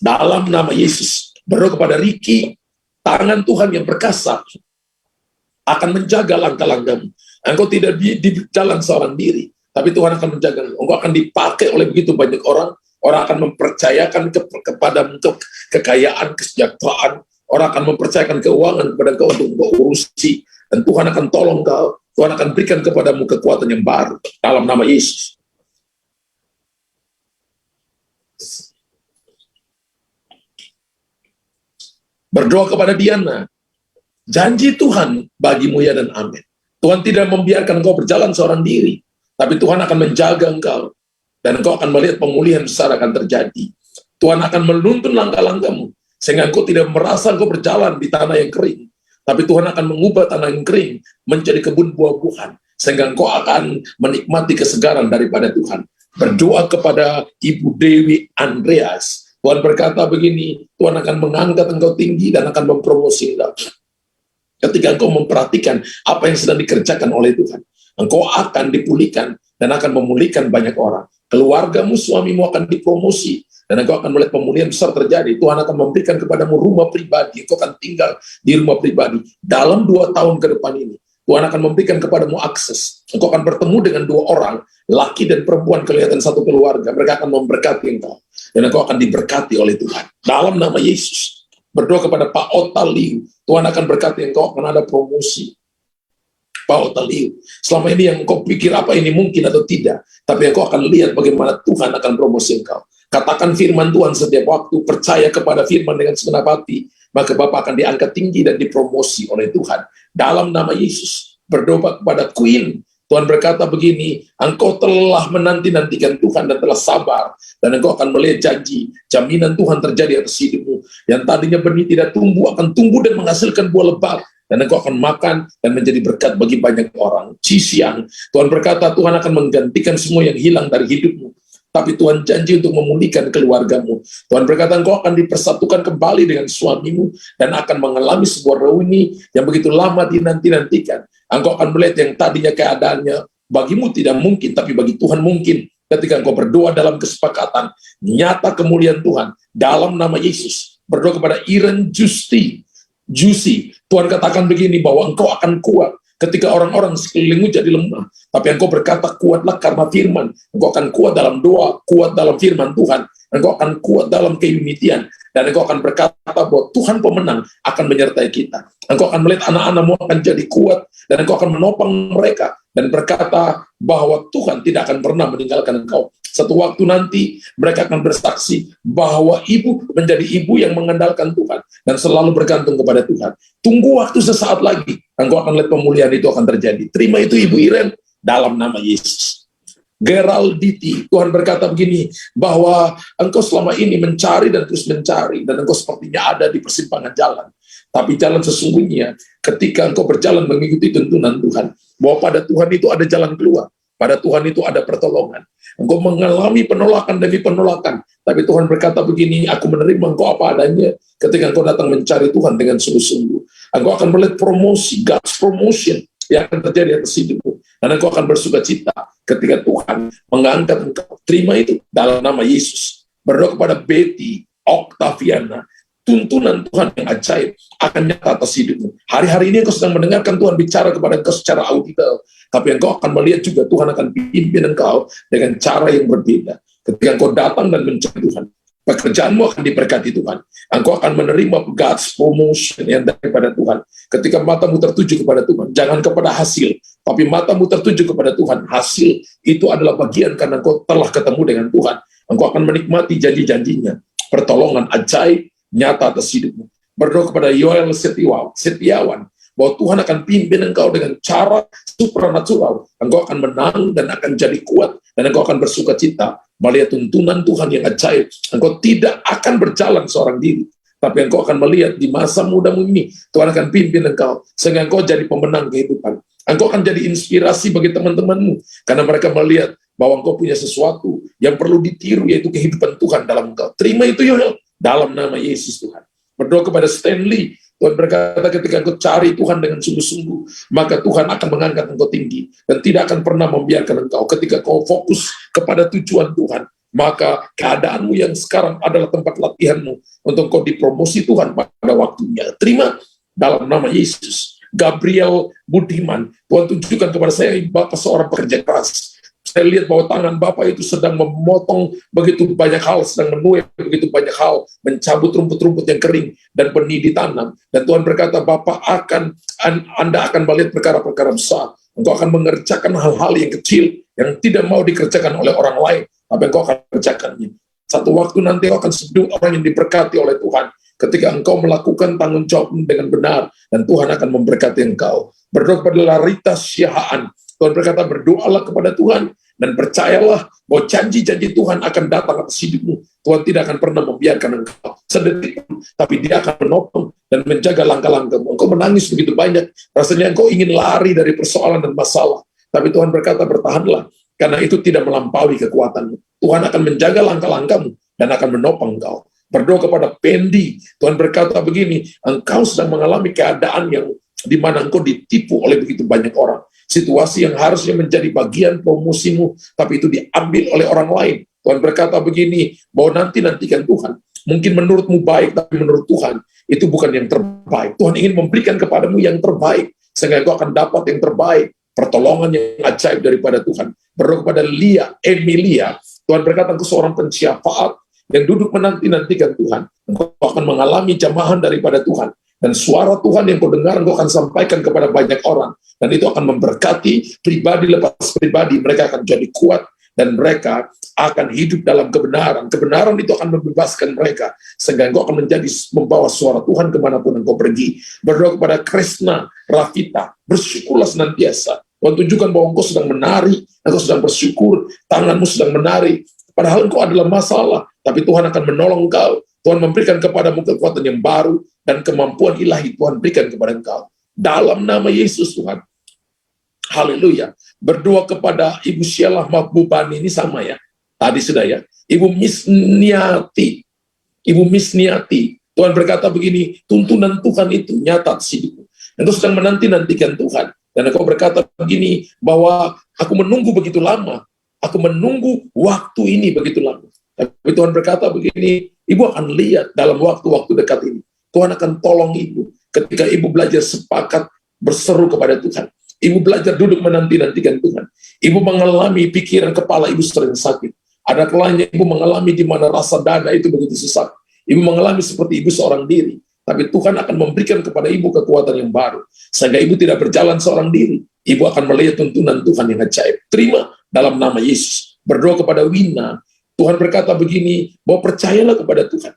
Dalam nama Yesus, berdoa kepada Riki, tangan Tuhan yang perkasa akan menjaga langkah-langkahmu. Engkau tidak di jalan seorang diri, tapi Tuhan akan menjaga. Engkau akan dipakai oleh begitu banyak orang. Orang akan mempercayakan kepadamu kekayaan, kesejahteraan. Orang akan mempercayakan keuangan kepada engkau untuk engkau urusi. Dan Tuhan akan tolong engkau. Tuhan akan berikan kepadamu kekuatan yang baru. Dalam nama Yesus. Berdoa kepada Diana. Janji Tuhan bagimu, ya dan amin. Tuhan tidak membiarkan engkau berjalan seorang diri, tapi Tuhan akan menjaga engkau, dan engkau akan melihat pemulihan besar akan terjadi. Tuhan akan menuntun langkah-langkahmu, sehingga engkau tidak merasa engkau berjalan di tanah yang kering, tapi Tuhan akan mengubah tanah yang kering menjadi kebun buah-buahan, sehingga engkau akan menikmati kesegaran daripada Tuhan. Berdoa kepada Ibu Dewi Andreas. Tuhan berkata begini, Tuhan akan mengangkat engkau tinggi dan akan mempromosi engkau. Ketika engkau memperhatikan apa yang sedang dikerjakan oleh Tuhan, engkau akan dipulihkan dan akan memulihkan banyak orang. Keluargamu, suamimu akan dipromosi dan engkau akan melihat pemulihan besar terjadi. Tuhan akan memberikan kepadamu rumah pribadi. Engkau akan tinggal di rumah pribadi. Dalam 2 tahun ke depan ini, Tuhan akan memberikan kepadamu akses. Engkau akan bertemu dengan 2 orang, laki dan perempuan, kelihatan satu keluarga. Mereka akan memberkati engkau dan engkau akan diberkati oleh Tuhan. Dalam nama Yesus. Berdoa kepada Pak Otaliu. Tuhan akan berkati engkau, akan ada promosi. Pak Otaliu, selama ini yang engkau pikir apa ini mungkin atau tidak, tapi engkau akan lihat bagaimana Tuhan akan promosi engkau. Katakan firman Tuhan setiap waktu, percaya kepada firman dengan segenap hati, maka Bapak akan diangkat tinggi dan dipromosi oleh Tuhan. Dalam nama Yesus, berdoa kepada Queen. Tuhan berkata begini, engkau telah menanti-nantikan Tuhan dan telah sabar, dan engkau akan melihat janji, jaminan Tuhan terjadi atas hidupmu. Yang tadinya benih tidak tumbuh, akan tumbuh dan menghasilkan buah lebat, dan engkau akan makan dan menjadi berkat bagi banyak orang. Cisian, Tuhan berkata Tuhan akan menggantikan semua yang hilang dari hidupmu, tapi Tuhan janji untuk memulihkan keluargamu. Tuhan berkata engkau akan dipersatukan kembali dengan suamimu, dan akan mengalami sebuah reuni yang begitu lama dinanti-nantikan. Engkau akan melihat yang tadinya keadaannya bagimu tidak mungkin, tapi bagi Tuhan mungkin. Ketika engkau berdoa dalam kesepakatan, nyata kemuliaan Tuhan. Dalam nama Yesus, berdoa kepada Iren Jusi. Tuhan katakan begini, bahwa engkau akan kuat ketika orang-orang sekelilingmu jadi lemah. Tapi engkau berkata, kuatlah karena firman. Engkau akan kuat dalam doa, kuat dalam firman Tuhan. Engkau akan kuat dalam keunitian, dan engkau akan berkata bahwa Tuhan pemenang akan menyertai kita. Engkau akan melihat anak-anakmu akan jadi kuat, dan engkau akan menopang mereka, dan berkata bahwa Tuhan tidak akan pernah meninggalkan engkau. Satu waktu nanti mereka akan bersaksi bahwa ibu menjadi ibu yang mengandalkan Tuhan dan selalu bergantung kepada Tuhan. Tunggu waktu sesaat lagi, engkau akan lihat pemulihan itu akan terjadi. Terima itu Ibu Iren, dalam nama Yesus. Geralditi, Tuhan berkata begini, bahwa engkau selama ini mencari dan terus mencari, dan engkau sepertinya ada di persimpangan jalan. Tapi jalan sesungguhnya, ketika engkau berjalan mengikuti tuntunan Tuhan, bahwa pada Tuhan itu ada jalan keluar, pada Tuhan itu ada pertolongan. Engkau mengalami penolakan demi penolakan, tapi Tuhan berkata begini, aku menerima engkau apa adanya. Ketika engkau datang mencari Tuhan dengan sungguh-sungguh, engkau akan melihat promosi, God's promotion yang akan terjadi atas hidupmu. Dan engkau akan bersuka cita ketika Tuhan mengangkat engkau. Terima itu dalam nama Yesus. Berdoa kepada Betty Octaviana, tuntunan Tuhan yang ajaib akan nyata atas hidupmu. Hari-hari ini engkau sedang mendengarkan Tuhan bicara kepada engkau secara audible, tapi engkau akan melihat juga Tuhan akan pimpin engkau dengan cara yang berbeda. Ketika engkau datang dan mencari Tuhan, pekerjaanmu akan diberkati Tuhan. Engkau akan menerima God's promotion yang daripada Tuhan. Ketika matamu tertuju kepada Tuhan, jangan kepada hasil, tapi matamu tertuju kepada Tuhan. Hasil itu adalah bagian karena engkau telah ketemu dengan Tuhan. Engkau akan menikmati janji-janjinya. Pertolongan ajaib nyata atas hidupmu. Berdoa kepada Yoel Setiawan, bahwa Tuhan akan pimpin engkau dengan cara supranatural. Engkau akan menang dan akan jadi kuat, dan engkau akan bersuka cita melihat tuntunan Tuhan yang ajaib. Engkau tidak akan berjalan seorang diri, tapi engkau akan melihat di masa mudamu ini, Tuhan akan pimpin engkau, sehingga engkau jadi pemenang kehidupan. Engkau akan jadi inspirasi bagi teman-temanmu, karena mereka melihat bahwa engkau punya sesuatu yang perlu ditiru, yaitu kehidupan Tuhan dalam engkau. Terima itu, Yoel, dalam nama Yesus Tuhan. Berdoa kepada Stanley, Tuhan berkata ketika engkau cari Tuhan dengan sungguh-sungguh, maka Tuhan akan mengangkat engkau tinggi, dan tidak akan pernah membiarkan engkau. Ketika kau fokus kepada tujuan Tuhan, maka keadaanmu yang sekarang adalah tempat latihanmu untuk kau dipromosi Tuhan pada waktunya. Terima dalam nama Yesus. Gabriel Budiman, Tuhan tunjukkan kepada saya, Bapak seorang pekerja keras. Saya lihat bahwa tangan Bapak itu sedang memotong begitu banyak hal, sedang menuai begitu banyak hal, mencabut rumput-rumput yang kering dan benih ditanam. Dan Tuhan berkata, Anda akan melihat perkara-perkara besar. Engkau akan mengerjakan hal-hal yang kecil yang tidak mau dikerjakan oleh orang lain, tapi engkau akan kerjakannya. Satu waktu nanti engkau akan sedang orang yang diberkati oleh Tuhan, ketika engkau melakukan tanggung jawab dengan benar, dan Tuhan akan memberkati engkau. Berdoa kepada Larita Syahaan, Tuhan berkata, berdoalah kepada Tuhan, dan percayalah bahwa janji-janji Tuhan akan datang atas hidupmu. Tuhan tidak akan pernah membiarkan engkau sedetik pun, tapi Dia akan menopang dan menjaga langkah-langkahmu. Engkau menangis begitu banyak, rasanya engkau ingin lari dari persoalan dan masalah, tapi Tuhan berkata, bertahanlah, karena itu tidak melampaui kekuatanmu. Tuhan akan menjaga langkah-langkahmu dan akan menopang engkau. Berdoa kepada Pendi, Tuhan berkata begini, engkau sedang mengalami keadaan yang di mana engkau ditipu oleh begitu banyak orang. Situasi yang harusnya menjadi bagian promosimu, tapi itu diambil oleh orang lain. Tuhan berkata begini, bahwa nantikan Tuhan. Mungkin menurutmu baik, tapi menurut Tuhan itu bukan yang terbaik. Tuhan ingin memberikan kepadamu yang terbaik, sehingga engkau akan dapat yang terbaik. Pertolongan yang ajaib daripada Tuhan. Berdoa kepada Emilia, Tuhan berkata, engkau seorang pensyafaat yang duduk menanti-nantikan Tuhan. Engkau akan mengalami jamahan daripada Tuhan. Dan suara Tuhan yang kau dengar, engkau akan sampaikan kepada banyak orang. Dan itu akan memberkati pribadi lepas pribadi. Mereka akan jadi kuat, dan mereka akan hidup dalam kebenaran. Kebenaran itu akan membebaskan mereka, sehingga engkau akan menjadi membawa suara Tuhan kemanapun engkau pergi. Berdoa kepada Krisna Rafita, bersyukurlah senantiasa. Tuhan tunjukkan bahwa engkau sedang menari, engkau sedang bersyukur, tanganmu sedang menari. Padahal engkau adalah masalah, tapi Tuhan akan menolong engkau. Tuhan memberikan kepadamu kekuatan yang baru, dan kemampuan ilahi Tuhan berikan kepada engkau. Dalam nama Yesus Tuhan. Haleluya. Berdoa kepada Ibu Sheila Mahbubani, ini sama ya. Tadi sudah ya. Ibu Misniati. Ibu Misniati. Tuhan berkata begini, tuntunan Tuhan itu nyata atas hidupmu. Engkau sedang menanti-nantikan Tuhan. Dan engkau berkata begini, bahwa aku menunggu begitu lama. Aku menunggu waktu ini begitu lama. Tapi Tuhan berkata begini, ibu akan lihat dalam waktu-waktu dekat ini. Tuhan akan tolong ibu ketika ibu belajar sepakat berseru kepada Tuhan. Ibu belajar duduk menanti-nantikan Tuhan. Ibu mengalami pikiran kepala ibu sering sakit. Ada kalanya ibu mengalami di mana rasa dada itu begitu sesak. Ibu mengalami seperti ibu seorang diri. Tapi Tuhan akan memberikan kepada ibu kekuatan yang baru. Sehingga ibu tidak berjalan seorang diri. Ibu akan melihat tuntunan Tuhan yang ajaib. Terima dalam nama Yesus. Berdoa kepada Wina. Tuhan berkata begini, bahwa percayalah kepada Tuhan.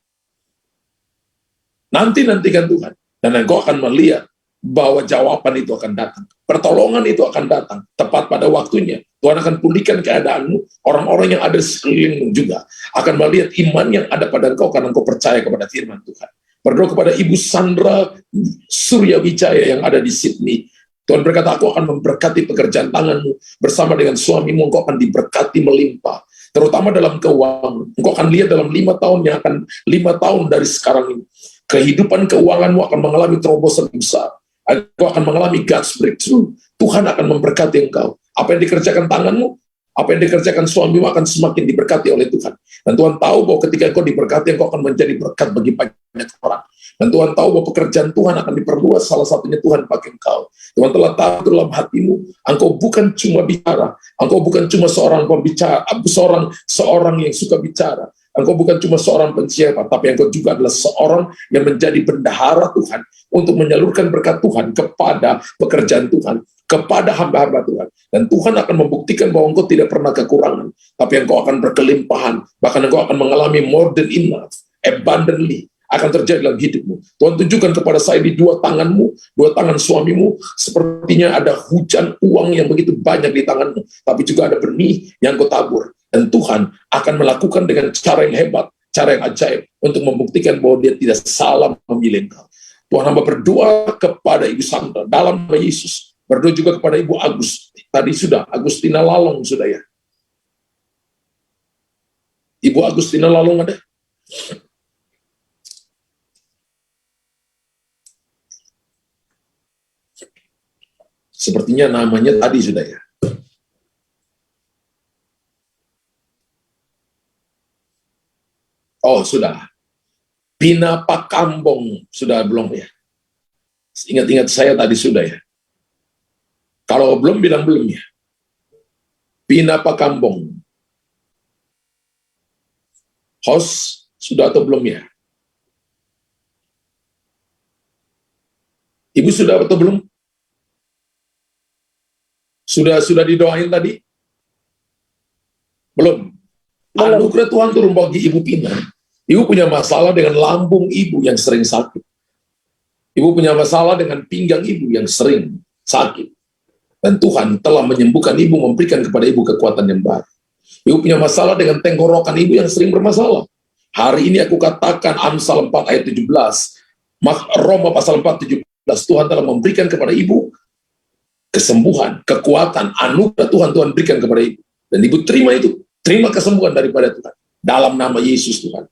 Nantikan Tuhan, dan engkau akan melihat bahwa jawaban itu akan datang, pertolongan itu akan datang tepat pada waktunya, Tuhan akan pulihkan keadaanmu. Orang-orang yang ada di sekelilingmu juga akan melihat iman yang ada pada engkau karena engkau percaya kepada firman Tuhan. Berdoa kepada Ibu Sandra Suryawijaya yang ada di Sydney. Tuhan berkata, aku akan memberkati pekerjaan tanganmu. Bersama dengan suamimu, engkau akan diberkati melimpah. Terutama dalam keuangan. Engkau akan lihat dalam 5 tahun yang akan 5 tahun dari sekarang ini. Kehidupan keuanganmu akan mengalami terobosan besar. Engkau akan mengalami God's breakthrough. Tuhan akan memberkati engkau. Apa yang dikerjakan tanganmu, apa yang dikerjakan suamimu akan semakin diberkati oleh Tuhan. Dan Tuhan tahu bahwa ketika engkau diberkati, engkau akan menjadi berkat bagi banyak orang. Dan Tuhan tahu bahwa pekerjaan Tuhan akan diperluas, salah satunya Tuhan pakai engkau. Tuhan telah tahu dalam hatimu, engkau bukan cuma bicara, engkau bukan cuma seorang pembicara, seorang yang suka bicara, engkau bukan cuma seorang pensiar, tapi engkau juga adalah seorang yang menjadi bendahara Tuhan untuk menyalurkan berkat Tuhan kepada pekerjaan Tuhan, kepada hamba-hamba Tuhan. Dan Tuhan akan membuktikan bahwa engkau tidak pernah kekurangan, tapi engkau akan berkelimpahan, bahkan engkau akan mengalami more than enough, abundantly, akan terjadi dalam hidupmu. Tuhan tunjukkan kepada saya di 2 tanganmu, 2 tangan suamimu, sepertinya ada hujan uang yang begitu banyak di tanganmu, tapi juga ada benih yang kau tabur. Dan Tuhan akan melakukan dengan cara yang hebat, cara yang ajaib, untuk membuktikan bahwa dia tidak salah memilih engkau. Tuhan hamba berdoa kepada Ibu Sandra, dalam nama Yesus. Berdoa juga kepada Ibu Agus. Tadi sudah, Agustina Lalong sudah ya. Ibu Agustina Lalong ada? Sepertinya namanya tadi sudah ya. Oh, sudah. Pina Pakambong sudah belum ya? Ingat-ingat saya tadi sudah ya. Kalau belum, bilang belum ya. Pina Pakambong. Host, sudah atau belum ya? Ibu sudah atau belum? Sudah didoain tadi? Belum. Anugerah Tuhan turun bagi Ibu Pina. Ibu punya masalah dengan lambung ibu yang sering sakit. Ibu punya masalah dengan pinggang ibu yang sering sakit. Dan Tuhan telah menyembuhkan ibu, memberikan kepada ibu kekuatan yang baru. Ibu punya masalah dengan tenggorokan ibu yang sering bermasalah. Hari ini aku katakan Amsal 4 ayat 17, Roma pasal 4 17, Tuhan telah memberikan kepada ibu kesembuhan, kekuatan, anugerah Tuhan berikan kepada ibu. Dan ibu terima itu, terima kesembuhan daripada Tuhan. Dalam nama Yesus Tuhan.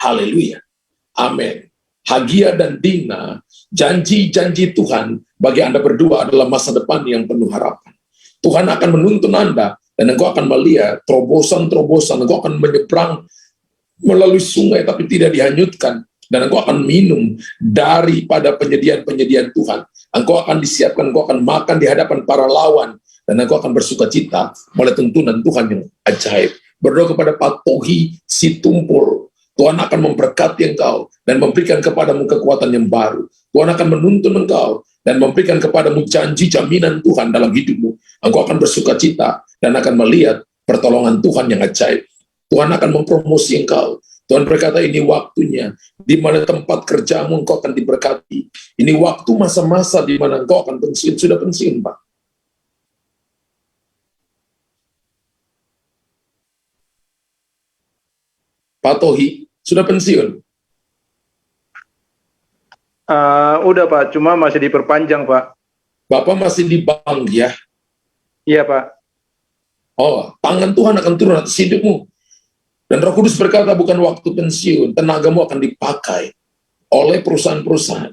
Haleluya. Amin. Hagia dan Dina, janji-janji Tuhan bagi Anda berdua adalah masa depan yang penuh harapan. Tuhan akan menuntun Anda, dan engkau akan melihat terobosan-terobosan. Engkau akan menyeberang melalui sungai tapi tidak dihanyutkan. Dan engkau akan minum daripada penyediaan-penyediaan Tuhan. Engkau akan disiapkan, engkau akan makan di hadapan para lawan. Dan engkau akan bersuka cita oleh tuntunan Tuhan yang ajaib. Berdoa kepada Pak Tohi Situmpul. Tuhan akan memberkati engkau dan memberikan kepadamu kekuatan yang baru. Tuhan akan menuntun engkau dan memberikan kepadamu janji jaminan Tuhan dalam hidupmu. Engkau akan bersuka cita dan akan melihat pertolongan Tuhan yang ajaib. Tuhan akan mempromosi engkau. Tuhan berkata, ini waktunya di mana tempat kerjamu engkau akan diberkati. Ini waktu masa-masa di mana engkau akan pensiun. Sudah pensiun, Pak. Pak Tohi, sudah pensiun? Udah Pak, cuma masih diperpanjang Pak. Bapak masih di bank ya? Iya Pak. Oh, tangan Tuhan akan turun atas hidupmu. Dan Roh Kudus berkata, bukan waktu pensiun, tenagamu akan dipakai oleh perusahaan-perusahaan.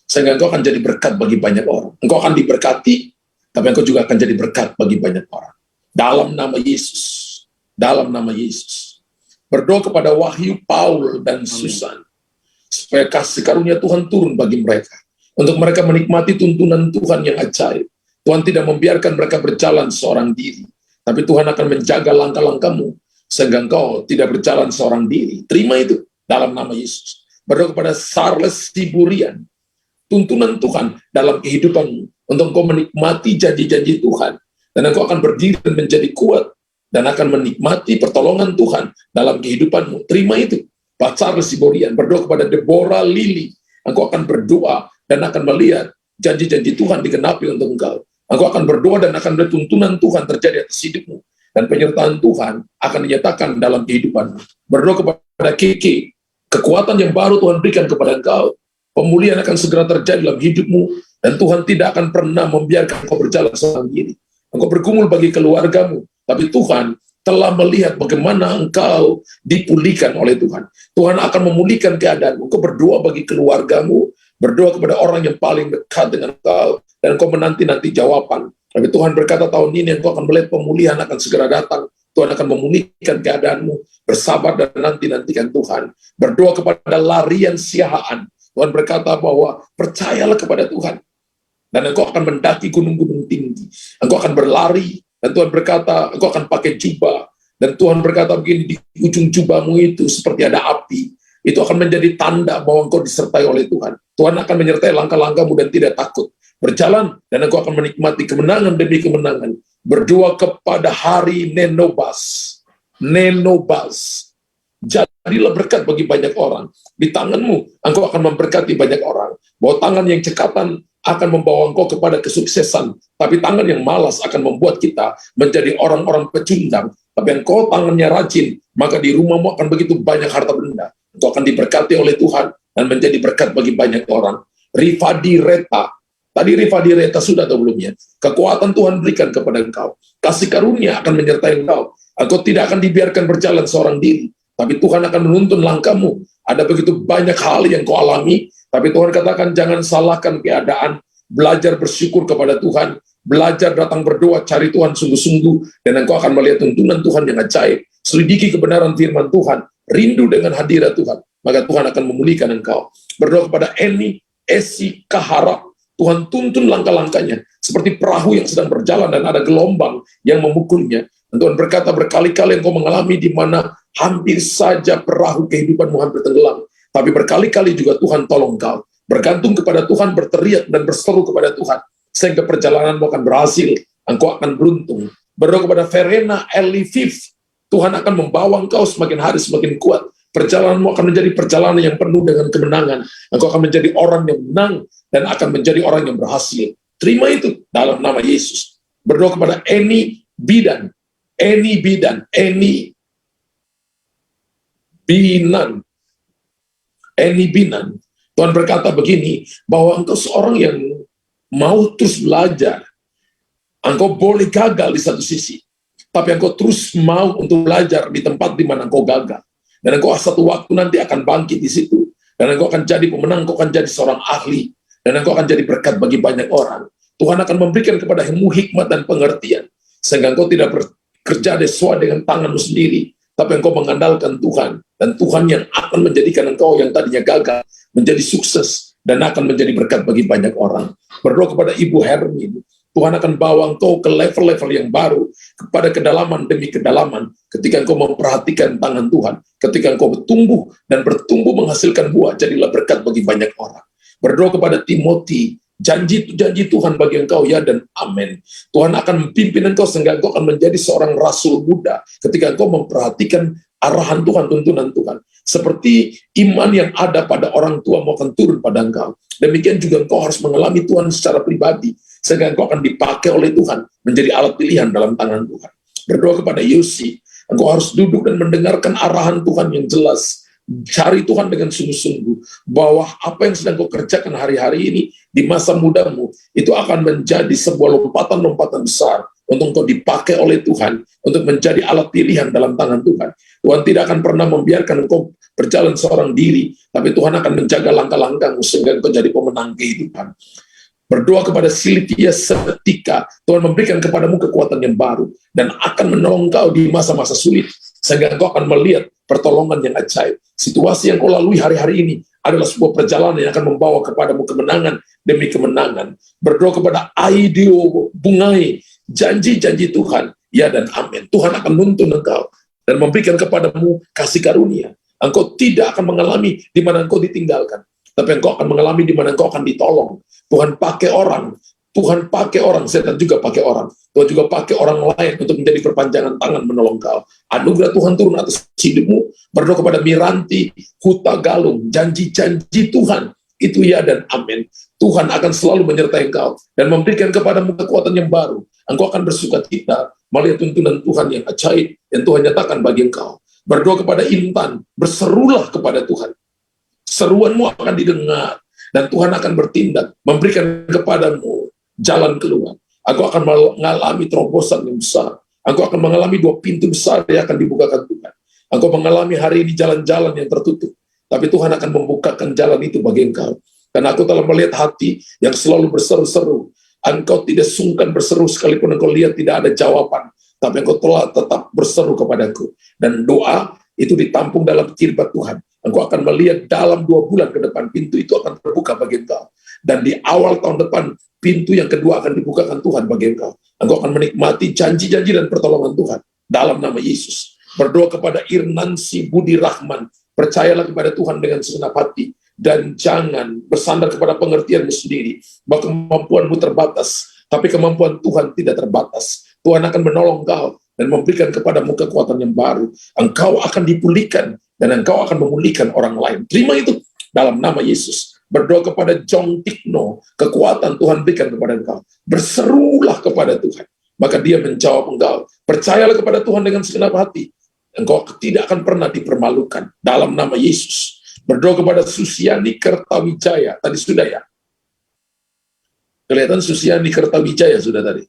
Sehingga engkau akan jadi berkat bagi banyak orang. Engkau akan diberkati, tapi engkau juga akan jadi berkat bagi banyak orang. Dalam nama Yesus. Dalam nama Yesus. Berdoa kepada Wahyu, Paul, dan Susan. Supaya kasih karunia Tuhan turun bagi mereka. Untuk mereka menikmati tuntunan Tuhan yang ajaib. Tuhan tidak membiarkan mereka berjalan seorang diri. Tapi Tuhan akan menjaga langkah-langkahmu. Sehingga engkau tidak berjalan seorang diri. Terima itu dalam nama Yesus. Berdoa kepada Charles Siburian. Tuntunan Tuhan dalam kehidupanmu. Untuk engkau menikmati janji-janji Tuhan. Dan engkau akan berdiri dan menjadi kuat. Dan akan menikmati pertolongan Tuhan dalam kehidupanmu. Terima itu. Pak Charles Siburian berdoa kepada Deborah Lili. Engkau akan berdoa dan akan melihat janji-janji Tuhan digenapi untuk engkau. Engkau akan berdoa dan akan ada tuntunan Tuhan terjadi atas hidupmu. Dan penyertaan Tuhan akan dinyatakan dalam kehidupanmu. Berdoa kepada Keke, kekuatan yang baru Tuhan berikan kepada engkau. Pemulihan akan segera terjadi dalam hidupmu. Dan Tuhan tidak akan pernah membiarkan engkau berjalan seorang diri. Engkau bergumul bagi keluargamu. Tapi Tuhan telah melihat bagaimana engkau dipulihkan oleh Tuhan. Tuhan akan memulihkan keadaanmu. Engkau berdoa bagi keluargamu. Berdoa kepada orang yang paling dekat dengan engkau. Dan engkau menanti-nanti jawaban. Tapi Tuhan berkata tahun ini engkau akan melihat pemulihan akan segera datang. Tuhan akan memulihkan keadaanmu. Bersabar dan nanti-nantikan Tuhan. Berdoa kepada larian siahaan. Tuhan berkata bahwa percayalah kepada Tuhan. Dan engkau akan mendaki gunung-gunung tinggi. Engkau akan berlari. Dan Tuhan berkata engkau akan pakai jubah. Dan Tuhan berkata begini, di ujung jubahmu itu seperti ada api. Itu akan menjadi tanda bahwa engkau disertai oleh Tuhan. Tuhan akan menyertai langkah-langkahmu dan tidak takut. Berjalan, dan engkau akan menikmati kemenangan demi kemenangan. Berdoa kepada hari Nenobas. Nenobas. Jadilah berkat bagi banyak orang. Di tanganmu, engkau akan memberkati banyak orang. Bahwa tangan yang cekatan akan membawa engkau kepada kesuksesan. Tapi tangan yang malas akan membuat kita menjadi orang-orang pecundang. Tapi engkau tangannya rajin, maka di rumahmu akan begitu banyak harta benda. Engkau akan diberkati oleh Tuhan dan menjadi berkat bagi banyak orang. Rifadi Reta. Tadi Rifadi Reta sudah atau belumnya? Kekuatan Tuhan berikan kepada engkau. Kasih karunia akan menyertai engkau. Engkau tidak akan dibiarkan berjalan seorang diri. Tapi Tuhan akan menuntun langkahmu. Ada begitu banyak hal yang kau alami. Tapi Tuhan katakan jangan salahkan keadaan. Belajar bersyukur kepada Tuhan. Belajar datang berdoa, cari Tuhan sungguh-sungguh. Dan engkau akan melihat tuntunan Tuhan yang ajaib. Selidiki kebenaran firman Tuhan. Rindu dengan hadirat Tuhan. Maka Tuhan akan memulihkan engkau. Berdoa kepada Eni Esi Kaharap. Tuhan tuntun langkah-langkahnya seperti perahu yang sedang berjalan dan ada gelombang yang memukulnya. Dan Tuhan berkata berkali-kali engkau mengalami di mana hampir saja perahu kehidupanmu hampir tenggelam. Tapi berkali-kali juga Tuhan tolong kau. Bergantung kepada Tuhan, berteriak dan berseru kepada Tuhan. Sehingga perjalananmu akan berhasil. Engkau akan beruntung. Berdoa kepada Verena Elifif. Tuhan akan membawa engkau semakin hari semakin kuat. Perjalananmu akan menjadi perjalanan yang penuh dengan kemenangan. Engkau akan menjadi orang yang menang dan akan menjadi orang yang berhasil. Terima itu dalam nama Yesus. Berdoa kepada Eni Bidan. Eni Bidan. Eni Binan. Eni Binan. Tuhan berkata begini, bahwa engkau seorang yang mau terus belajar. Engkau boleh gagal di satu sisi. Tapi engkau terus mau untuk belajar di tempat di mana engkau gagal. Dan engkau satu waktu nanti akan bangkit di situ. Dan engkau akan jadi pemenang, engkau akan jadi seorang ahli. Dan engkau akan jadi berkat bagi banyak orang. Tuhan akan memberikan kepadamu hikmat dan pengertian. Sehingga engkau tidak bekerja sesuai dengan tanganmu sendiri. Tapi engkau mengandalkan Tuhan. Dan Tuhan yang akan menjadikan engkau yang tadinya gagal menjadi sukses. Dan akan menjadi berkat bagi banyak orang. Berdoa kepada Ibu Hermin. Tuhan akan bawa engkau ke level-level yang baru, kepada kedalaman demi kedalaman, ketika engkau memperhatikan tangan Tuhan, ketika engkau bertumbuh dan bertumbuh menghasilkan buah, jadilah berkat bagi banyak orang. Berdoa kepada Timothy, janji Tuhan bagi engkau ya dan amin. Tuhan akan memimpin engkau sehingga engkau akan menjadi seorang rasul muda, ketika engkau memperhatikan arahan Tuhan, tuntunan Tuhan. Seperti iman yang ada pada orang tua mau akan turun pada engkau. Demikian juga engkau harus mengalami Tuhan secara pribadi, sehingga engkau akan dipakai oleh Tuhan menjadi alat pilihan dalam tangan Tuhan. Berdoa kepada Yosi, engkau harus duduk dan mendengarkan arahan Tuhan yang jelas. Cari Tuhan dengan sungguh-sungguh, bahwa apa yang sedang kau kerjakan hari-hari ini di masa mudamu, itu akan menjadi sebuah lompatan-lompatan besar untuk engkau dipakai oleh Tuhan, untuk menjadi alat pilihan dalam tangan Tuhan. Tuhan tidak akan pernah membiarkan engkau berjalan seorang diri, tapi Tuhan akan menjaga langkah-langkahmu sehingga engkau jadi pemenang kehidupan. Berdoa kepada Silvia seketika, Tuhan memberikan kepadamu kekuatan yang baru, dan akan menolong kau di masa-masa sulit, sehingga engkau akan melihat pertolongan yang ajaib. Situasi yang kau lalui hari-hari ini adalah sebuah perjalanan yang akan membawa kepadamu kemenangan demi kemenangan. Berdoa kepada Aidio Bungai, janji-janji Tuhan, ya dan amin. Tuhan akan menuntun engkau, dan memberikan kepadamu kasih karunia. Engkau tidak akan mengalami di mana engkau ditinggalkan, tapi engkau akan mengalami di mana engkau akan ditolong. Tuhan pakai orang, setan juga pakai orang. Tuhan juga pakai orang lain untuk menjadi perpanjangan tangan menolong kau. Anugerah Tuhan turun atas hidupmu. Berdoa kepada Miranti Huta Galung, janji-janji Tuhan, itu ya dan amin. Tuhan akan selalu menyertai engkau dan memberikan kepadamu kekuatan yang baru. Engkau akan bersukacita melihat tuntunan Tuhan yang ajaib yang Tuhan nyatakan bagi engkau. Berdoa kepada Intan, berserulah kepada Tuhan. Seruanmu akan didengar dan Tuhan akan bertindak, memberikan kepadamu jalan keluar. Aku akan mengalami terobosan yang besar. Aku akan mengalami 2 pintu besar yang akan dibukakan Tuhan. Aku mengalami hari ini jalan-jalan yang tertutup, tapi Tuhan akan membukakan jalan itu bagi engkau. Dan aku telah melihat hati yang selalu berseru-seru. Engkau tidak sungkan berseru sekalipun engkau lihat tidak ada jawaban, tapi engkau telah tetap berseru kepadaku. Dan doa itu ditampung dalam kirbat Tuhan. Engkau akan melihat dalam 2 bulan ke depan pintu itu akan terbuka bagi engkau. Dan di awal tahun depan pintu yang kedua akan dibukakan Tuhan bagi engkau. Engkau akan menikmati janji-janji dan pertolongan Tuhan dalam nama Yesus. Berdoa kepada Irnansi Budi Rahman, percayalah kepada Tuhan dengan segenap hati dan jangan bersandar kepada pengertianmu sendiri bahwa kemampuanmu terbatas, tapi kemampuan Tuhan tidak terbatas. Tuhan akan menolong engkau dan memberikan kepadamu kekuatan yang baru. Engkau akan dipulihkan dan engkau akan memulihkan orang lain. Terima itu dalam nama Yesus. Berdoa kepada Jong Tikno, kekuatan Tuhan berikan kepada engkau. Berserulah kepada Tuhan, maka dia menjawab engkau. Percayalah kepada Tuhan dengan segenap hati. Engkau tidak akan pernah dipermalukan dalam nama Yesus. Berdoa kepada Susiani Kertawijaya. Tadi sudah ya? Kelihatan Susiani Kertawijaya sudah tadi.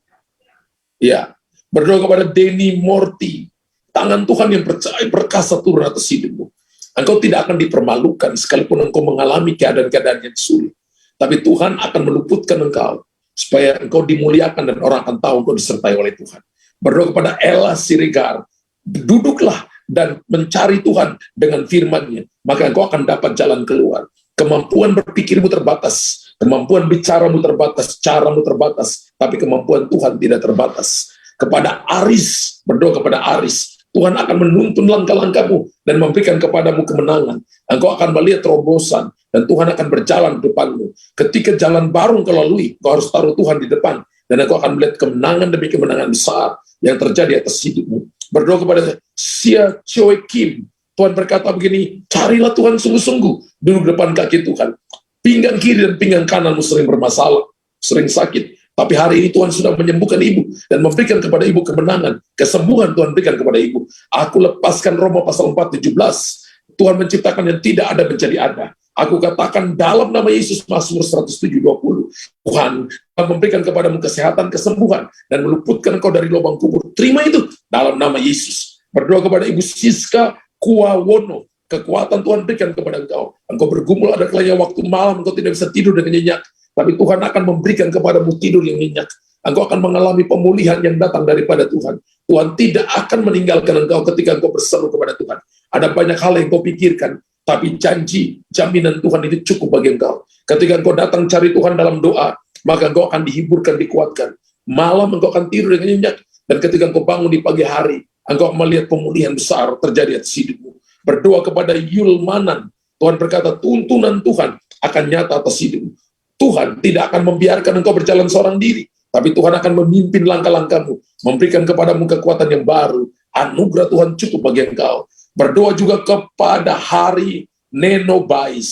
Ya. Berdoa kepada Denny Morty. Tangan Tuhan yang perkasa turun atas hidupmu. Engkau tidak akan dipermalukan sekalipun engkau mengalami keadaan-keadaan yang sulit. Tapi Tuhan akan meluputkan engkau supaya engkau dimuliakan dan orang akan tahu engkau disertai oleh Tuhan. Berdoa kepada Ella Siregar. Duduklah dan mencari Tuhan dengan firman-Nya, maka engkau akan dapat jalan keluar. Kemampuan berpikirmu terbatas, kemampuan bicaramu terbatas, caramu terbatas, tapi kemampuan Tuhan tidak terbatas. Kepada Aris, berdoa kepada Aris, Tuhan akan menuntun langkah-langkahmu dan memberikan kepadamu kemenangan. Engkau akan melihat terobosan dan Tuhan akan berjalan di depanmu. Ketika jalan baru engkau lalui, engkau harus taruh Tuhan di depan dan engkau akan melihat kemenangan demi kemenangan besar yang terjadi atas hidupmu. Berdoa kepada Sia Choi Kim. Tuhan berkata begini, carilah Tuhan sungguh-sungguh, duduk depan kaki Tuhan. Pinggang kiri dan pinggang kananmu sering bermasalah, sering sakit. Tapi hari ini Tuhan sudah menyembuhkan ibu dan memberikan kepada ibu kemenangan. Kesembuhan Tuhan berikan kepada ibu. Aku lepaskan Roma pasal 4:17. Tuhan menciptakan yang tidak ada menjadi ada. Aku katakan dalam nama Yesus, Mazmur 107:20. Tuhan memberikan kepadamu kesehatan, kesembuhan, dan meluputkan engkau dari lubang kubur. Terima itu dalam nama Yesus. Berdoa kepada Ibu Siska Kuawono. Kekuatan Tuhan berikan kepada engkau. Engkau bergumul ada kalanya waktu malam, engkau tidak bisa tidur dengan nyenyak. Tapi Tuhan akan memberikan kepadamu tidur yang nyenyak. Engkau akan mengalami pemulihan yang datang daripada Tuhan. Tuhan tidak akan meninggalkan engkau ketika engkau berseru kepada Tuhan. Ada banyak hal yang engkau pikirkan, tapi janji, jaminan Tuhan itu cukup bagi engkau. Ketika engkau datang cari Tuhan dalam doa, maka engkau akan dihiburkan, dikuatkan. Malam engkau akan tidur dengan nyenyak, dan ketika engkau bangun di pagi hari, engkau melihat pemulihan besar terjadi atas hidupmu. Berdoa kepada Yulmanan, Tuhan berkata, tuntunan Tuhan akan nyata atas hidupmu. Tuhan tidak akan membiarkan engkau berjalan seorang diri, tapi Tuhan akan memimpin langkah-langkahmu, memberikan kepadamu kekuatan yang baru. Anugerah Tuhan cukup bagi engkau. Berdoa juga kepada Hari Nenobais.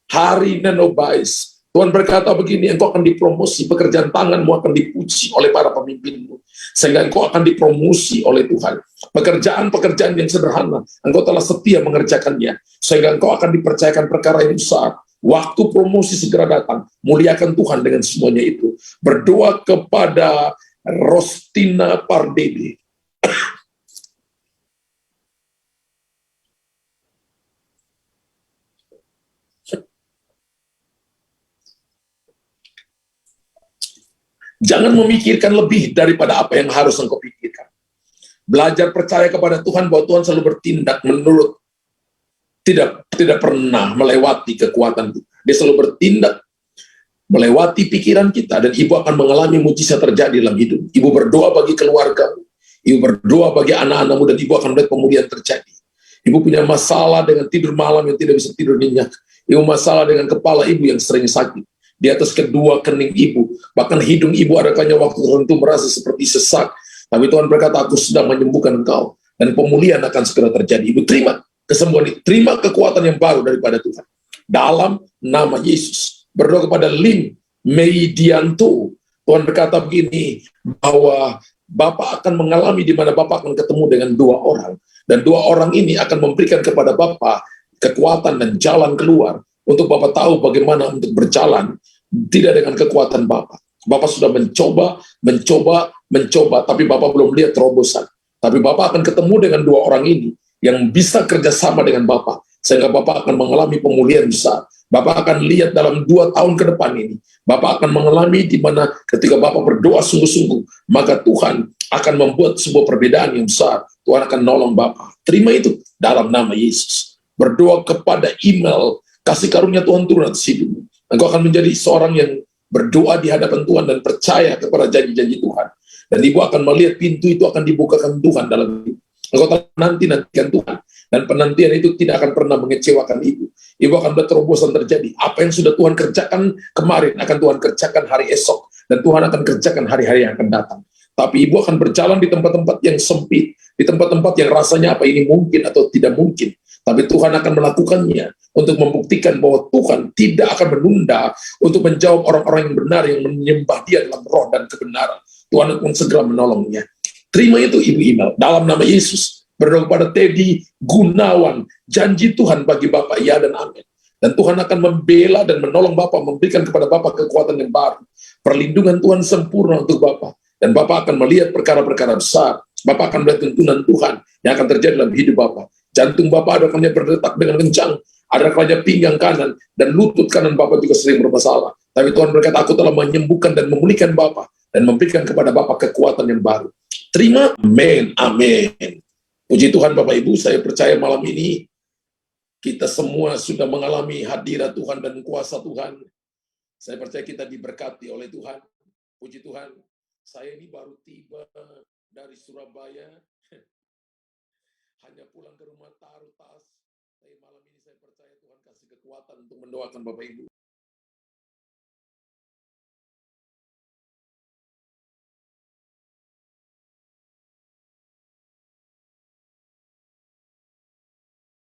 Hari Nenobais. Tuhan berkata begini, engkau akan dipromosi, pekerjaan tanganmu akan dipuji oleh para pemimpinmu, sehingga engkau akan dipromosi oleh Tuhan. Pekerjaan-pekerjaan yang sederhana, engkau telah setia mengerjakannya, sehingga engkau akan dipercayakan perkara yang besar. Waktu promosi segera datang, muliakan Tuhan dengan semuanya itu. Berdoa kepada Rostina Pardede. Jangan memikirkan lebih daripada apa yang harus engkau pikirkan. Belajar percaya kepada Tuhan bahwa Tuhan selalu bertindak menurut tidak pernah melewati kekuatan kita. Dia selalu bertindak melewati pikiran kita, dan ibu akan mengalami mujizat terjadi dalam hidup. Ibu berdoa bagi keluarga, ibu berdoa bagi anak-anakmu, dan ibu akan melihat pemulihan terjadi. Ibu punya masalah dengan tidur malam yang tidak bisa tidur nyenyak. Ibu masalah dengan kepala ibu yang sering sakit. Di atas kedua kening ibu, bahkan hidung ibu ada kalanya waktu tertentu merasa seperti sesak. Tapi Tuhan berkata, aku sedang menyembuhkan engkau, dan pemulihan akan segera terjadi. Ibu terima kesembuhan itu, terima kekuatan yang baru daripada Tuhan. Dalam nama Yesus, berdoa kepada Lim Meidianto. Tuhan berkata begini, bahwa Bapak akan mengalami di mana Bapak akan ketemu dengan 2 orang. Dan 2 orang ini akan memberikan kepada Bapak kekuatan dan jalan keluar. Untuk Bapak tahu bagaimana untuk berjalan, tidak dengan kekuatan Bapak. Bapak sudah mencoba, tapi Bapak belum lihat terobosan. Tapi Bapak akan ketemu dengan 2 orang ini, yang bisa kerjasama dengan Bapak. Sehingga Bapak akan mengalami pemulihan besar. Bapak akan lihat dalam 2 tahun ke depan ini, Bapak akan mengalami di mana ketika Bapak berdoa sungguh-sungguh, maka Tuhan akan membuat sebuah perbedaan yang besar. Tuhan akan nolong Bapak. Terima itu dalam nama Yesus. Berdoa kepada email, kasih karunia Tuhan turun atas hidupmu. Engkau akan menjadi seorang yang berdoa di hadapan Tuhan dan percaya kepada janji-janji Tuhan. Dan Ibu akan melihat pintu itu akan dibukakan Tuhan dalam hidup. Engkau telah nantikan Tuhan. Dan penantian itu tidak akan pernah mengecewakan Ibu. Ibu akan melihat terobosan terjadi. Apa yang sudah Tuhan kerjakan kemarin, akan Tuhan kerjakan hari esok. Dan Tuhan akan kerjakan hari-hari yang akan datang. Tapi Ibu akan berjalan di tempat-tempat yang sempit. Di tempat-tempat yang rasanya apa ini mungkin atau tidak mungkin. Tapi Tuhan akan melakukannya untuk membuktikan bahwa Tuhan tidak akan menunda untuk menjawab orang-orang yang benar yang menyembah Dia dalam roh dan kebenaran. Tuhan akan segera menolongnya. Terima itu Ibu email dalam nama Yesus. Berdoa kepada Teddy Gunawan, janji Tuhan bagi Bapak, ya dan amin. Dan Tuhan akan membela dan menolong Bapak, memberikan kepada Bapak kekuatan yang baru. Perlindungan Tuhan sempurna untuk Bapak. Dan Bapak akan melihat perkara-perkara besar. Bapak akan melihat tuntunan Tuhan yang akan terjadi dalam hidup Bapak. Jantung Bapak ada kalanya berdetak dengan kencang, ada kalanya pinggang kanan, dan lutut kanan Bapak juga sering bermasalah. Tapi Tuhan berkata, aku telah menyembuhkan dan memulihkan Bapak, dan memberikan kepada Bapak kekuatan yang baru. Terima, amin, amin. Puji Tuhan Bapak Ibu, saya percaya malam ini kita semua sudah mengalami hadirat Tuhan dan kuasa Tuhan. Saya percaya kita diberkati oleh Tuhan. Puji Tuhan, saya ini baru tiba dari Surabaya, hanya pulang ke rumah taruh tas. Tapi malam ini saya percaya Tuhan kasih kekuatan untuk mendoakan Bapak Ibu.